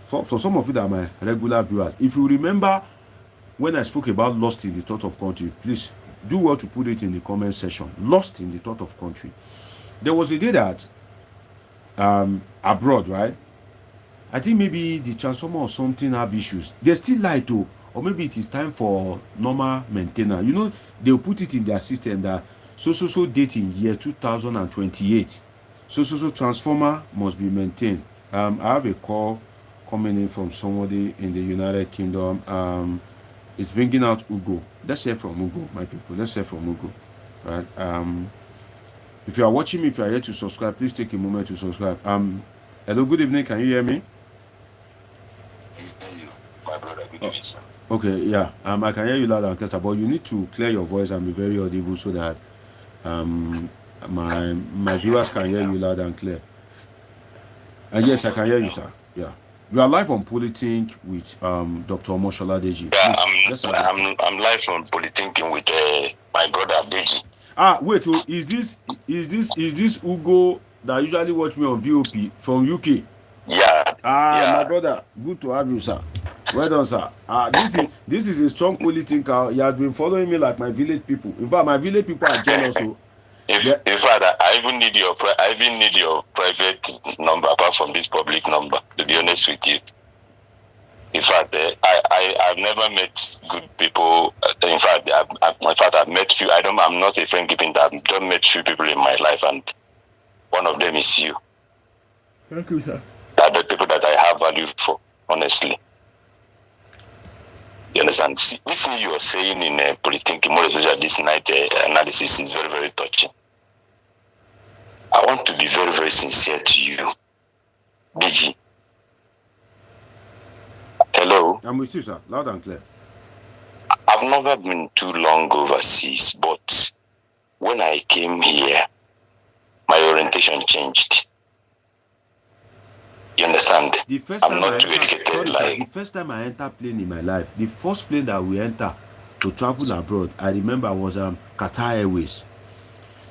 for some of you that are my regular viewers, if you remember when I spoke about lost in the thought of country, please do well to put it in the comment section. Lost in the thought of country. There was a day that abroad, right? I think maybe the transformer or something have issues. They still lie to, or maybe it is time for normal maintenance. They'll put it in their system that so date in year 2028. So transformer must be maintained. I have a call coming in from somebody in the United Kingdom. It's bringing out Ugo. Let's hear from Ugo, my people. Let's hear from Ugo. Right? If you are watching me, if you are here to subscribe, please take a moment to subscribe. Hello, good evening. Can you hear me? My brother, good evening, sir. Okay, yeah. I can hear you loud and clear, but you need to clear your voice and be very audible so that my viewers can hear you loud and clear. And yes, I can hear you, sir. Yeah. You are live on Polithink with Dr. Omoshola Deji. Yeah, I'm live on Polithinking with my brother Deji. Wait, is this Ugo that usually watch me on VOP from UK? Yeah. My brother, good to have you, sir. Well done, sir. This is a strong Polithinker. He has been following me like my village people. In fact, my village people are jealous. In fact, I even need your private number apart from this public number. To be honest with you, in fact, I've never met good people. In fact, I've met few. I'm not a friend keeping that. I've just met few people in my life, and one of them is you. Thank you, sir. That the people that I have value for, honestly. You understand? Listening you are saying in Polithinking, more especially this night analysis, is very, very touching. I want to be very, very sincere to you, Deji. Hello? I'm with you, sir. Loud and clear. I've never been too long overseas, but when I came here, my orientation changed. You understand? I'm not too educated. The first time I entered plane in my life, the first plane that we enter to travel abroad, I remember was Qatar Airways.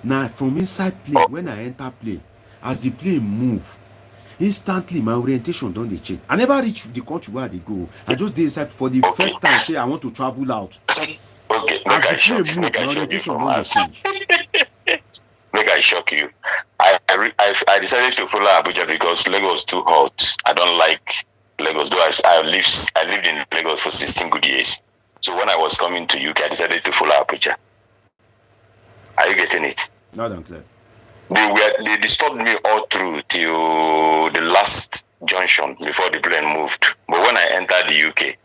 Now, from inside plane, when I enter plane, as the plane move, instantly my orientation don't they change. I never reach the country where they go. I just did inside for the first time. Say I want to travel out. Okay, as the plane move, my orientation don't change. Make I shock you. I decided to follow Abuja because Lagos was too hot. I don't like Lagos. Though I lived in Lagos for 16 good years. So when I was coming to UK, I decided to follow Abuja. Are you getting it? Loud and clear. They disturbed me all through till the last junction before the plane moved. But when I entered the UK,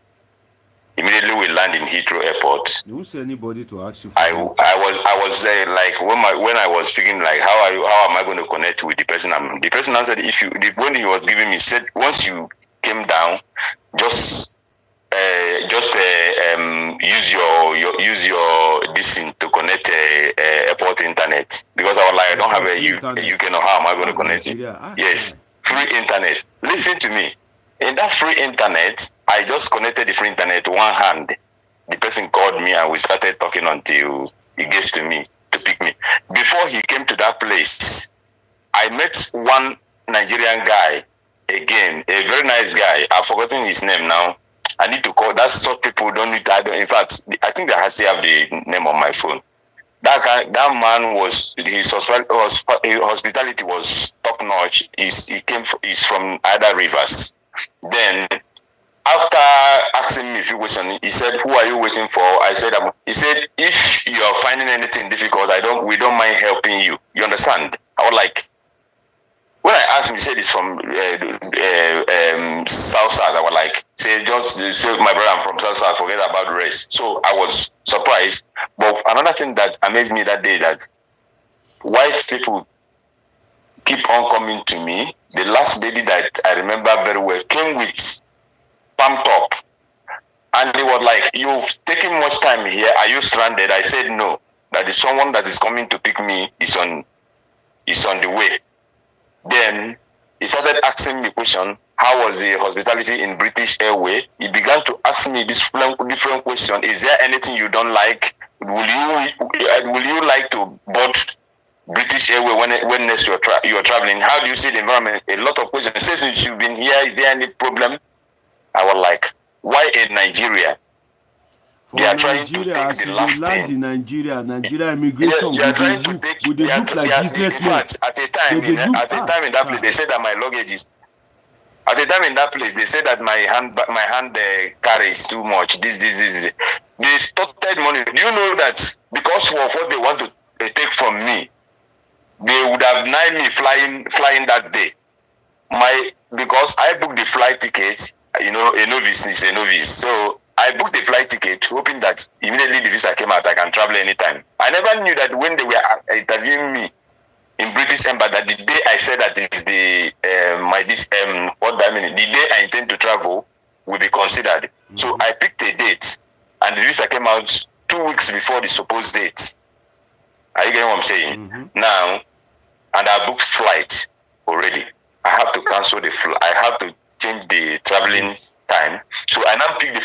immediately we land in Heathrow Airport. You won't see anybody to ask you for I was like when I was speaking, like how am I going to connect with the person? The person answered, when he was giving me, said once you came down, just use your this thing to connect airport internet, because I was like, I don't have a UK, no, how am I going to connect it? Yes, free internet. Listen to me. In that free internet, I just connected the free internet one hand. The person called me and we started talking until he gets to me to pick me. Before he came to that place, I met one Nigerian guy again, a very nice guy. I've forgotten his name now. I need to call. That's what people don't need. In fact, I think I still have the name on my phone. That man his hospitality was top notch. He's from Ada Rivers. Then, after asking me a few questions, he said, "Who are you waiting for?" He said, "If you are finding anything difficult, we don't mind helping you." You understand? I was like, when I asked him, he said it's from South. I was like, say my brother, I'm from South. Forget about the rest. So I was surprised. But another thing that amazed me that day, that white people keep on coming to me. The last lady that I remember very well came with palm top, and they were like, "You've taken much time here. Are you stranded?" I said no. That is someone that is coming to pick me is on the way. Then he started asking me question. How was the hospitality in British Airways? He began to ask me this different question. Is there anything you don't like? Will you like to board British Airways when next you are traveling? How do you see the environment? A lot of questions. Since you've been here, is there any problem? I was like, why in Nigeria? They are trying to take the last thing. In Nigeria immigration. They are trying to take. They look like businessmen. At a time in that place, they said that my luggage is. At a time in that place, they said that my hand carries too much. This. They started money. Do you know that because of what they want to take from me, they would have denied me flying that day. Because I booked the flight ticket. You know, a novice is a novice. So I booked the flight ticket, hoping that immediately the visa came out, I can travel anytime. I never knew that when they were interviewing me in British Embassy, that the day I said that is the day I intend to travel will be considered. Mm-hmm. So I picked a date, and the visa came out 2 weeks before the supposed date. Are you getting what I'm saying? Mm-hmm. Now, and I booked flight already. I have to cancel the flight. I have to change the traveling time. So I now pick the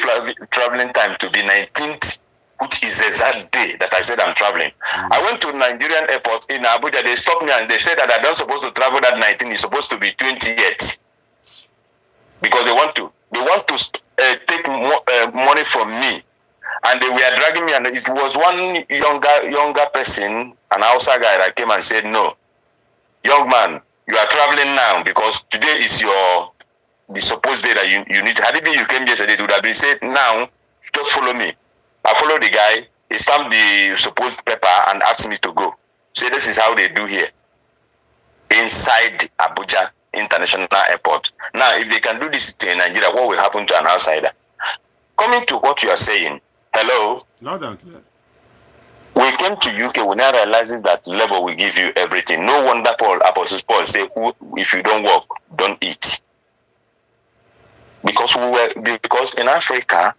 traveling time to be 19th, which is the exact day that I said I'm traveling. Mm-hmm. I went to Nigerian airport in Abuja. They stopped me and they said that I'm not supposed to travel that 19th. It's supposed to be 20th. Because they want to take money from me. And they were dragging me, and it was one younger person, an Hausa guy, that came and said, "No, young man, you are traveling now because today is the supposed day that you need. Had it been you came yesterday, it would have been said, now, just follow me." I followed the guy. He stamped the supposed paper and asked me to go. So this is how they do here inside Abuja International Airport. Now, if they can do this in Nigeria, what will happen to an outsider? Coming to what you are saying, hello? Loud and clear. We came to UK, we now realizing that Labour will give you everything. No wonder Apostle Paul said, if you don't work, don't eat. Because in Africa,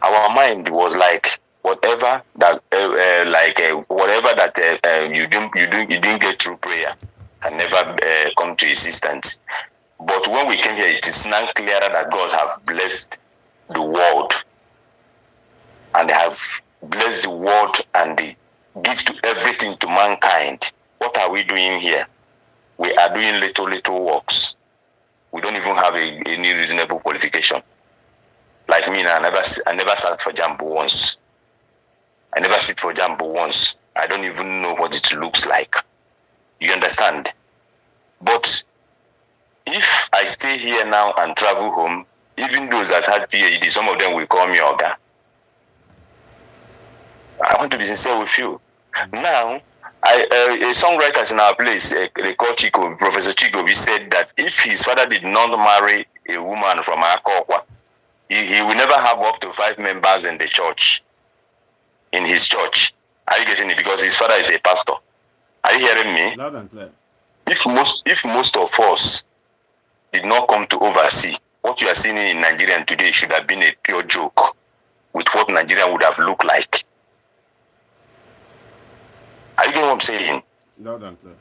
our mind was like whatever that you didn't get through prayer can never come to existence. But when we came here, it is now clearer that God have blessed the world, and they have blessed the world and they give to everything to mankind. What are we doing here? We are doing little works. We don't even have any reasonable qualification. Like me, I never sat for Jambo once. I never sit for Jambo once. I don't even know what it looks like. You understand? But if I stay here now and travel home, even those that had PhD, some of them will call me Oga. I want to be sincere with you. Now, A songwriter in our place, they call Chico, Professor Chico, he said that if his father did not marry a woman from Akokwa, he will never have up to 5 members in the church, in his church. Are you getting it? Because his father is a pastor. Are you hearing me? Loud and clear. If most of us did not come to oversee, what you are seeing in Nigerian today should have been a pure joke with what Nigeria would have looked like. Are you getting what I'm saying? Loud and clear.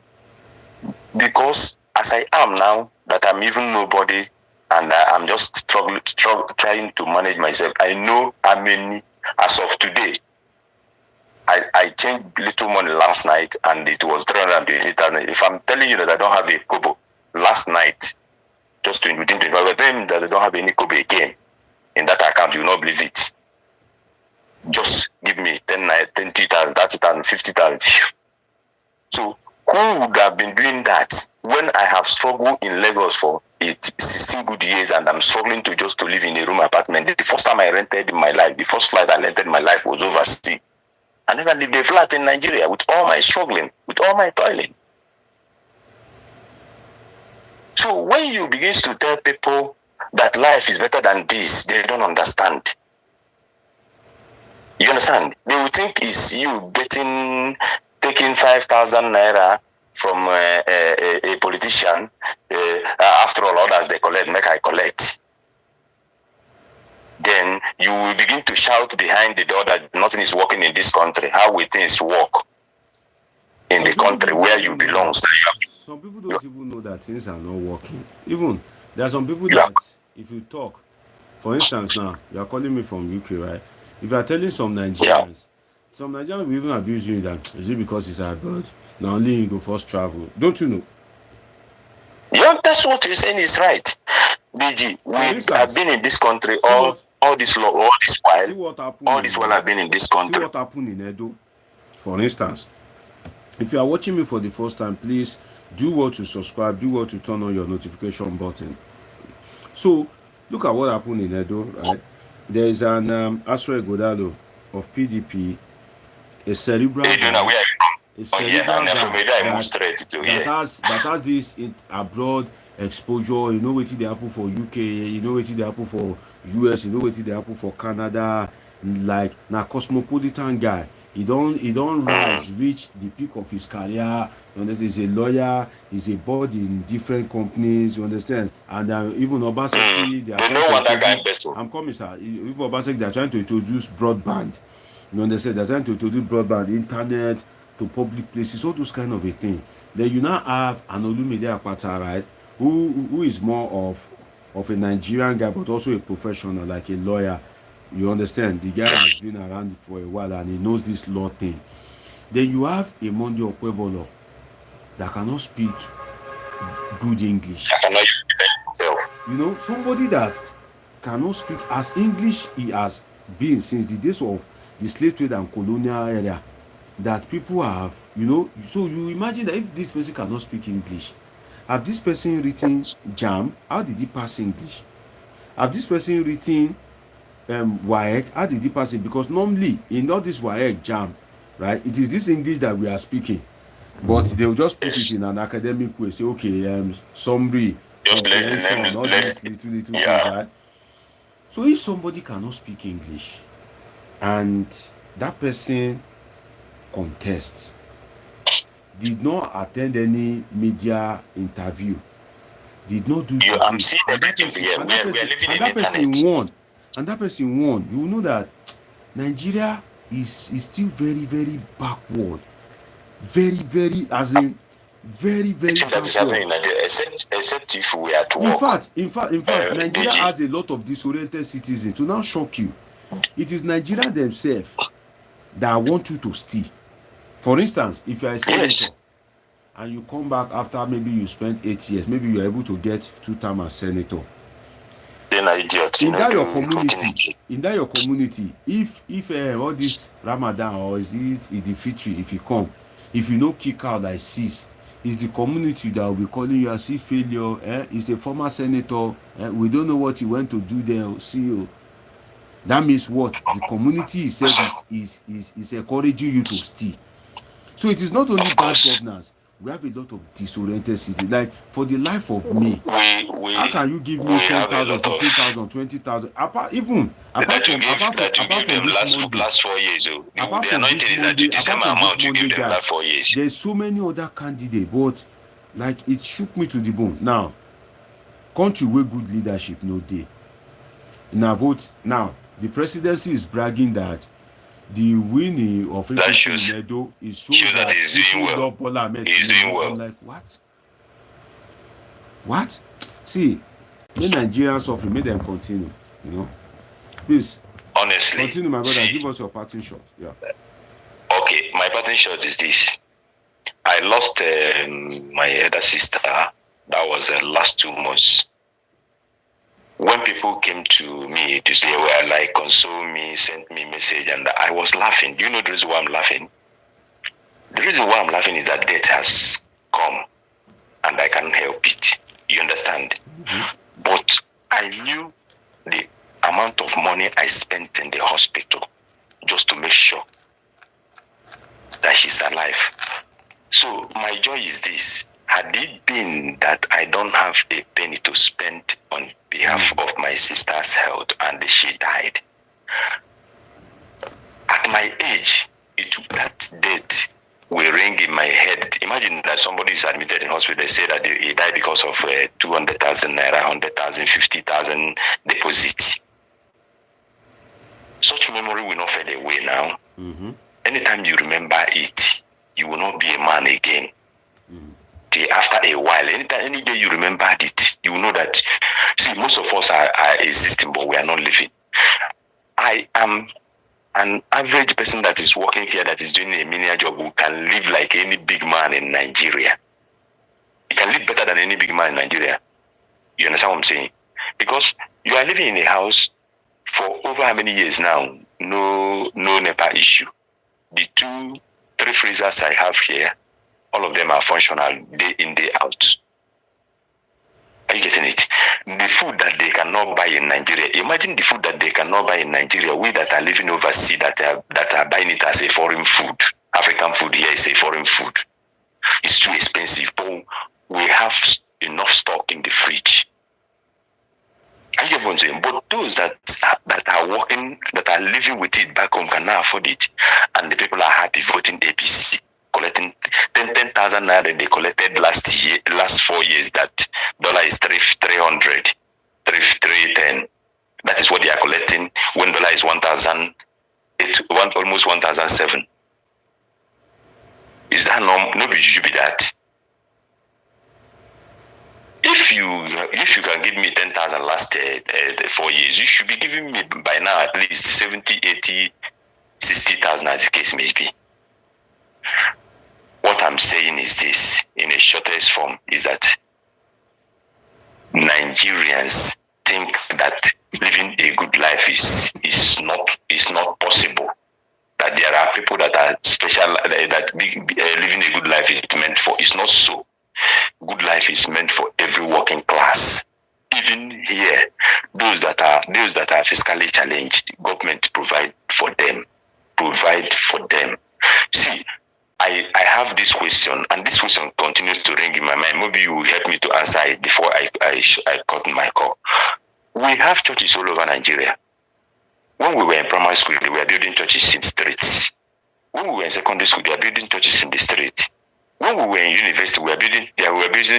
Because as I am now, that I'm even nobody, and I'm just trying to manage myself. I know how many, as of today, I changed little money last night, and it was 328,000. If I'm telling you that I don't have a kobo last night, just within 25 hours, that I don't have any kobo again in that account, you will not believe it. Just give me 10,000, 30,000, 50,000. So who would have been doing that when I have struggled in Lagos for 16 good years, and I'm struggling to live in a room apartment? The first time I rented in my life, the first flight I rented in my life was overseas. I never lived a flat in Nigeria with all my struggling, with all my toiling. So when you begin to tell people that life is better than this, they don't understand. You understand? They will think it's you taking 5,000 naira from a politician. After all, others they collect, make I collect. Then you will begin to shout behind the door that nothing is working in this country. How will things work in the country where you belong? Some people don't even know that things are not working. Even there are some people that if you talk, for instance, now you are calling me from UK, right? If you are telling some Nigerians, some Nigerians will even abuse you that is it because it's abroad? Now only you go first travel. Don't you know? Yeah, that's what you're saying is right. DG, we have been in this country all this while I've been in this country. See what happened in Edo, for instance. If you are watching me for the first time, please do well to subscribe, do well to turn on your notification button. So, look at what happened in Edo, right? There is an Asue Ighodalo of PDP, a cerebral guy, that has this abroad exposure. You know what they happen for UK, you know what they happen for US, you know what they happen for Canada. Like na cosmopolitan guy. He don't rise, reach the peak of his career. You understand? He's a lawyer, he's a board in different companies, you understand? And even Obaseki, they are trying to introduce, I'm coming, sir. Even Obaseki, they are trying to introduce broadband. You understand? They're trying to introduce broadband, internet to public places, all those kind of a thing. Then you now have an Olumide Akpata, right? Who is more of a Nigerian guy, but also a professional, like a lawyer. You understand? The guy has been around for a while and he knows this law thing. Then you have a Monday Okpebholo that cannot speak good English. You know, somebody that cannot speak as English he has been since the days of the slave trade and colonial area, that people have, you know. So you imagine that if this person cannot speak English, have this person written JAM? How did he pass English? Have this person written WAEC? How did he pass it? Because normally in all this WAEC JAM, right, it is this English that we are speaking, but they will just put it in an academic way. Say, okay, summary, comprehension, all these little things, right? So if somebody cannot speak English and that person contests, did not attend any media interview, did not do I'm seeing everything here. We are living in that person won, you know that Nigeria is still very, very backward. Very, as in very backward. Except if we are to work. In fact, Nigeria has a lot of disoriented citizens. To now shock you, it is Nigeria themselves that want you to steal. For instance, if you are a senator and you come back after maybe you spent 8 years, maybe you are able to get 2 terms as senator. Then idiot. In that your community, if all this Ramadan or is it the Fitri, if you no kick out like sis, it's the community that will be calling you as if failure. It's a former senator. We don't know what he went to do there. See you. That means what? The community itself is encouraging you to steal. So it is not only bad governance. We have a lot of disoriented cities. Like, for the life of me, how can you give me 10,000, 15,000, 20,000? Apart from this Monday, last 4 years, apart from this Monday guy, there's so many other candidates, but like, it shook me to the bone. Now, country where good leadership no day. Now vote now. The presidency is bragging that the winning of APC in Edo is shows that people love Bola Ahmed Tinubu. I'm like, what? See, let Nigerians suffer, make them continue. You know, please. Honestly, continue, my brother. Give us your parting shot. Yeah. Okay, my parting shot is this. I lost my elder sister. That was the last 2 months. When people came to me to say, well, like, console me, send me message, and I was laughing. Do you know the reason why I'm laughing? The reason why I'm laughing is that death has come, and I can't help it. You understand? Mm-hmm. But I knew the amount of money I spent in the hospital just to make sure that she's alive. So my joy is this. Had it been that I don't have a penny to spend on behalf of my sister's health and she died, at my age, it took that death will ring in my head. Imagine that somebody is admitted in hospital, they say that he died because of 200,000 naira, 100,000, 50,000 deposit. Such memory will not fade away now. Mm-hmm. Anytime you remember it, you will not be a man again. After a while, any day you remembered it, you will know that, see, most of us are existing, but we are not living. I am an average person that is working here, that is doing a menial job, who can live like any big man in Nigeria. He can live better than any big man in Nigeria. You understand what I'm saying? Because you are living in a house for over how many years now? No NEPA issue. The 2-3 freezers I have here, all of them are functional day in, day out. Are you getting it? The food that they cannot buy in Nigeria, imagine the food that they cannot buy in Nigeria, we that are living overseas that are buying it as a foreign food. African food here is a foreign food. It's too expensive, but we have enough stock in the fridge. Are you getting what I'm saying? But those that are working, that are living with it back home cannot afford it. And the people are happy voting APC. Collecting 10,000 naira they collected last 4 years. That dollar is 300, 310. That is what they are collecting when dollar is 1,000, almost 1,007. Is that no be that? If you can give me 10,000 last 4 years, you should be giving me by now at least 70, 80, 60,000 as the case may be. What I'm saying is this, in a shortest form, is that Nigerians think that living a good life is not possible. That there are people that are special, that living a good life is meant for. It's not so. Good life is meant for every working class. Even here, those that are fiscally challenged, government provide for them. See, I have this question, and this question continues to ring in my mind. Maybe you will help me to answer it before I cut my call. We have churches all over Nigeria. When we were in primary school, we were building churches in streets. When we were in secondary school, they were building churches in the street. When we were in university, we were building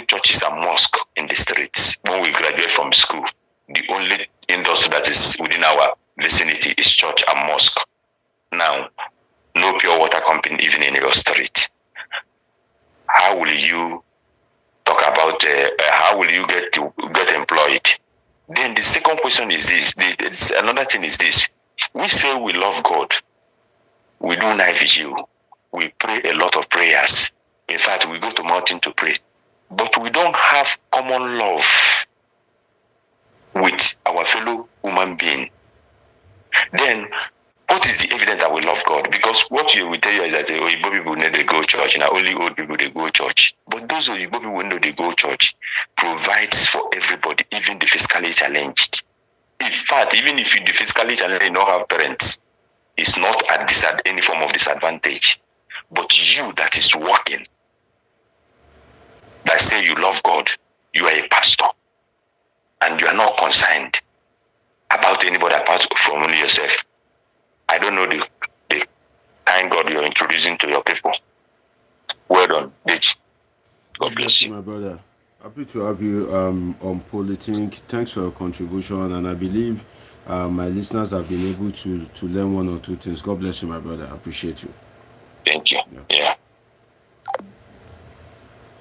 churches and mosques in the streets. When we graduate from school, the only industry that is within our vicinity is church and mosque. Now, no pure water company even in your street. How will you talk about how will you get employed? Then the second question is this. Another thing is this. We say we love God. We do night vigil. We pray a lot of prayers. In fact, we go to mountain to pray. But we don't have common love with our fellow human being. Then, what is the evidence that we love God? Because what you will tell you is that Oyibo people know they go church, and only old people they go church. But those Oyibo people know they go church provides for everybody, even the fiscally challenged. In fact, even if the fiscally challenged don't have parents, it's not at any form of disadvantage. But you that is working, that say you love God, you are a pastor, and you are not concerned about anybody apart from only yourself. I don't know the kind God you're introducing to your people. Well done, Deji. God bless you. My brother. Happy to have you on Polithink. Thanks for your contribution, and I believe my listeners have been able to learn one or two things. God bless you, my brother. I appreciate you. Thank you. Yeah.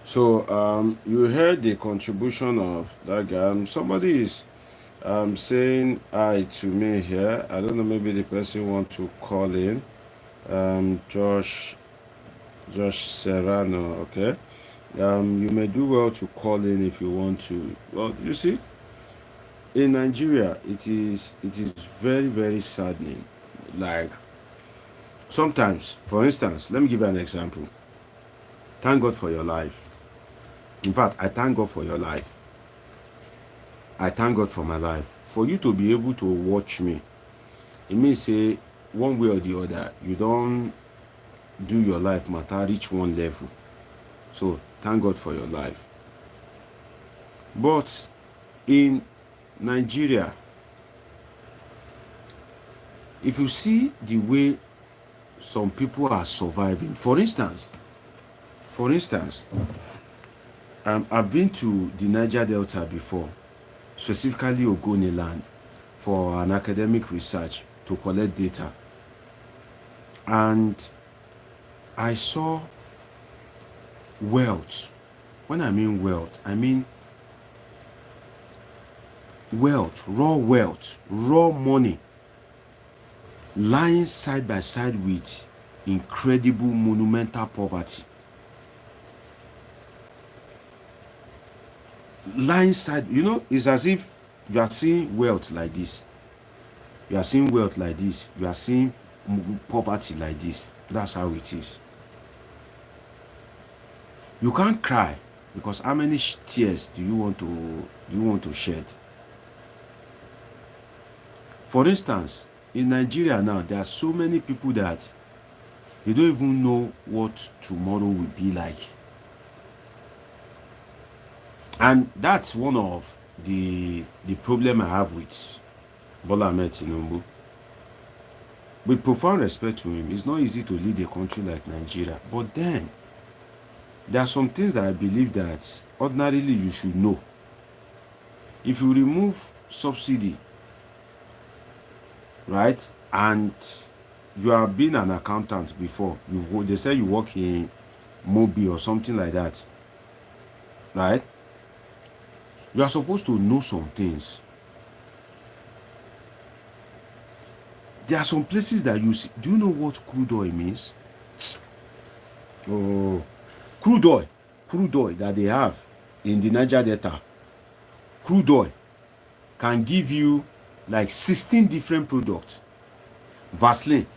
So you heard the contribution of that guy. Somebody is saying hi to me here. I don't know, maybe the person want to call in. Josh Serrano, okay. You may do well to call in if you want to. Well, you see, in Nigeria, it is very, very saddening. Like, sometimes, for instance, let me give you an example. Thank God for your life. In fact, I thank God for your life. I thank God for my life. For you to be able to watch me, it means, say, one way or the other, you don't do your life matter reach one level. So, thank God for your life. But in Nigeria, if you see the way some people are surviving, for instance, I've been to the Niger Delta before, specifically Ogoni land, for an academic research to collect data. And I saw wealth. When I mean wealth, I mean wealth, raw money, lying side by side with incredible monumental poverty. Lying side, it's as if you are seeing wealth like this. You are seeing wealth like this. You are seeing poverty like this. That's how it is. You can't cry because how many tears do you want to shed? For instance, in Nigeria now, there are so many people that they don't even know what tomorrow will be like. And that's one of the problem I have with Bola Ahmed Tinubu. With profound respect to him, it's not easy to lead a country like Nigeria. But then, there are some things that I believe that ordinarily you should know. If you remove subsidy, right, and you have been an accountant before, they say you work in Mobi or something like that, right? You are supposed to know some things. There are some places that you see. Do you know what crude oil means? Oh, crude oil that they have in the Niger Delta. Crude oil can give you like 16 different products. Vaseline,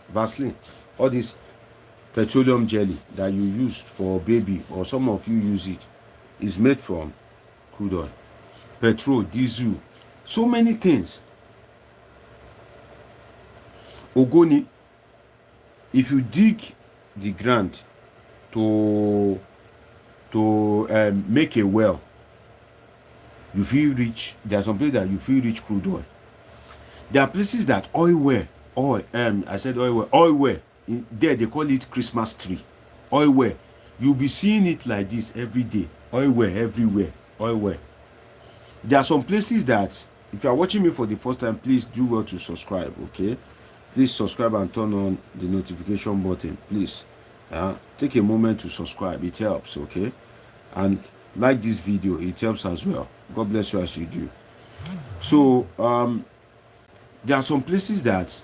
all this petroleum jelly that you use for baby, or some of you use it, is made from crude oil. Petrol, diesel, so many things. Ogoni, if you dig the ground to make a well, you feel rich. There are some places that you feel rich crude oil. There are places that oil well. There they call it Christmas tree. Oil well. You'll be seeing it like this every day. Oil well everywhere. Oil well. There are some places that, if you are watching me for the first time, please do well to subscribe, okay? Please subscribe and turn on the notification button, please. Take a moment to subscribe. It helps, okay? And like this video, it helps as well. God bless you as you do. So, there are some places that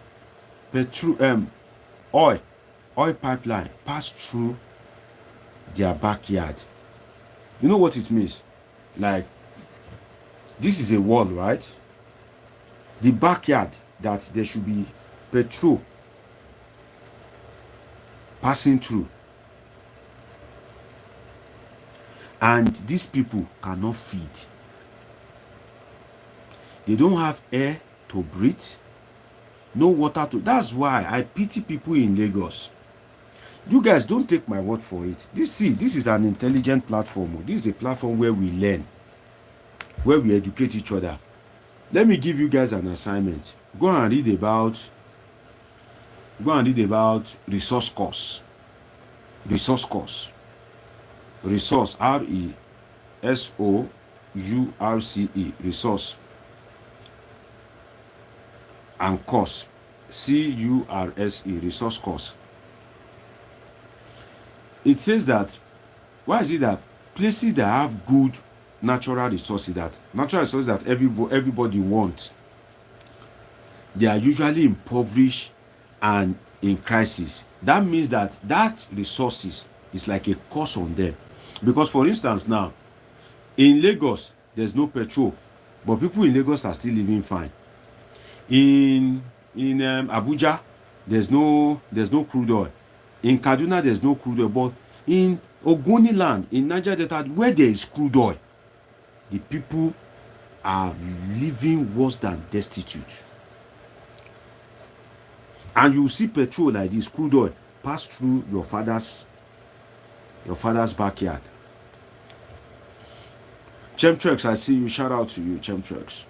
oil pipeline pass through their backyard. You know what it means? Like, this is a wall, right? The backyard, that there should be petrol passing through. And these people cannot feed. They don't have air to breathe, no water to. That's why I pity people in Lagos. You guys don't take my word for it. This is an intelligent platform. This is a platform where we learn, where we educate each other. Let me give you guys an assignment. Go and read about resource course. Resource course. Resource, RESOURCE, resource. And course, CURSE, resource course. It says that, why is it that places that have good natural resources that everybody wants, they are usually impoverished and in crisis? That means that resources is like a curse on them. Because for instance now, in Lagos, there's no petrol, but people in Lagos are still living fine. In Abuja, there's no crude oil. In Kaduna, there's no crude oil. But in Ogoni land, in Niger Delta, where there is crude oil, the people are living worse than destitute. And you see petrol like this, crude oil, pass through your father's backyard. Chemtrex, I see you. Shout out to you, Chemtrex.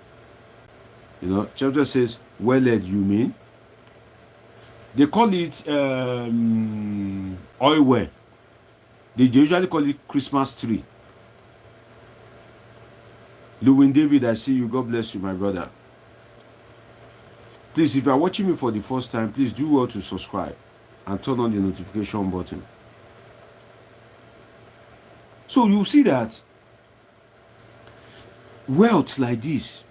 You know, Chemtrex says, well led, you mean? They call it oil well. They usually call it Christmas tree. Lewin David, I see you. God bless you, my brother. Please, if you are watching me for the first time, please do well to subscribe and turn on the notification button. So you see that wealth like this.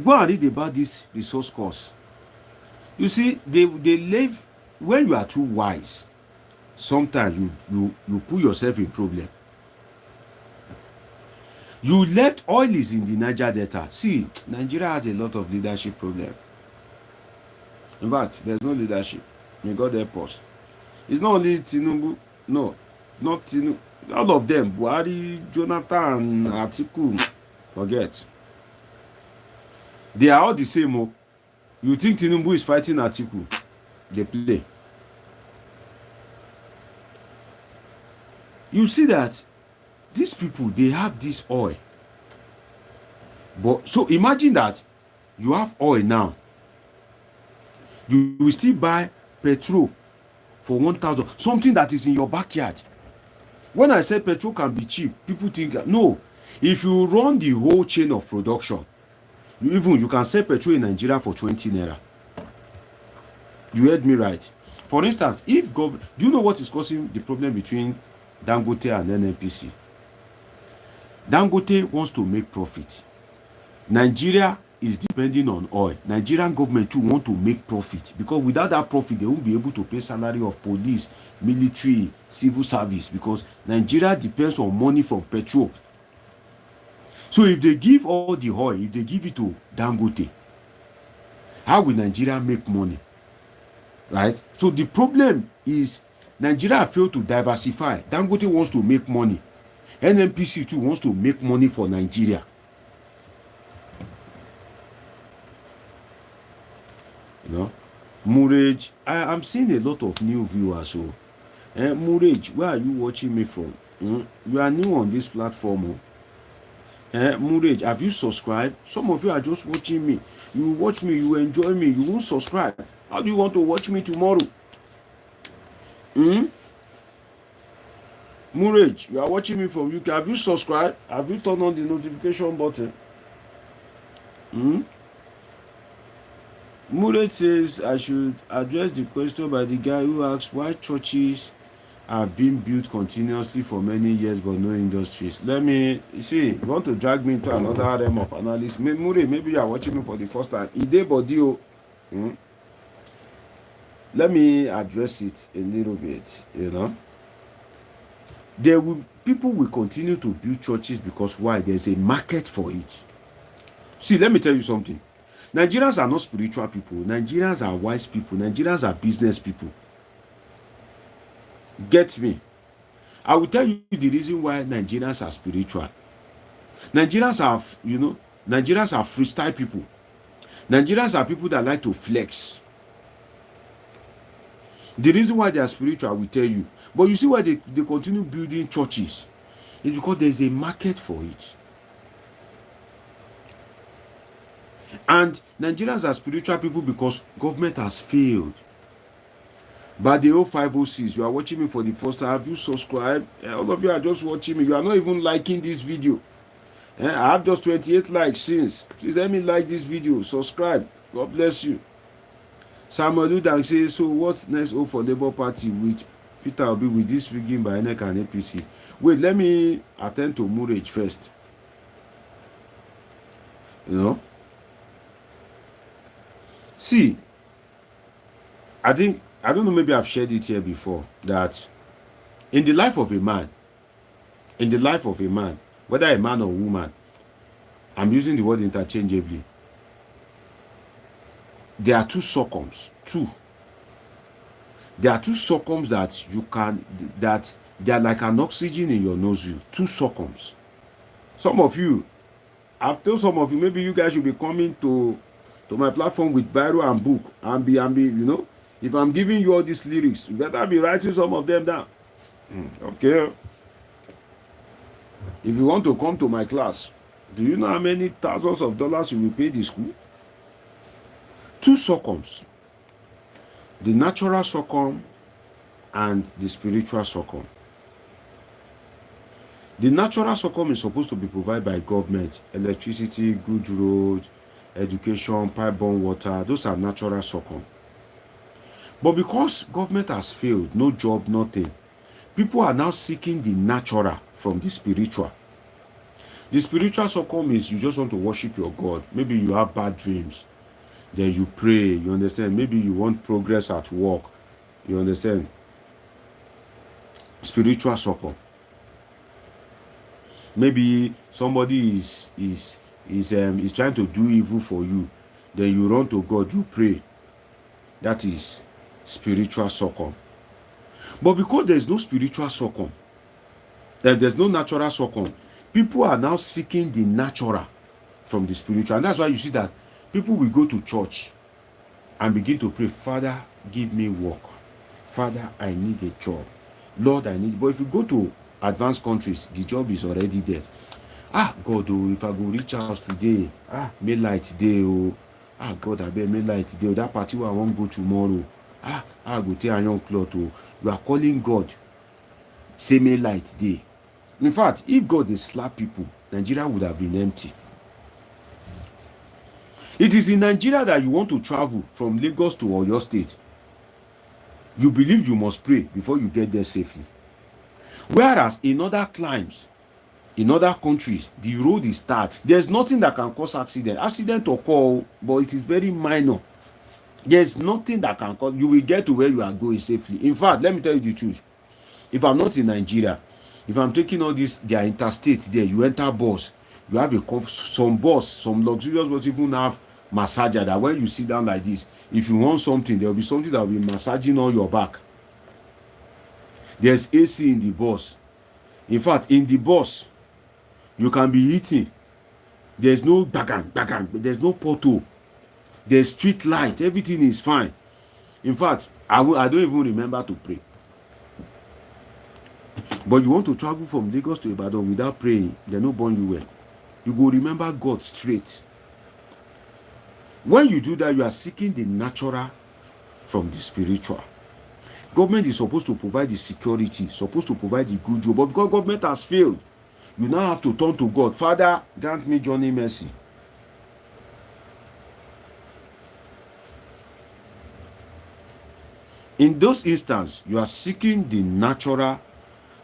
Go and read about this resource course. You see, they live, when you are too wise, sometimes you put yourself in problem. You left oil is in the Niger Delta. See, Nigeria has a lot of leadership problem. In fact, there's no leadership. May God help us. It's not only Tinubu. No, not Tinubu. All of them, Buhari, Jonathan, Atiku, forget. They are all the same. Oh. You think Tinubu is fighting Atiku? They play. You see that these people, they have this oil. But so imagine that you have oil now. You will still buy petrol for 1,000, something that is in your backyard. When I say petrol can be cheap, people think no. If you run the whole chain of production, you can sell petrol in Nigeria for 20 naira. You heard me right. For instance, do you know what is causing the problem between Dangote and NNPC? Dangote wants to make profit. Nigeria is depending on oil. Nigerian government too want to make profit, because without that profit, they won't be able to pay salary of police, military, civil service, because Nigeria depends on money from petrol. So if they give all the oil, if they give it to Dangote, how will Nigeria make money? Right? So the problem is Nigeria failed to diversify. Dangote wants to make money. NNPC too wants to make money for Nigeria. You know, Murage, I'm seeing a lot of new viewers. So, Murage, where are you watching me from? You are new on this platform. Murage, have you subscribed? Some of you are just watching me. You watch me, you enjoy me, you won't subscribe. How do you want to watch me tomorrow? Murage, you are watching me from UK. Have you subscribed? Have you turned on the notification button? Murage says I should address the question by the guy who asks why churches have been built continuously for many years but no industries. Let me see. You want to drag me into another realm of analysis? Murage, maybe you are watching me for the first time. Let me address it a little bit. You know, people will continue to build churches because why? There's a market for it. See, let me tell you something. Nigerians are not spiritual people. Nigerians are wise people. Nigerians are business people. Get me? I will tell you the reason why Nigerians are spiritual. Nigerians are freestyle people. Nigerians are people that like to flex. The reason why they are spiritual, I will tell you. But you see why they continue building churches? It's because there's a market for it. And Nigerians are spiritual people because government has failed. But the 0506, you are watching me for the first time. Have you subscribed? All of you are just watching me. You are not even liking this video. I have just 28 likes since. Please let me like this video. Subscribe. God bless you. Samuel Udang says, so what's next hope for Labour Party with Peter Obi with this rigging by NEC and APC? Wait, let me attend to Murage first. You know? See, I don't know, maybe I've shared it here before, that in the life of a man, whether a man or woman, I'm using the word interchangeably, there are two circums. There are two circums that you can, that they are like an oxygen in your nostril. Two circums. Some of you, I've told some of you, maybe you guys should be coming to my platform with biro and book and be, you know, if I'm giving you all these lyrics, you better be writing some of them down. Okay. If you want to come to my class, do you know how many thousands of dollars you will pay the school? Two circums. The natural circum and the spiritual circum. The natural circum is supposed to be provided by government. Electricity, good roads, education, pipe-borne water. Those are natural circum. But because government has failed, no job, nothing, people are now seeking the natural from the spiritual. The spiritual circum is you just want to worship your God. Maybe you have bad dreams. Then you pray, you understand? Maybe you want progress at work. You understand? Spiritual circum. Maybe somebody is trying to do evil for you. Then you run to God, you pray. That is spiritual circum. But because there is no spiritual circum, there's no natural circum, people are now seeking the natural from the spiritual. And that's why you see that people will go to church and begin to pray, Father, give me work. Father, I need a job. Lord, I need. But if you go to advanced countries, the job is already there. God, if I go reach house today, may light day, God, I bet may light day. That party where I won't go tomorrow. I go take a young cloth. You are calling God, say may light day. In fact, if God dey slap people, Nigeria would have been empty. It is in Nigeria that you want to travel from Lagos to Oyo State. You believe you must pray before you get there safely. Whereas in other climes, in other countries, the road is tarred. There's nothing that can cause accident. Accident occur, but it is very minor. There's nothing that can cause. You will get to where you are going safely. In fact, let me tell you the truth. If I'm not in Nigeria, if I'm taking all this, their interstate there, you enter bus, you have some bus, some luxurious bus even have massager that when you sit down like this, if you want something, there will be something that will be massaging on your back. There's AC in the bus. In fact, in the bus, you can be eating. There's no bagan, there's no portal. There's street light. Everything is fine. In fact, I don't even remember to pray. But you want to travel from Lagos to Ibadan without praying, they no born you well. You go remember God straight. When you do that, you are seeking the natural from the spiritual. Government is supposed to provide the security, supposed to provide the good job, but because government has failed, you now have to turn to God. Father, grant me journey mercy. In those instances, you are seeking the natural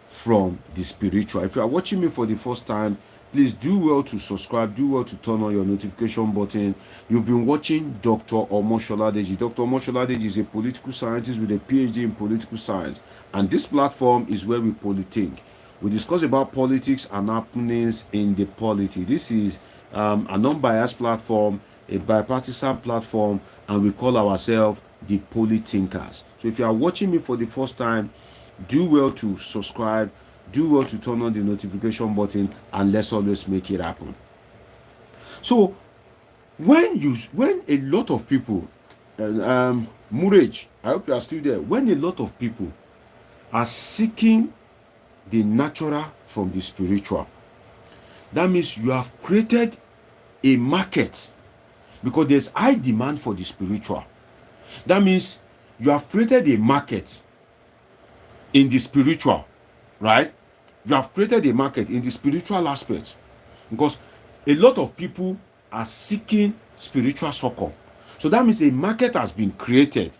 from the spiritual. If you are watching me for the first time, please do well to subscribe, do well to turn on your notification button. You've been watching Dr. Omoshola Deji. Dr. Omoshola Deji is a political scientist with a PhD in political science, and this platform is where we Polithink. We discuss about politics and happenings in the polity. This is a non-biased platform, a bipartisan platform, and we call ourselves the Polithinkers. So if you are watching me for the first time, do well to subscribe, do well to turn on the notification button, and let's always make it happen. So when a lot of people Murage, I hope you are still there. When a lot of people are seeking the natural from the spiritual, that means you have created a market because there's high demand for the spiritual. That means you have created a market in the spiritual, right? You have created a market in the spiritual aspect because a lot of people are seeking spiritual succor. So that means a market has been created.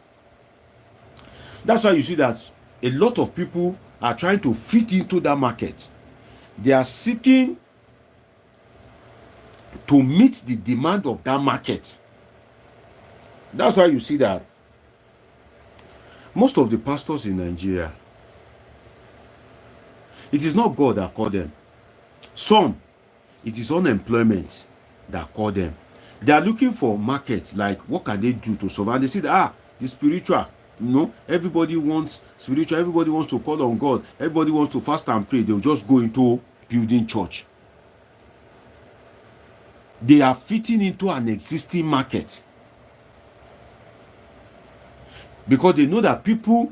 That's why you see that a lot of people are trying to fit into that market. They are seeking to meet the demand of that market. That's why you see that most of the pastors in Nigeria, it is not God that called them. Some, it is unemployment that called them. They are looking for markets, like what can they do to survive. They see that, the spiritual, everybody wants spiritual, everybody wants to call on God, everybody wants to fast and pray. They'll just go into building church. They are fitting into an existing market because they know that people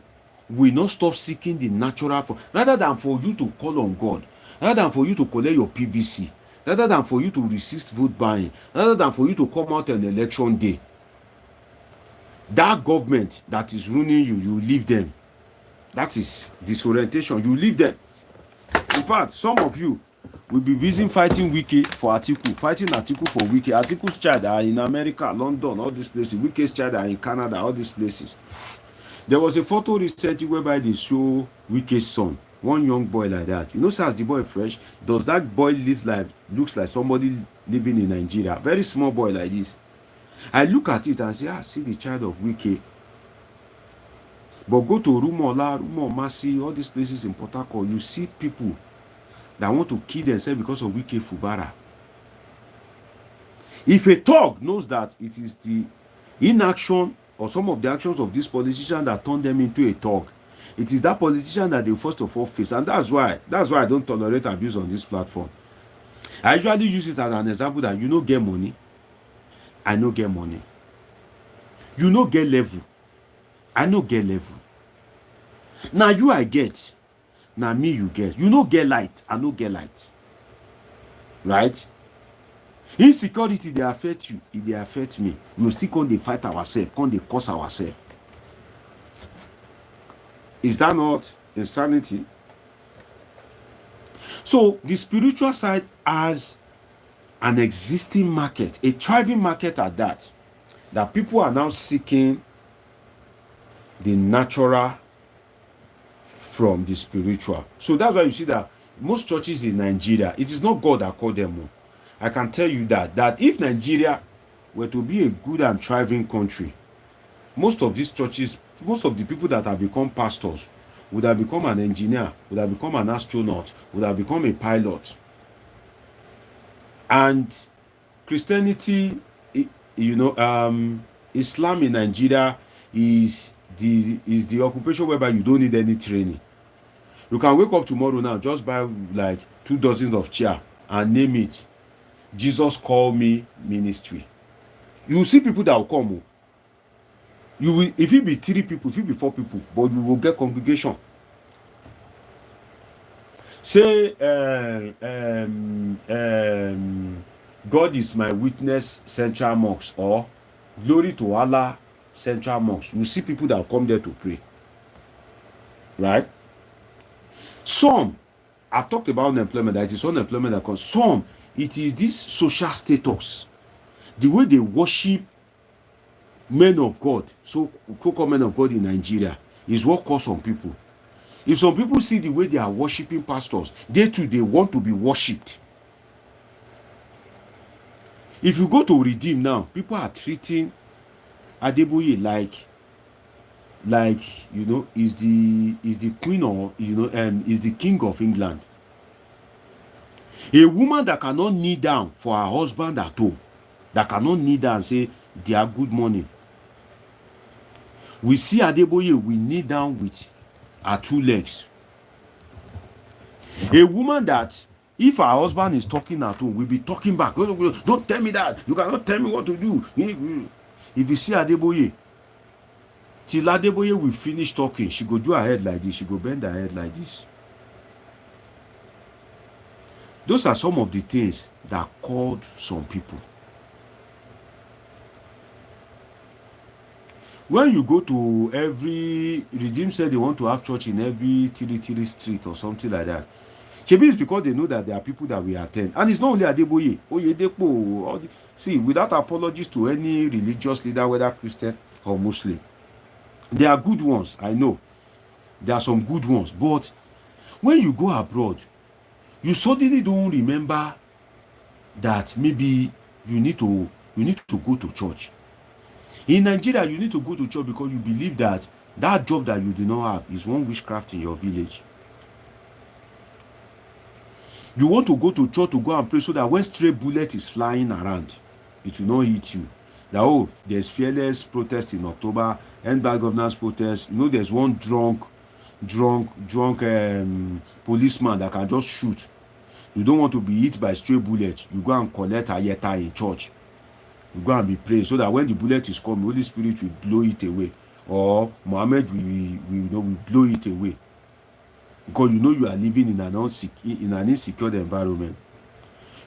will not stop seeking the natural rather than for you to call on God, rather than for you to collect your PVC, rather than for you to resist vote buying, rather than for you to come out on election day. That government that is ruining you, you leave them. That is disorientation. You leave them. In fact, some of you will be busy fighting Wike for Atiku, fighting Atiku for Wike. Atiku's child are in America, London, all these places. Wike's child are in Canada, all these places. There was a photo recently whereby they show Wike's son, one young boy like that. You know, as the boy fresh, does that boy looks like somebody living in Nigeria? Very small boy like this. I look at it and say, see the child of Wike. But go to Rumola, Masi, all these places in Port Harcourt, you see people that want to kill themselves because of Wike Fubara. If a thug knows that it is the inaction or some of the actions of this politician that turn them into a thug, it is that politician that they first of all face. And that's why I don't tolerate abuse on this platform. I usually use it as an example that you get money, I no get money. You no get level, I no get level. Now you I get, now me you get. You no get light, I no get light. Right? Insecurity, they affect you, if they affect me. We will still come dey fight ourselves, come dey curse ourselves. Is that not insanity? So the spiritual side has an existing market, a thriving market at that people are now seeking the natural from the spiritual. So that's why you see that most churches in Nigeria, it is not God that called them. I can tell you that if Nigeria were to be a good and thriving country, most of these churches, most of the people that have become pastors would have become an engineer, would have become an astronaut, would have become a pilot. And Christianity, Islam in Nigeria is the occupation whereby you don't need any training. You can wake up tomorrow now, just buy like 2 dozen of chair and name it Jesus Call Me Ministry. You will see people that will come. You will, if it be 3 people, if it be 4 people, but you will get congregation. Say, God is my witness, Central Mosque, or Glory to Allah, Central Mosque. You see people that will come there to pray. Right? Some, I've talked about unemployment, that it is unemployment that comes. Some, it is this social status. The way they worship men of God, so-called men of God in Nigeria, is what causes some people. If some people see the way they are worshiping pastors, they too, they want to be worshipped. If you go to Redeem now, people are treating Adeboye like is the queen, or is the king of England. A woman that cannot kneel down for her husband at home, that cannot kneel down and say, "Dear, good morning." We see Adeboye, we kneel down with her 2 legs. A woman that, if her husband is talking at home, will be talking back. Don't tell me that. You cannot tell me what to do. If you see Adeboye, Till Adeboye will finish talking, she go do her head like this, she go bend her head like this. Those are some of the things that called some people. When you go to every, Redeem said they want to have church in every Tiri street or something like that. Maybe it's because they know that there are people that will attend. And it's not only Adeboye, Oyedepo. See, without apologies to any religious leader, whether Christian or Muslim, there are good ones, I know. There are some good ones. But when you go abroad, you suddenly don't remember that maybe you need to go to church. In Nigeria, you need to go to church because you believe that that job that you do not have is one witchcraft in your village. You want to go to church to go and pray so that when stray bullet is flying around, it will not hit you. That, oh, there's fearless protest in October, end bad governance protest. You know, there's one drunk policeman that can just shoot. You don't want to be hit by stray bullets. You go and collect ayeta in church. You go and be praying so that when the bullet is coming, Holy Spirit will blow it away, or Muhammad will blow it away, because you know you are living in an insecure environment.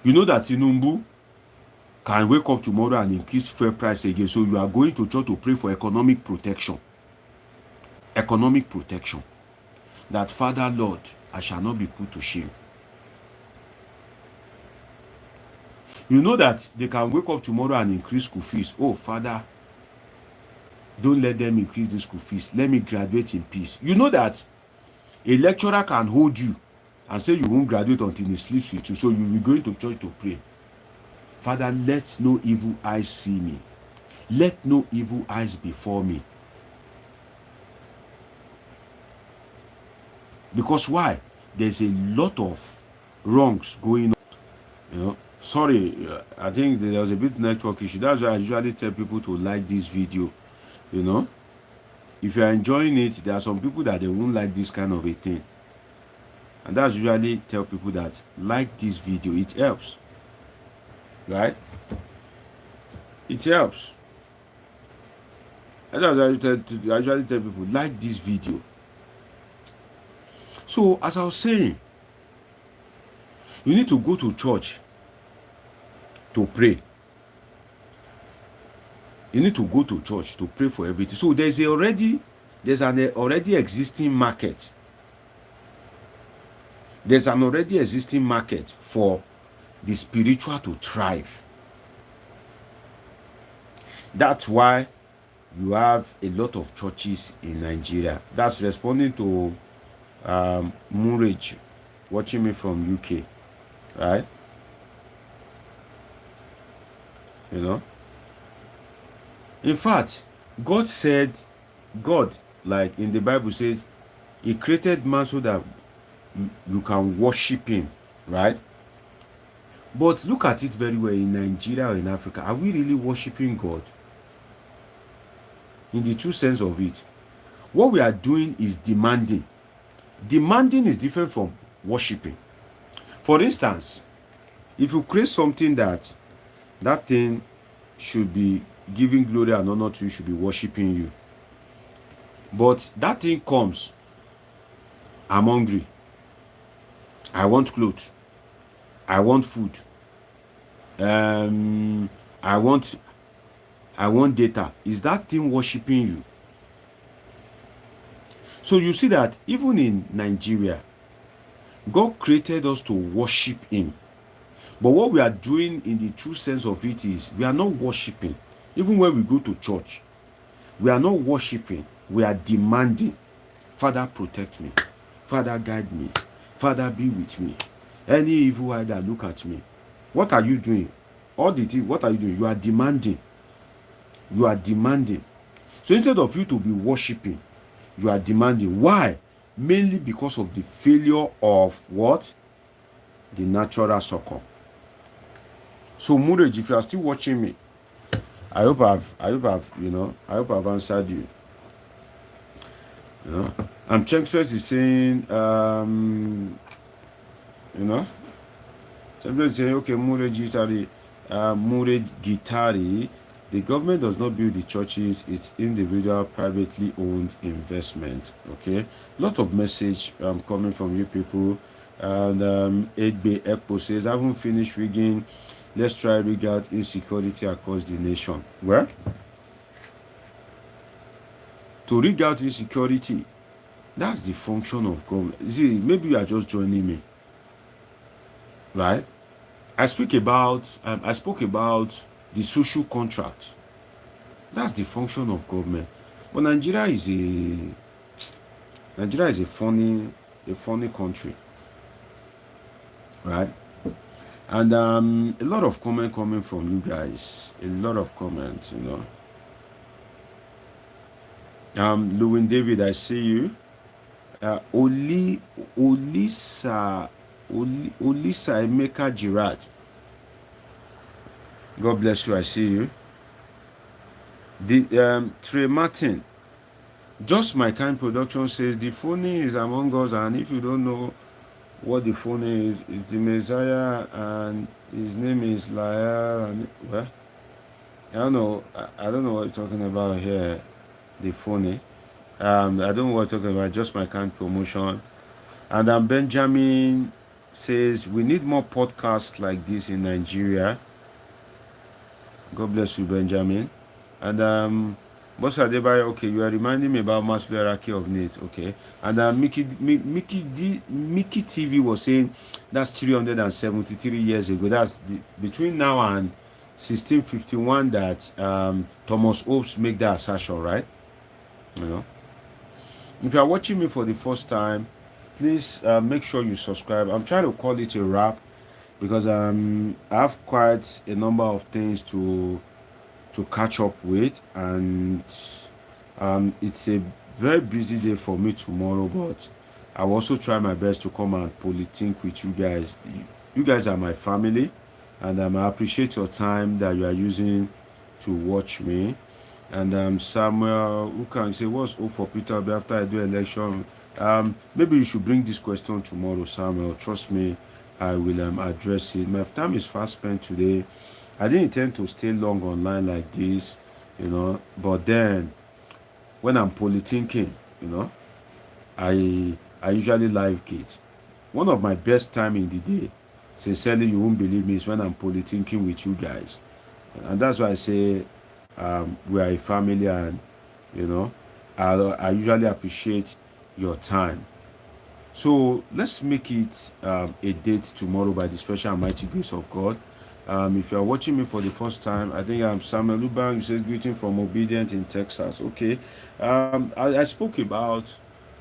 You know that Tinubu can wake up tomorrow and increase fuel price again, so you are going to church to pray for economic protection. Economic protection. That, Father Lord, I shall not be put to shame. You know that they can wake up tomorrow and increase school fees. Oh, Father, don't let them increase the school fees. Let me graduate in peace. You know that a lecturer can hold you and say you won't graduate until he sleeps with you. So you'll be going to church to pray. Father, let no evil eyes see me. Let no evil eyes before me. Because why? There's a lot of wrongs going on. You know, sorry, I think there was a bit network issue. That's why I usually tell people to like this video. You know, if you are enjoying it, there are some people that they won't like this kind of a thing. And that's usually tell people that like this video, it helps. Right? It helps. And I usually tell people, like this video. So, as I was saying, you need to go to church to pray. You need to go to church to pray for everything. So there's an already existing market. There's an already existing market for the spiritual to thrive. That's why you have a lot of churches in Nigeria. That's responding to Murage watching me from UK, right? You know, in fact, God, like in the Bible says, He created man so that you can worship Him, right? But look at it very well. In Nigeria or in Africa, are we really worshiping God in the true sense of it? What we are doing is demanding. Demanding is different from worshiping. For instance, if you create something that thing should be giving glory and honor to you, should be worshiping you, but that thing comes, I'm hungry, I want clothes, I want food, I want data, is that thing worshiping you? So you see that even in Nigeria, God created us to worship Him. But what we are doing in the true sense of it is, we are not worshiping. Even when we go to church, we are not worshiping. We are demanding. Father, protect me. Father, guide me. Father, be with me. Any evil eye that look at me. What are you doing? All the things, what are you doing? You are demanding. You are demanding. So instead of you to be worshiping, you are demanding. Why? Mainly because of the failure of what? The natural circle. So Murage, if you are still watching me, I hope I've answered you. You know, and Chemfest is saying, Chemfest is saying, okay, Murage Gitari, The government does not build the churches, it's individual, privately owned investment. Okay, a lot of message coming from you people. And Egbe Ekpo says, I haven't finished rigging. Let's try rig out insecurity across the nation. Well, to rig out insecurity, that's the function of government. See, maybe you are just joining me, right? I spoke about the social contract. That's the function of government. But Nigeria is a funny country, right? And a lot of comment coming from you guys. A lot of comments, Lewin David, I see you. Olisa Emeka Girard. God bless you, I see you. The Trey Martin, Just My Kind Production says the phone is among us, and if you don't know what the phone is, it's the Messiah, and his name is Liar. And well, I don't know what you're talking about here. The phone. I don't know what you're talking about. Just My Kind Promotion. And Benjamin says we need more podcasts like this in Nigeria. God bless you, Benjamin. And Boss Adebayo, okay, you are reminding me about mass hierarchy of needs, okay. And Mickey TV was saying that's 373 years ago. That's between now and 1651 that Thomas Hobbes make that assertion, right? If you are watching me for the first time, please make sure you subscribe. I'm trying to call it a wrap because I have quite a number of things to catch up with, and it's a very busy day for me tomorrow, but I will also try my best to come and Polithink with you guys. You guys are my family, and I appreciate your time that you are using to watch me. And Samuel, who can say what's hope for Peter after I do election? Maybe you should bring this question tomorrow, Samuel. Trust me, I will address it. My time is fast spent today. I didn't intend to stay long online like this, but then when I'm Polithinking, I usually live gate. One of my best time in the day, sincerely, you won't believe me, is when I'm Polithinking with you guys. And that's why I say we are a family, and I usually appreciate your time. So let's make it a date tomorrow by the special and mighty grace of God. If you are watching me for the first time, I think I'm Samuel Lubang. You says greeting from Obedient in Texas. Okay. I spoke about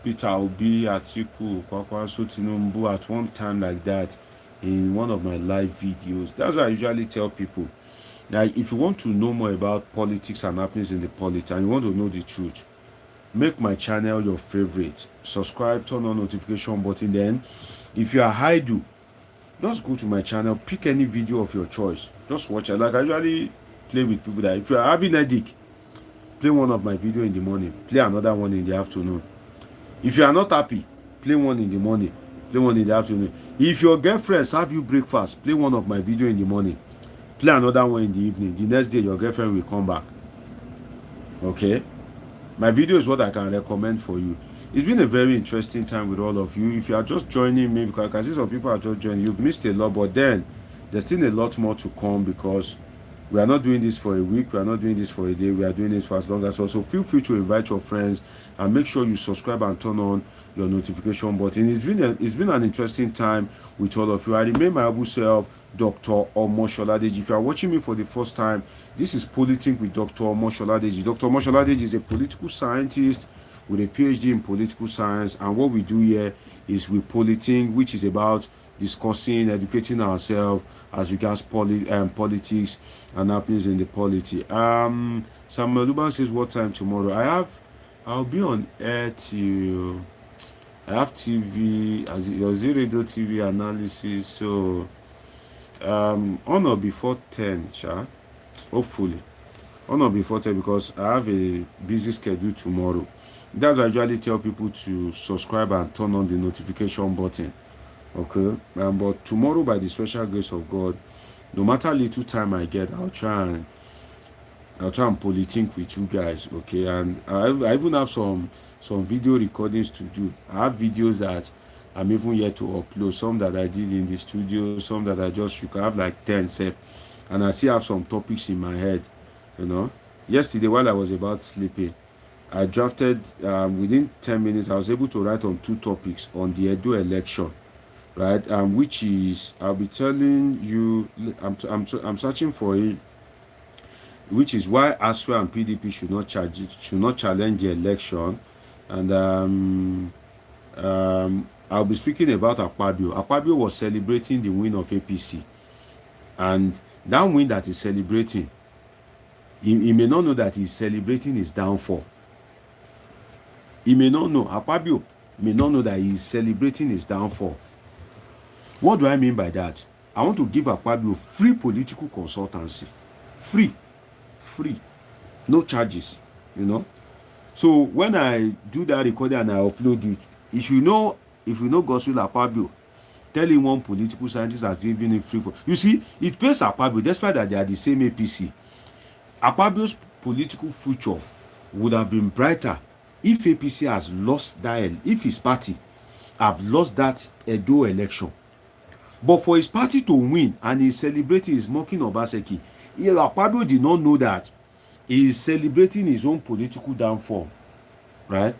Peter Obi, Atiku, Kwakwanso Tinubu at one time like that in one of my live videos. That's what I usually tell people. Now, if you want to know more about politics and happenings in the politics, and you want to know the truth, make my channel your favorite. Subscribe, turn on notification button. Then, if you are Haidu, just go to my channel, pick any video of your choice. Just watch it. Like I usually play with people that if you are having a headache, play one of my video in the morning, play another one in the afternoon. If you are not happy, play one in the morning, play one in the afternoon. If your girlfriend serve you breakfast, play one of my video in the morning, play another one in the evening. The next day, your girlfriend will come back. Okay? My video is what I can recommend for you. It's been a very interesting time with all of you. If you are just joining me, because I can see some people are just joining, you've missed a lot, but then there's still a lot more to come, because we are not doing this for a week, we are not doing this for a day, we are doing this for as long as possible. So feel free to invite your friends and make sure you subscribe and turn on your notification button. It's been an interesting time with all of you. I remain my humble self, Dr. Omoshola Deji. If you are watching me for the first time, this is Polithink with Dr. Omoshola Deji. Dr. Omoshola Deji is a political scientist with a PhD in political science, and what we do here is we Polithink, which is about discussing, educating ourselves as regards politics and happenings in the polity. Samuel Luban says, what time tomorrow? I'll be on air till I have TV, as your radio TV analysis, so on or before 10, hopefully on or before 10, because I have a busy schedule tomorrow. That's why I usually tell people to subscribe and turn on the notification button. Okay, but tomorrow, by the special grace of God, no matter little time I get, I'll try and I'll try and Polithink with you guys, okay? And I even have some video recordings to do. I have videos that I'm even yet to upload. Some that I did in the studio, some that I just I have like 10 safe, and I still have some topics in my head. You know, yesterday while I was about sleeping, I drafted within 10 minutes. I was able to write on 2 topics on the Edo election, right? Which is I'll be telling you. I'm searching for it, which is why Asue and PDP should not challenge the election. And I'll be speaking about Akpabio. Akpabio was celebrating the win of APC, and that win that he's celebrating, he may not know that he's celebrating his downfall. He may not know. Akpabio may not know that he's celebrating his downfall. What do I mean by that? I want to give Akpabio free political consultancy. Free, no charges, you know. So when I do that recording and I upload it, if you know Godswill Akpabio, tell him one political scientist has given him free for. You see, it pays Akpabio despite that they are the same APC. Akpabio's political future would have been brighter if APC has lost that, if his party have lost that Edo election. But for his party to win and he's celebrating, he's mocking Obaseki, Akpabio did not know that he is celebrating his own political downfall, right?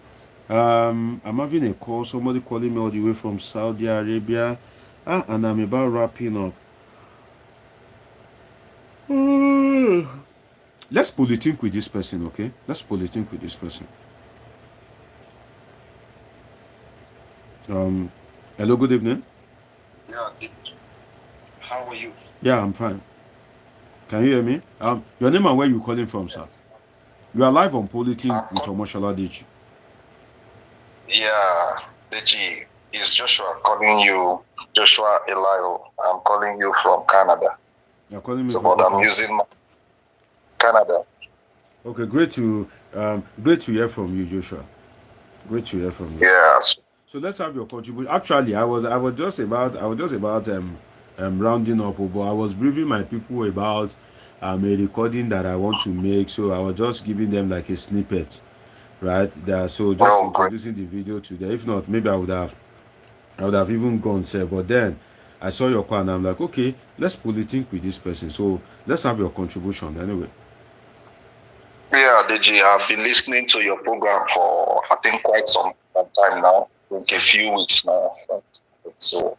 I'm having a call, somebody calling me all the way from Saudi Arabia, and I'm about wrapping up. Let's Polithink with this person, okay? Let's Polithink with this person. Hello, good evening. Yeah, how are you? Yeah, I'm fine. Can you hear me? Your name and where you calling from, sir? You are live on Polithink with Omoshola Deji. Yeah, Deji, is Joshua calling you, Joshua Elio. I'm calling you from Canada. You're calling me so, from but I'm using my Canada. Okay, great to hear from you, Joshua. Great to hear from you. Yeah. So let's have your contribution. Actually, I was just about rounding up, but I was briefing my people about a recording that I want to make. So I was just giving them like a snippet, right? So just introducing the video to them. If not, maybe I would have even gone there. But then I saw your call and I'm like, okay, let's Polithink with this person. So let's have your contribution anyway. Yeah, Deji, I've been listening to your program for I think quite some time now. Like a few weeks now. So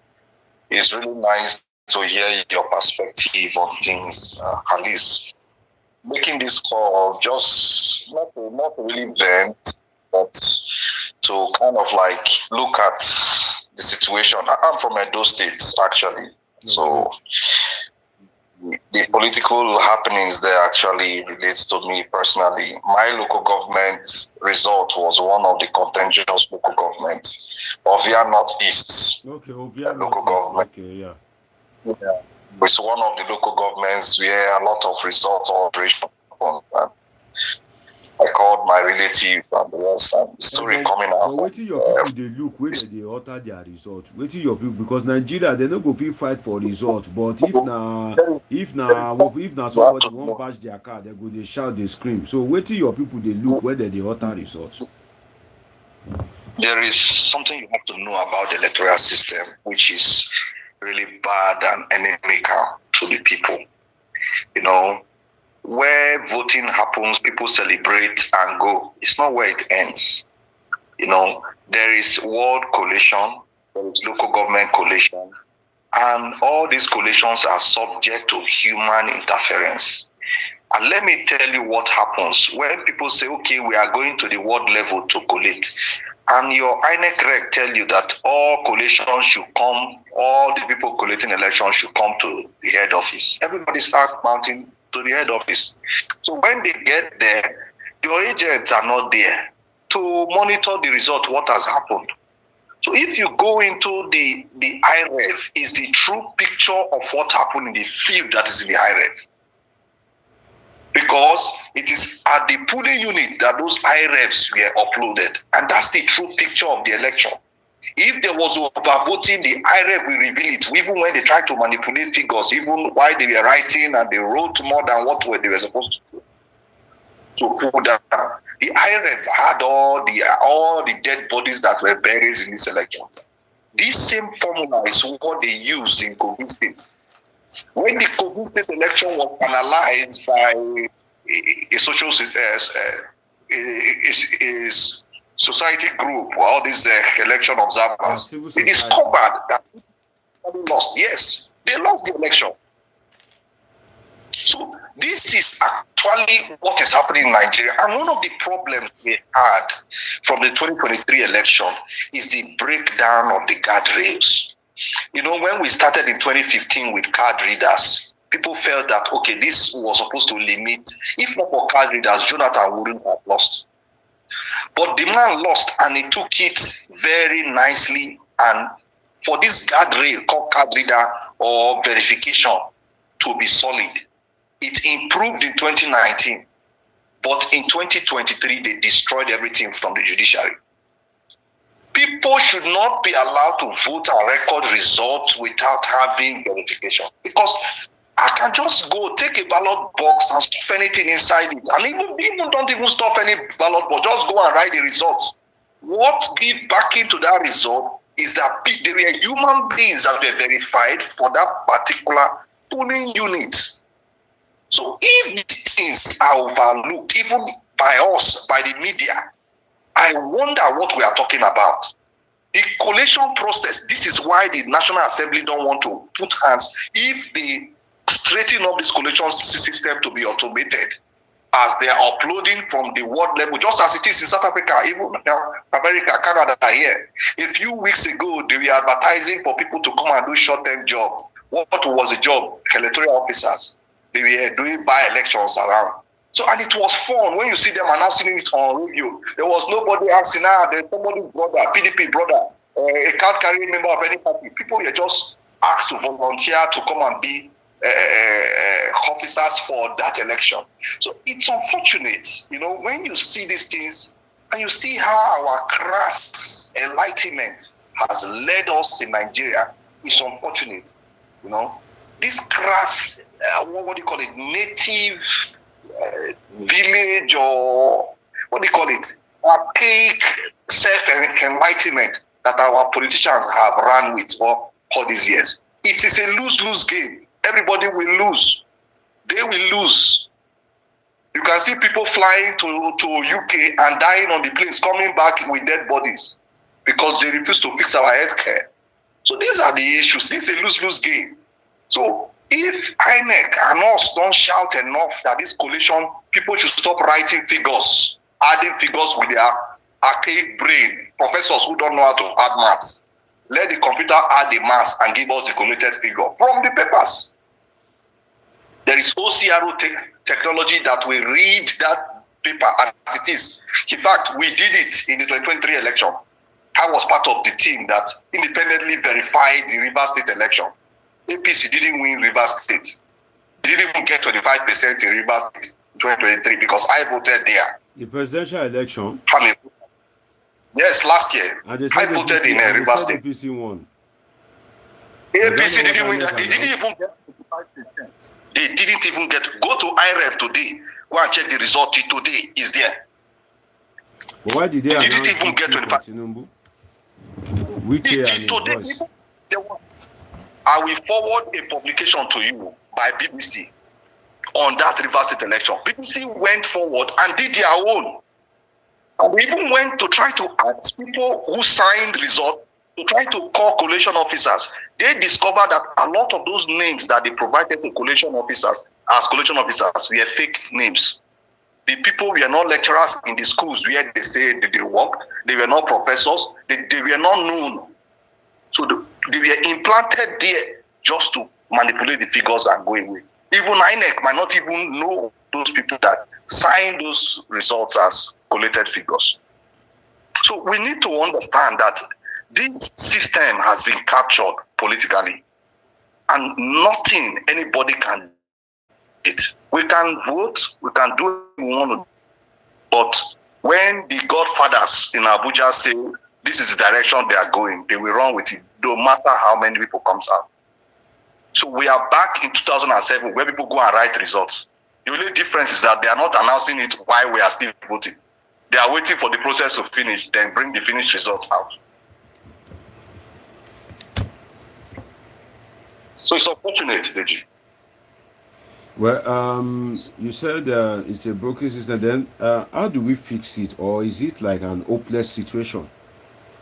it's really nice to hear your perspective on things. At least making this call, just not really vent, but to kind of like look at the situation. I'm from Edo State, actually. So the political happenings there actually relates to me personally. My local government result was one of the contentious local governments, Ovia Northeast. Okay, Ovia local government. Okay, yeah. It's one of the local governments where a lot of results operation happened. I called my relative and the rest, and the story coming out. But wait till your people they look whether they alter their result. Wait till your people, because Nigeria they no go fit fight for result. But if somebody won't bash their car, they go they shout, they scream. So wait till your people they look whether they alter results. There is something you have to know about the electoral system, which is really bad and inimical to the people. You know, where voting happens, people celebrate and go. It's not where it ends. You know, there is world coalition, there is local government coalition, and all these coalitions are subject to human interference. And let me tell you what happens when people say, okay, we are going to the world level to collate. And your INEC reg tell you that all coalitions should come, all the people collating elections should come to the head office. Everybody start mounting to the head office. So when they get there, your agents are not there to monitor the result, what has happened. So if you go into the IREV, is the true picture of what happened in the field that is in the IREV. Because it is at the polling unit that those IREVs were uploaded. And that's the true picture of the election. If there was overvoting, the IREV will reveal it, even when they try to manipulate figures, even while they were writing and they wrote more than what they were supposed to do. to pull down. The IRF had all the dead bodies that were buried in this election. This same formula is what they used in Kogi State. When the Kogi State election was analyzed by a social society group, all these election observers, they discovered that they lost. Yes, they lost the election. So this is actually what is happening in Nigeria. And one of the problems we had from the 2023 election is the breakdown of the guardrails. You know, when we started in 2015 with card readers, people felt that, okay, this was supposed to limit, if not for card readers, Jonathan wouldn't have lost. But the man lost, and he took it very nicely. And for this guardrail called card reader or verification to be solid, it improved in 2019, but in 2023, they destroyed everything from the judiciary. People should not be allowed to vote and record results without having verification, because I can just go take a ballot box and stuff anything inside it, and even don't even stuff any ballot box, just go and write the results. What gives backing to that result is that there were human beings that were verified for that particular polling unit. So if these things are overlooked, even by us, by the media, I wonder what we are talking about. The collation process, this is why the National Assembly don't want to put hands. If they straighten up this collation system to be automated, as they are uploading from the world level, just as it is in South Africa, even now, America, Canada here. A few weeks ago, they were advertising for people to come and do short-term job. What was the job? Electoral officers. They were doing by-elections around. So, and it was fun when you see them announcing it on radio. There was nobody asking, there's somebody's brother, PDP brother, a card-carrying member of any party. People were just asked to volunteer to come and be officers for that election. So it's unfortunate, you know, when you see these things and you see how our crass enlightenment has led us in Nigeria, it's unfortunate, you know. This crass, what do you call it, native village, or what do you call it, archaic self-enlightenment that our politicians have run with for all these years. It is a lose-lose game. Everybody will lose. They will lose. You can see people flying to UK and dying on the planes, coming back with dead bodies because they refuse to fix our healthcare. So these are the issues. This is a lose-lose game. So if INEC and us don't shout enough that this coalition, people should stop writing figures, adding figures with their archaic brain, professors who don't know how to add maths. Let the computer add the maths and give us the collated figure from the papers. There is OCRO technology that will read that paper as it is. In fact, we did it in the 2023 election. I was part of the team that independently verified the Rivers State election. APC didn't win Rivers State. They didn't even get 25% in Rivers State in 2023 because I voted there. The presidential election? Yes, last year. I voted in Rivers State. APC won. APC didn't win that. They didn't even get 25%. They didn't even get. Go to IREF today. Go and check the result. Today is there. But why did they didn't even get 25%? Today, I will forward a publication to you by BBC on that Rivers State election. BBC went forward and did their own. And they even went to try to ask people who signed results to try to call collation officers. They discovered that a lot of those names that they provided to collation officers as collation officers were fake names. The people were not lecturers in the schools where they say they worked. They were not professors. They were not known. So they were implanted there just to manipulate the figures and go away. Even INEC might not even know those people that signed those results as collated figures. So we need to understand that this system has been captured politically and nothing anybody can do it. We can vote, we can do what we want to, but when the godfathers in Abuja say this is the direction they are going, they will run with it, no matter how many people comes out. So we are back in 2007 where people go and write results. The only difference is that they are not announcing it while we are still voting. They are waiting for the process to finish, then bring the finished results out. So it's unfortunate, Deji. Well, you said it's a broken system. Then, how do we fix it, or is it like an hopeless situation?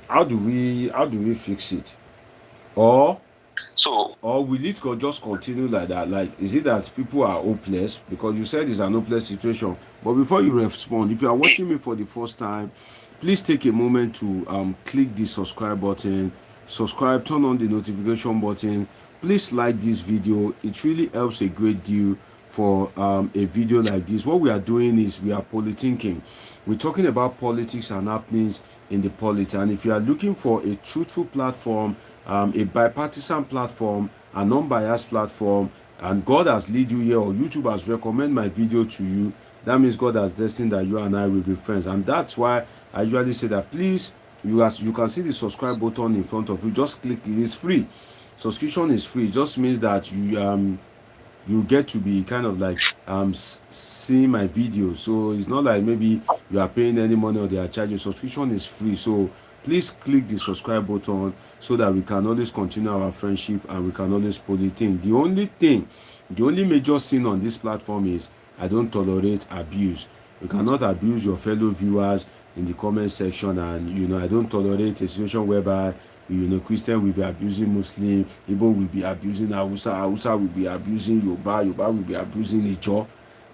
How do we fix it, or will it just continue like that? Like, is it that people are hopeless because you said it's an hopeless situation? But before you respond, if you are watching me for the first time, please take a moment to click the subscribe button, subscribe, turn on the notification button. Please like this video. It really helps a great deal for a video like this. What we are doing is we are polythinking. We're talking about politics and happenings in the polity. And if you are looking for a truthful platform, a bipartisan platform, a non-biased platform, and God has lead you here, or YouTube has recommended my video to you, that means God has destined that you and I will be friends. And that's why I usually say that please, you can see the subscribe button in front of you. Just click it. It's free. Subscription is free. It just means that you get to be kind of like seeing my videos. So it's not like maybe you are paying any money or they are charging. Subscription is free. So please click the subscribe button so that we can always continue our friendship and we can always polythink. The only major sin on this platform is I don't tolerate abuse. You cannot abuse your fellow viewers in the comment section, and I don't tolerate a situation whereby Christian will be abusing Muslim, Igbo will be abusing Hausa, Hausa will be abusing Yoruba, Yoruba will be abusing Ijaw.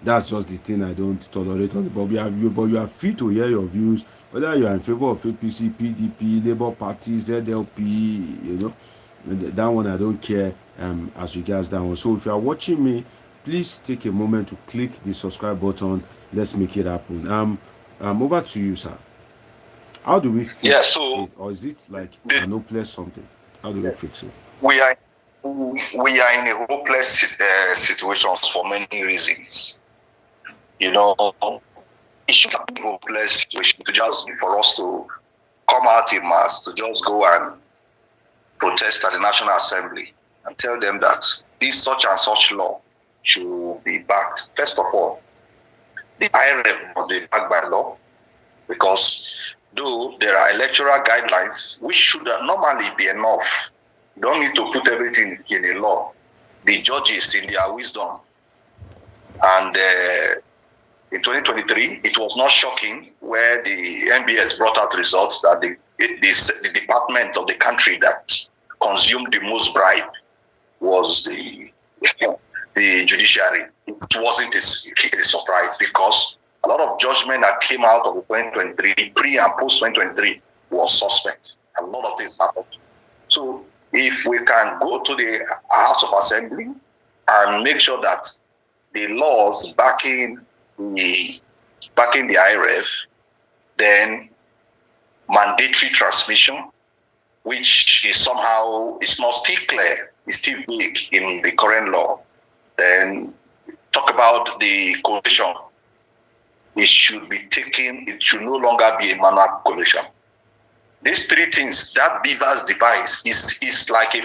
That's just the thing I don't tolerate on the but you are free to hear your views, whether you are in favor of APC, PDP, Labour Party, ZLP, that one I don't care as regards that one. So if you are watching me, please take a moment to click the subscribe button. Let's make it happen. Over to you, sir. How do we fix it? Or is it like an hopeless something? How do we fix it? We are in a hopeless situation for many reasons. It should not be a hopeless situation to just for us to come out in mass, to just go and protest at the National Assembly and tell them that this such and such law should be backed. First of all, the IRF must be backed by law, because though there are electoral guidelines, which should normally be enough. You don't need to put everything in a law. The judges, in their wisdom, and in 2023, it was not shocking where the NBS brought out results that the department of the country that consumed the most bribe was the judiciary. It wasn't a surprise, because a lot of judgment that came out of 2023, pre and post 2023, was suspect. A lot of things happened. So if we can go to the House of Assembly and make sure that the laws backing the IRF, then mandatory transmission, which is somehow, it's not still clear, it's still vague in the current law. Then talk about the coalition. It should be taken, it should no longer be a manual coalition. These three things, that Beaver's device is like a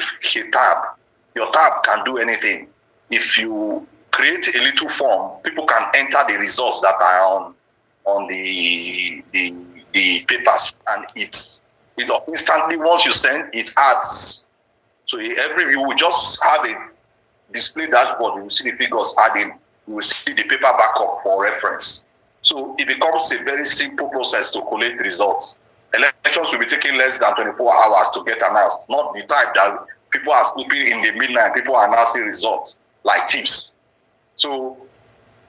tab. Your tab can do anything. If you create a little form, people can enter the results that are on the papers, and it instantly, once you send, it adds. So you will just have a display dashboard. You will see the figures adding. You will see the paper backup for reference. So it becomes a very simple process to collate results. Elections will be taking less than 24 hours to get announced, not the type that people are sleeping in the midnight, people are announcing results like thieves. So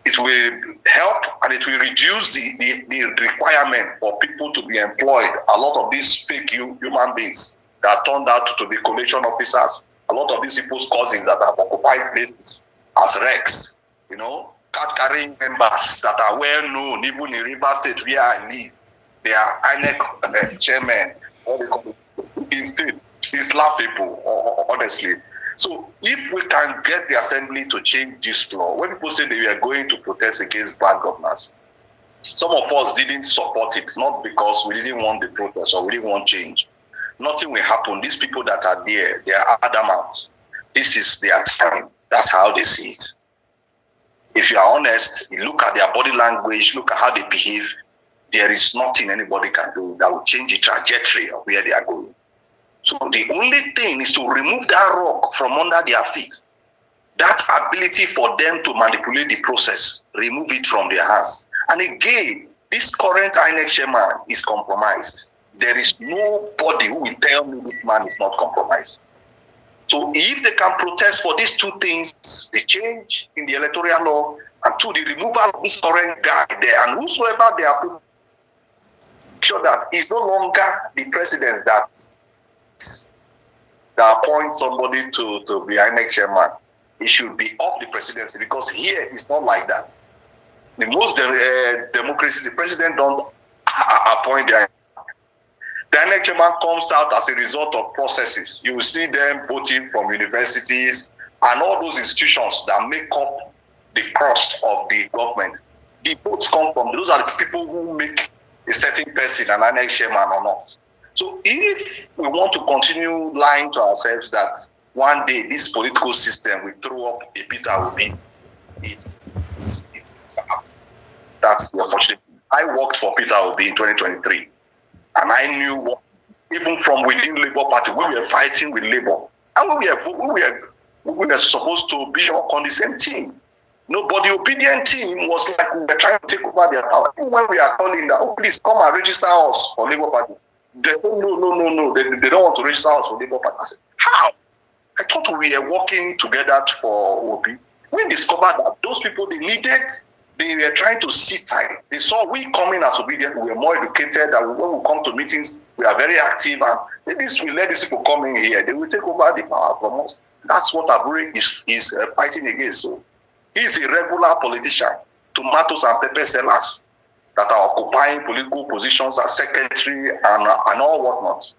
it will help, and it will reduce the requirement for people to be employed. A lot of these fake human beings that turned out to be collation officers, a lot of these people's cousins that have occupied places as Rex, card-carrying members that are well known, even in River State where I live. They are INEC chairman. Instead, it's laughable, honestly. So if we can get the assembly to change this law, when people say they were going to protest against bad governance, some of us didn't support it, not because we didn't want the protest or we didn't want change. Nothing will happen. These people that are there, they are adamant. This is their time. That's how they see it. if you are honest, you look at their body language, look at how they behave, there is nothing anybody can do that will change the trajectory of where they are going. So the only thing is to remove that rock from under their feet. That ability for them to manipulate the process, remove it from their hands. And again, this current INEC chairman is compromised. There is nobody who will tell me this man is not compromised. So if they can protest for these two things, the change in the electoral law, and to the removal of this current guy there, and whosoever they are, sure that it's no longer the president that appoints somebody to be INEC chairman. It should be off the presidency, because here it's not like that. In most democracies, the president don't appoint the INEC chairman comes out as a result of processes. You will see them voting from universities and all those institutions that make up the crust of the government. The votes come from, those are the people who make a certain person an INEC chairman or not. So if we want to continue lying to ourselves that one day this political system will throw up a Peter Obi, that's the unfortunate. I worked for Peter Obi in 2023, and I knew what, even from within Labour Party, we were fighting with Labour, and we were supposed to be on the same team. Nobody obedient team was like we were trying to take over their power. Even when we are calling that, oh, please come and register us for Labour Party. They say, no. They don't want to register us for Labour Party. I said, how? I thought we were working together for Obi. We discovered that those people they were trying to sit tight. They saw we coming as obedient, we were more educated, and when we come to meetings, we are very active, and we let these people come in here, they will take over the power from us. That's what Abure is fighting against. So he's a regular politician, tomatoes and pepper sellers that are occupying political positions as secretary and all whatnot.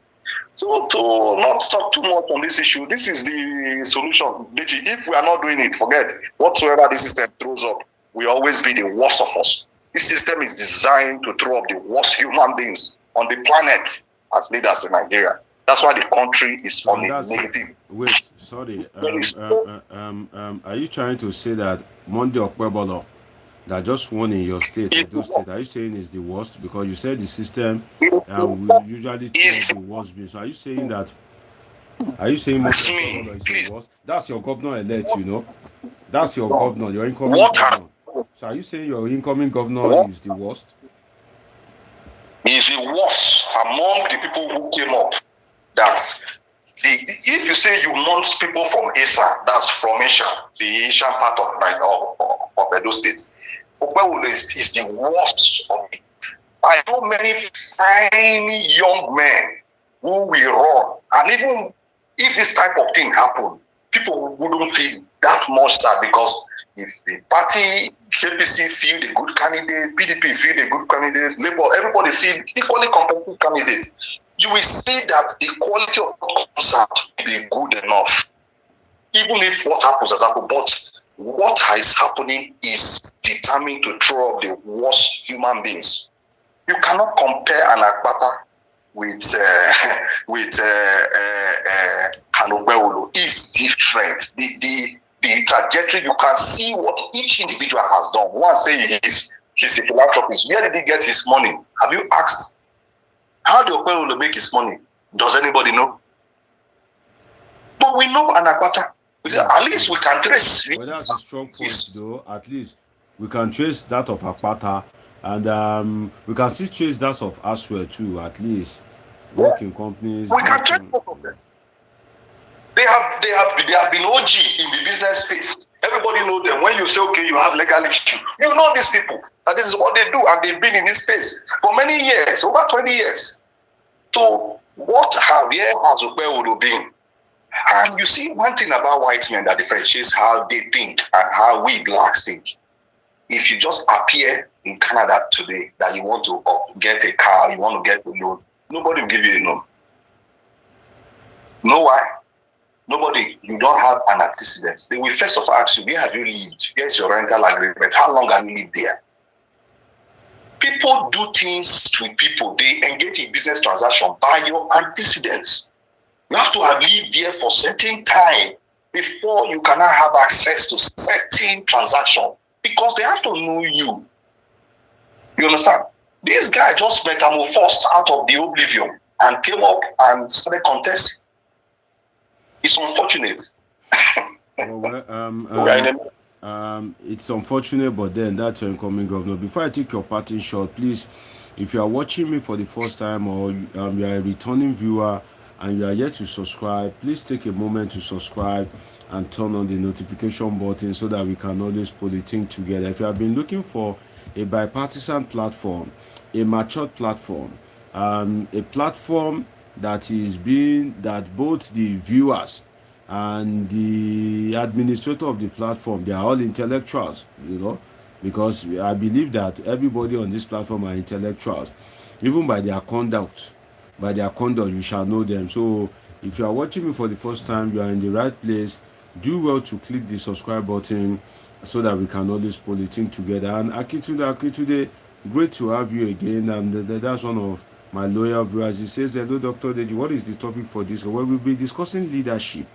So to not talk too much on this issue, this is the solution. Deji, if we are not doing it, forget whatsoever the system throws up, we always be the worst of us. This system is designed to throw up the worst human beings on the planet as leaders in Nigeria. That's why the country is on a negative. Wait, sorry. Are you trying to say that Monday Okpebholo that just won in your state, Edo State, are you saying is the worst? Because you said the system we usually throw the worst being. So are you saying that? Are you saying Monday Okpebholo is the worst? That's your governor-elect, you know. That's your governor, your incoming governor. So are you saying your incoming governor is the worst? Is the worst among the people who came up. If you say you want people from Asa, that's from Asia, the Asian part of Edo State, Okpebholo is the worst of it. I know many fine young men who will run, and even if this type of thing happen, people wouldn't feel that much sad, because if the party, APC feel a good candidate, PDP feel a good candidate, Labour, everybody feel equally competent candidates, you will see that the quality of what comes out will be good enough. Even if what happens has happened, but what is happening is determined to throw up the worst human beings. You cannot compare an Akpata with Okpebholo. It's different. The trajectory, you can see what each individual has done. One say he's a philanthropist. Where did he get his money? Have you asked? How did Okpebholo make his money? Does anybody know? But we know an Akpata. At least we can trace. Well, that's a strong point, though. At least we can trace that of Akpata, and we can still trace that of Asue too. At least working companies. We can trace both of them. They have been OG in the business space. Everybody knows them. When you say, okay, you have legal issue, you know these people. And this is what they do. And they've been in this space for many years, over 20 years. So what has Okpebholo been? And you see one thing about white men that differentiates how they think and how we blacks think. If you just appear in Canada today that you want to get a car, you want to get a loan, nobody will give you a loan. Know why? Nobody, you don't have an antecedent. They will first of all ask you, where have you lived? Where's your rental agreement? How long have you lived there? People do things with people. They engage in business transaction by your antecedents. You have to have lived there for certain time before you cannot have access to certain transaction. because they have to know you. You understand? This guy just metamorphosed out of the oblivion and came up and started contesting. It's unfortunate. It's unfortunate, but then that's your incoming governor. Before I take your parting shot, please, if you are watching me for the first time or you are a returning viewer and you are yet to subscribe, please take a moment to subscribe and turn on the notification button so that we can always Polithink together. If you have been looking for a bipartisan platform, a matured platform, a platform that both the viewers and the administrator of the platform, they are all intellectuals, because I believe that everybody on this platform are intellectuals, even by their conduct. By their conduct, you shall know them. So if you are watching me for the first time, you are in the right place. Do well to click the subscribe button so that we can always Polithink together. And Akitude, great to have you again. And that's one of my loyal viewers. He says, hello, Dr. Deji, what is the topic for this? Well, we'll be discussing leadership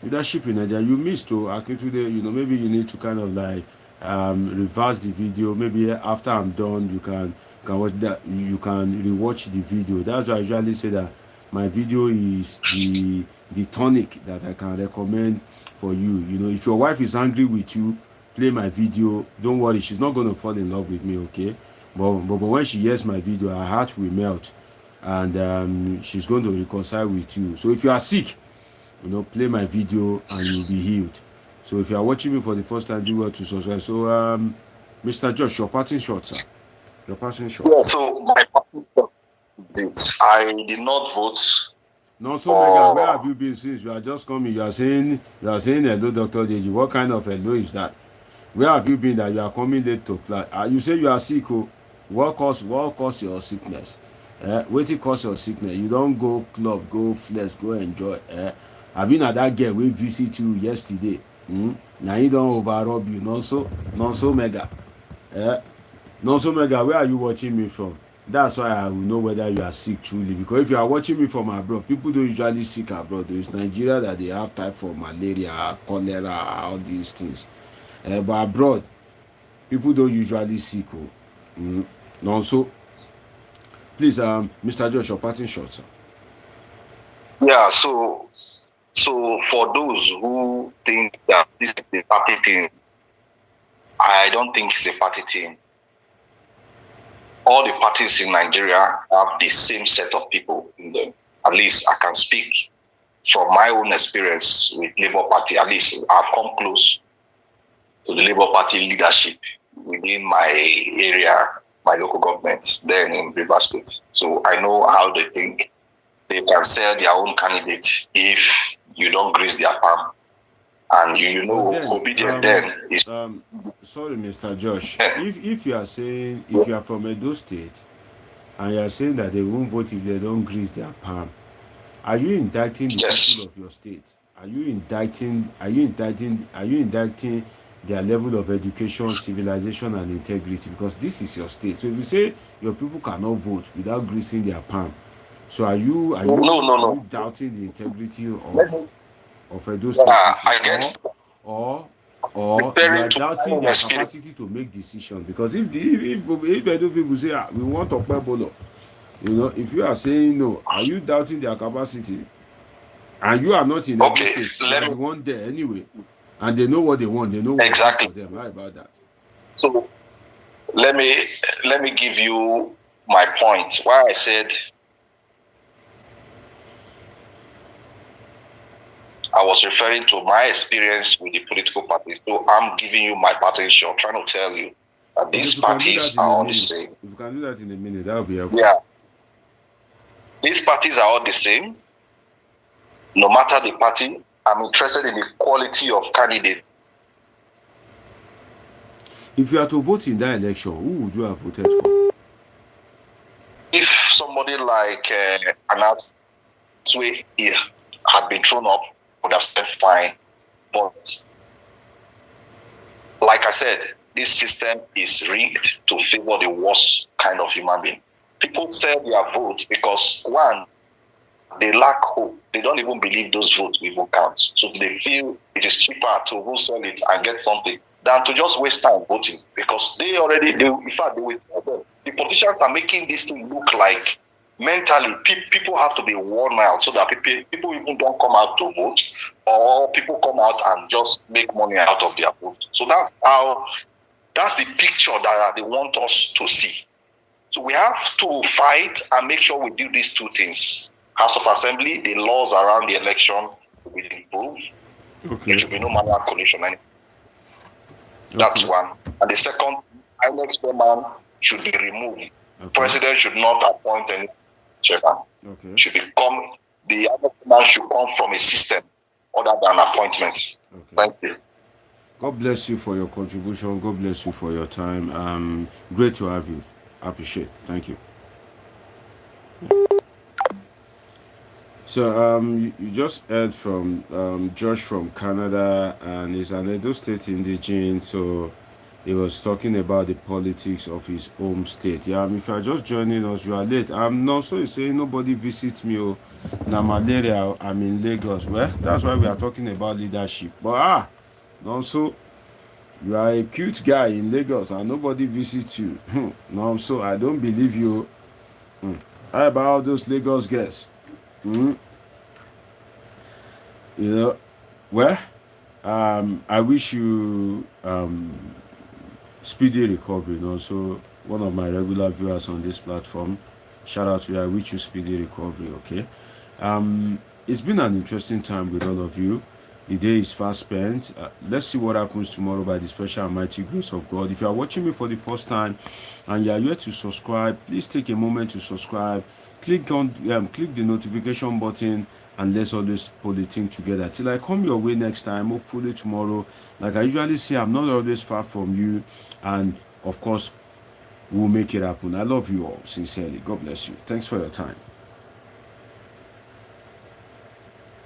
in Nigeria. You missed to Akitude, maybe you need to kind of like reverse the video. Maybe after I'm done, you can watch that. You can rewatch the video. That's why I usually say that my video is the tonic that I can recommend for you. If your wife is angry with you, play my video. Don't worry, she's not going to fall in love with me, okay? But when she hears my video, her heart will melt, and she's going to reconcile with you. So if you are sick, play my video and you'll be healed. So if you are watching me for the first time, do well to subscribe. So Mr. Josh, your parting shot, sir. Your parting shot. Yeah, so my parting shot is I did not vote. No, so Mega, where have you been since you are just coming? You are saying hello, Dr. Deji. What kind of hello is that? Where have you been that you are coming late to class? You say you are sick. What cause your sickness? Wetin cause your sickness? You don't go club, go flex, go enjoy. I been at that girl we visit you yesterday. Now you don't overrub you. Not so Mega. Not so Mega. Where are you watching me from? That's why I will know whether you are sick truly. Because if you are watching me from abroad, people don't usually sick abroad. It's Nigeria that they have typhoid, malaria, cholera, all these things. But abroad, people don't usually sick. Also, please, Mr. Josh, your parting shot, sir. Yeah, so for those who think that this is a party thing, I don't think it's a party thing. All the parties in Nigeria have the same set of people in them. At least I can speak from my own experience with Labour Party. At least I've come close to the Labour Party leadership within my area, my local government, then in Rivers State. So I know how they think. They can sell their own candidate if you don't grease their palm. And obedient then is... sorry, Mr. Josh. If you are saying, if you are from Edo State, and you are saying that they won't vote if they don't grease their palm, are you indicting the people of your state? Are you indicting their level of education, civilization, and integrity? Because this is your state. So if you say your people cannot vote without greasing their palm, so are you doubting the integrity of Edo State? I get. Or you are doubting their capacity to make decisions? Because if Edo people say we want Okpebholo, if you are saying no, are you doubting their capacity? And you are not in Edo State. You are the one there anyway, and they know what they want. They know what exactly for them. How about that? So let me give you my point. Why I said I was referring to my experience with the political parties. So I'm giving you my parting shot, trying to tell you that these parties are all the same. If you can do that in a minute, that would be helpful. Yeah. These parties are all the same. No matter the party, I'm interested in the quality of candidate. If you are to vote in that election, who would you have voted for? If somebody like Asue had been thrown up, would have said fine. But like I said, this system is rigged to favor the worst kind of human being. People sell their vote because, one, they lack hope. They don't even believe those votes will count. So they feel it is cheaper to wholesale it and get something than to just waste time voting, because in fact, the politicians are making this thing look like mentally people have to be worn out, so that people even don't come out to vote, or people come out and just make money out of their vote. So that's the picture that they want us to see. So we have to fight and make sure we do these two things. House of Assembly, the laws around the election will improve. Okay. There should be no manual collation. That's one. And the second, INEC chairman should be removed. Okay. President should not appoint any chairman. Okay. The INEC chairman should come from a system other than appointment. Okay. Thank you. God bless you for your contribution. God bless you for your time. Great to have you. I appreciate it. Thank you. So you just heard from Josh from Canada, and he's an Edo State indigene, so he was talking about the politics of his home state. Yeah, if you are just joining us, you are late. I'm not so saying nobody visits me. Oh, na malaria. I'm in Lagos. Well, that's why we are talking about leadership. But no, so you are a cute guy in Lagos and nobody visits you. No, so I don't believe you. How about all those Lagos guys? You know, well, I wish you speedy recovery. Also, one of my regular viewers on this platform, shout out to you. I wish you speedy recovery. Okay. It's been an interesting time with all of you. The day is fast spent. Let's see what happens tomorrow by the special and mighty grace of God. If you are watching me for the first time and you are yet to subscribe, please take a moment to subscribe. Click the notification button, and let's always Polithink together. Till I come your way next time, hopefully tomorrow. Like I usually say, I'm not always far from you, and of course, we'll make it happen. I love you all sincerely. God bless you. Thanks for your time.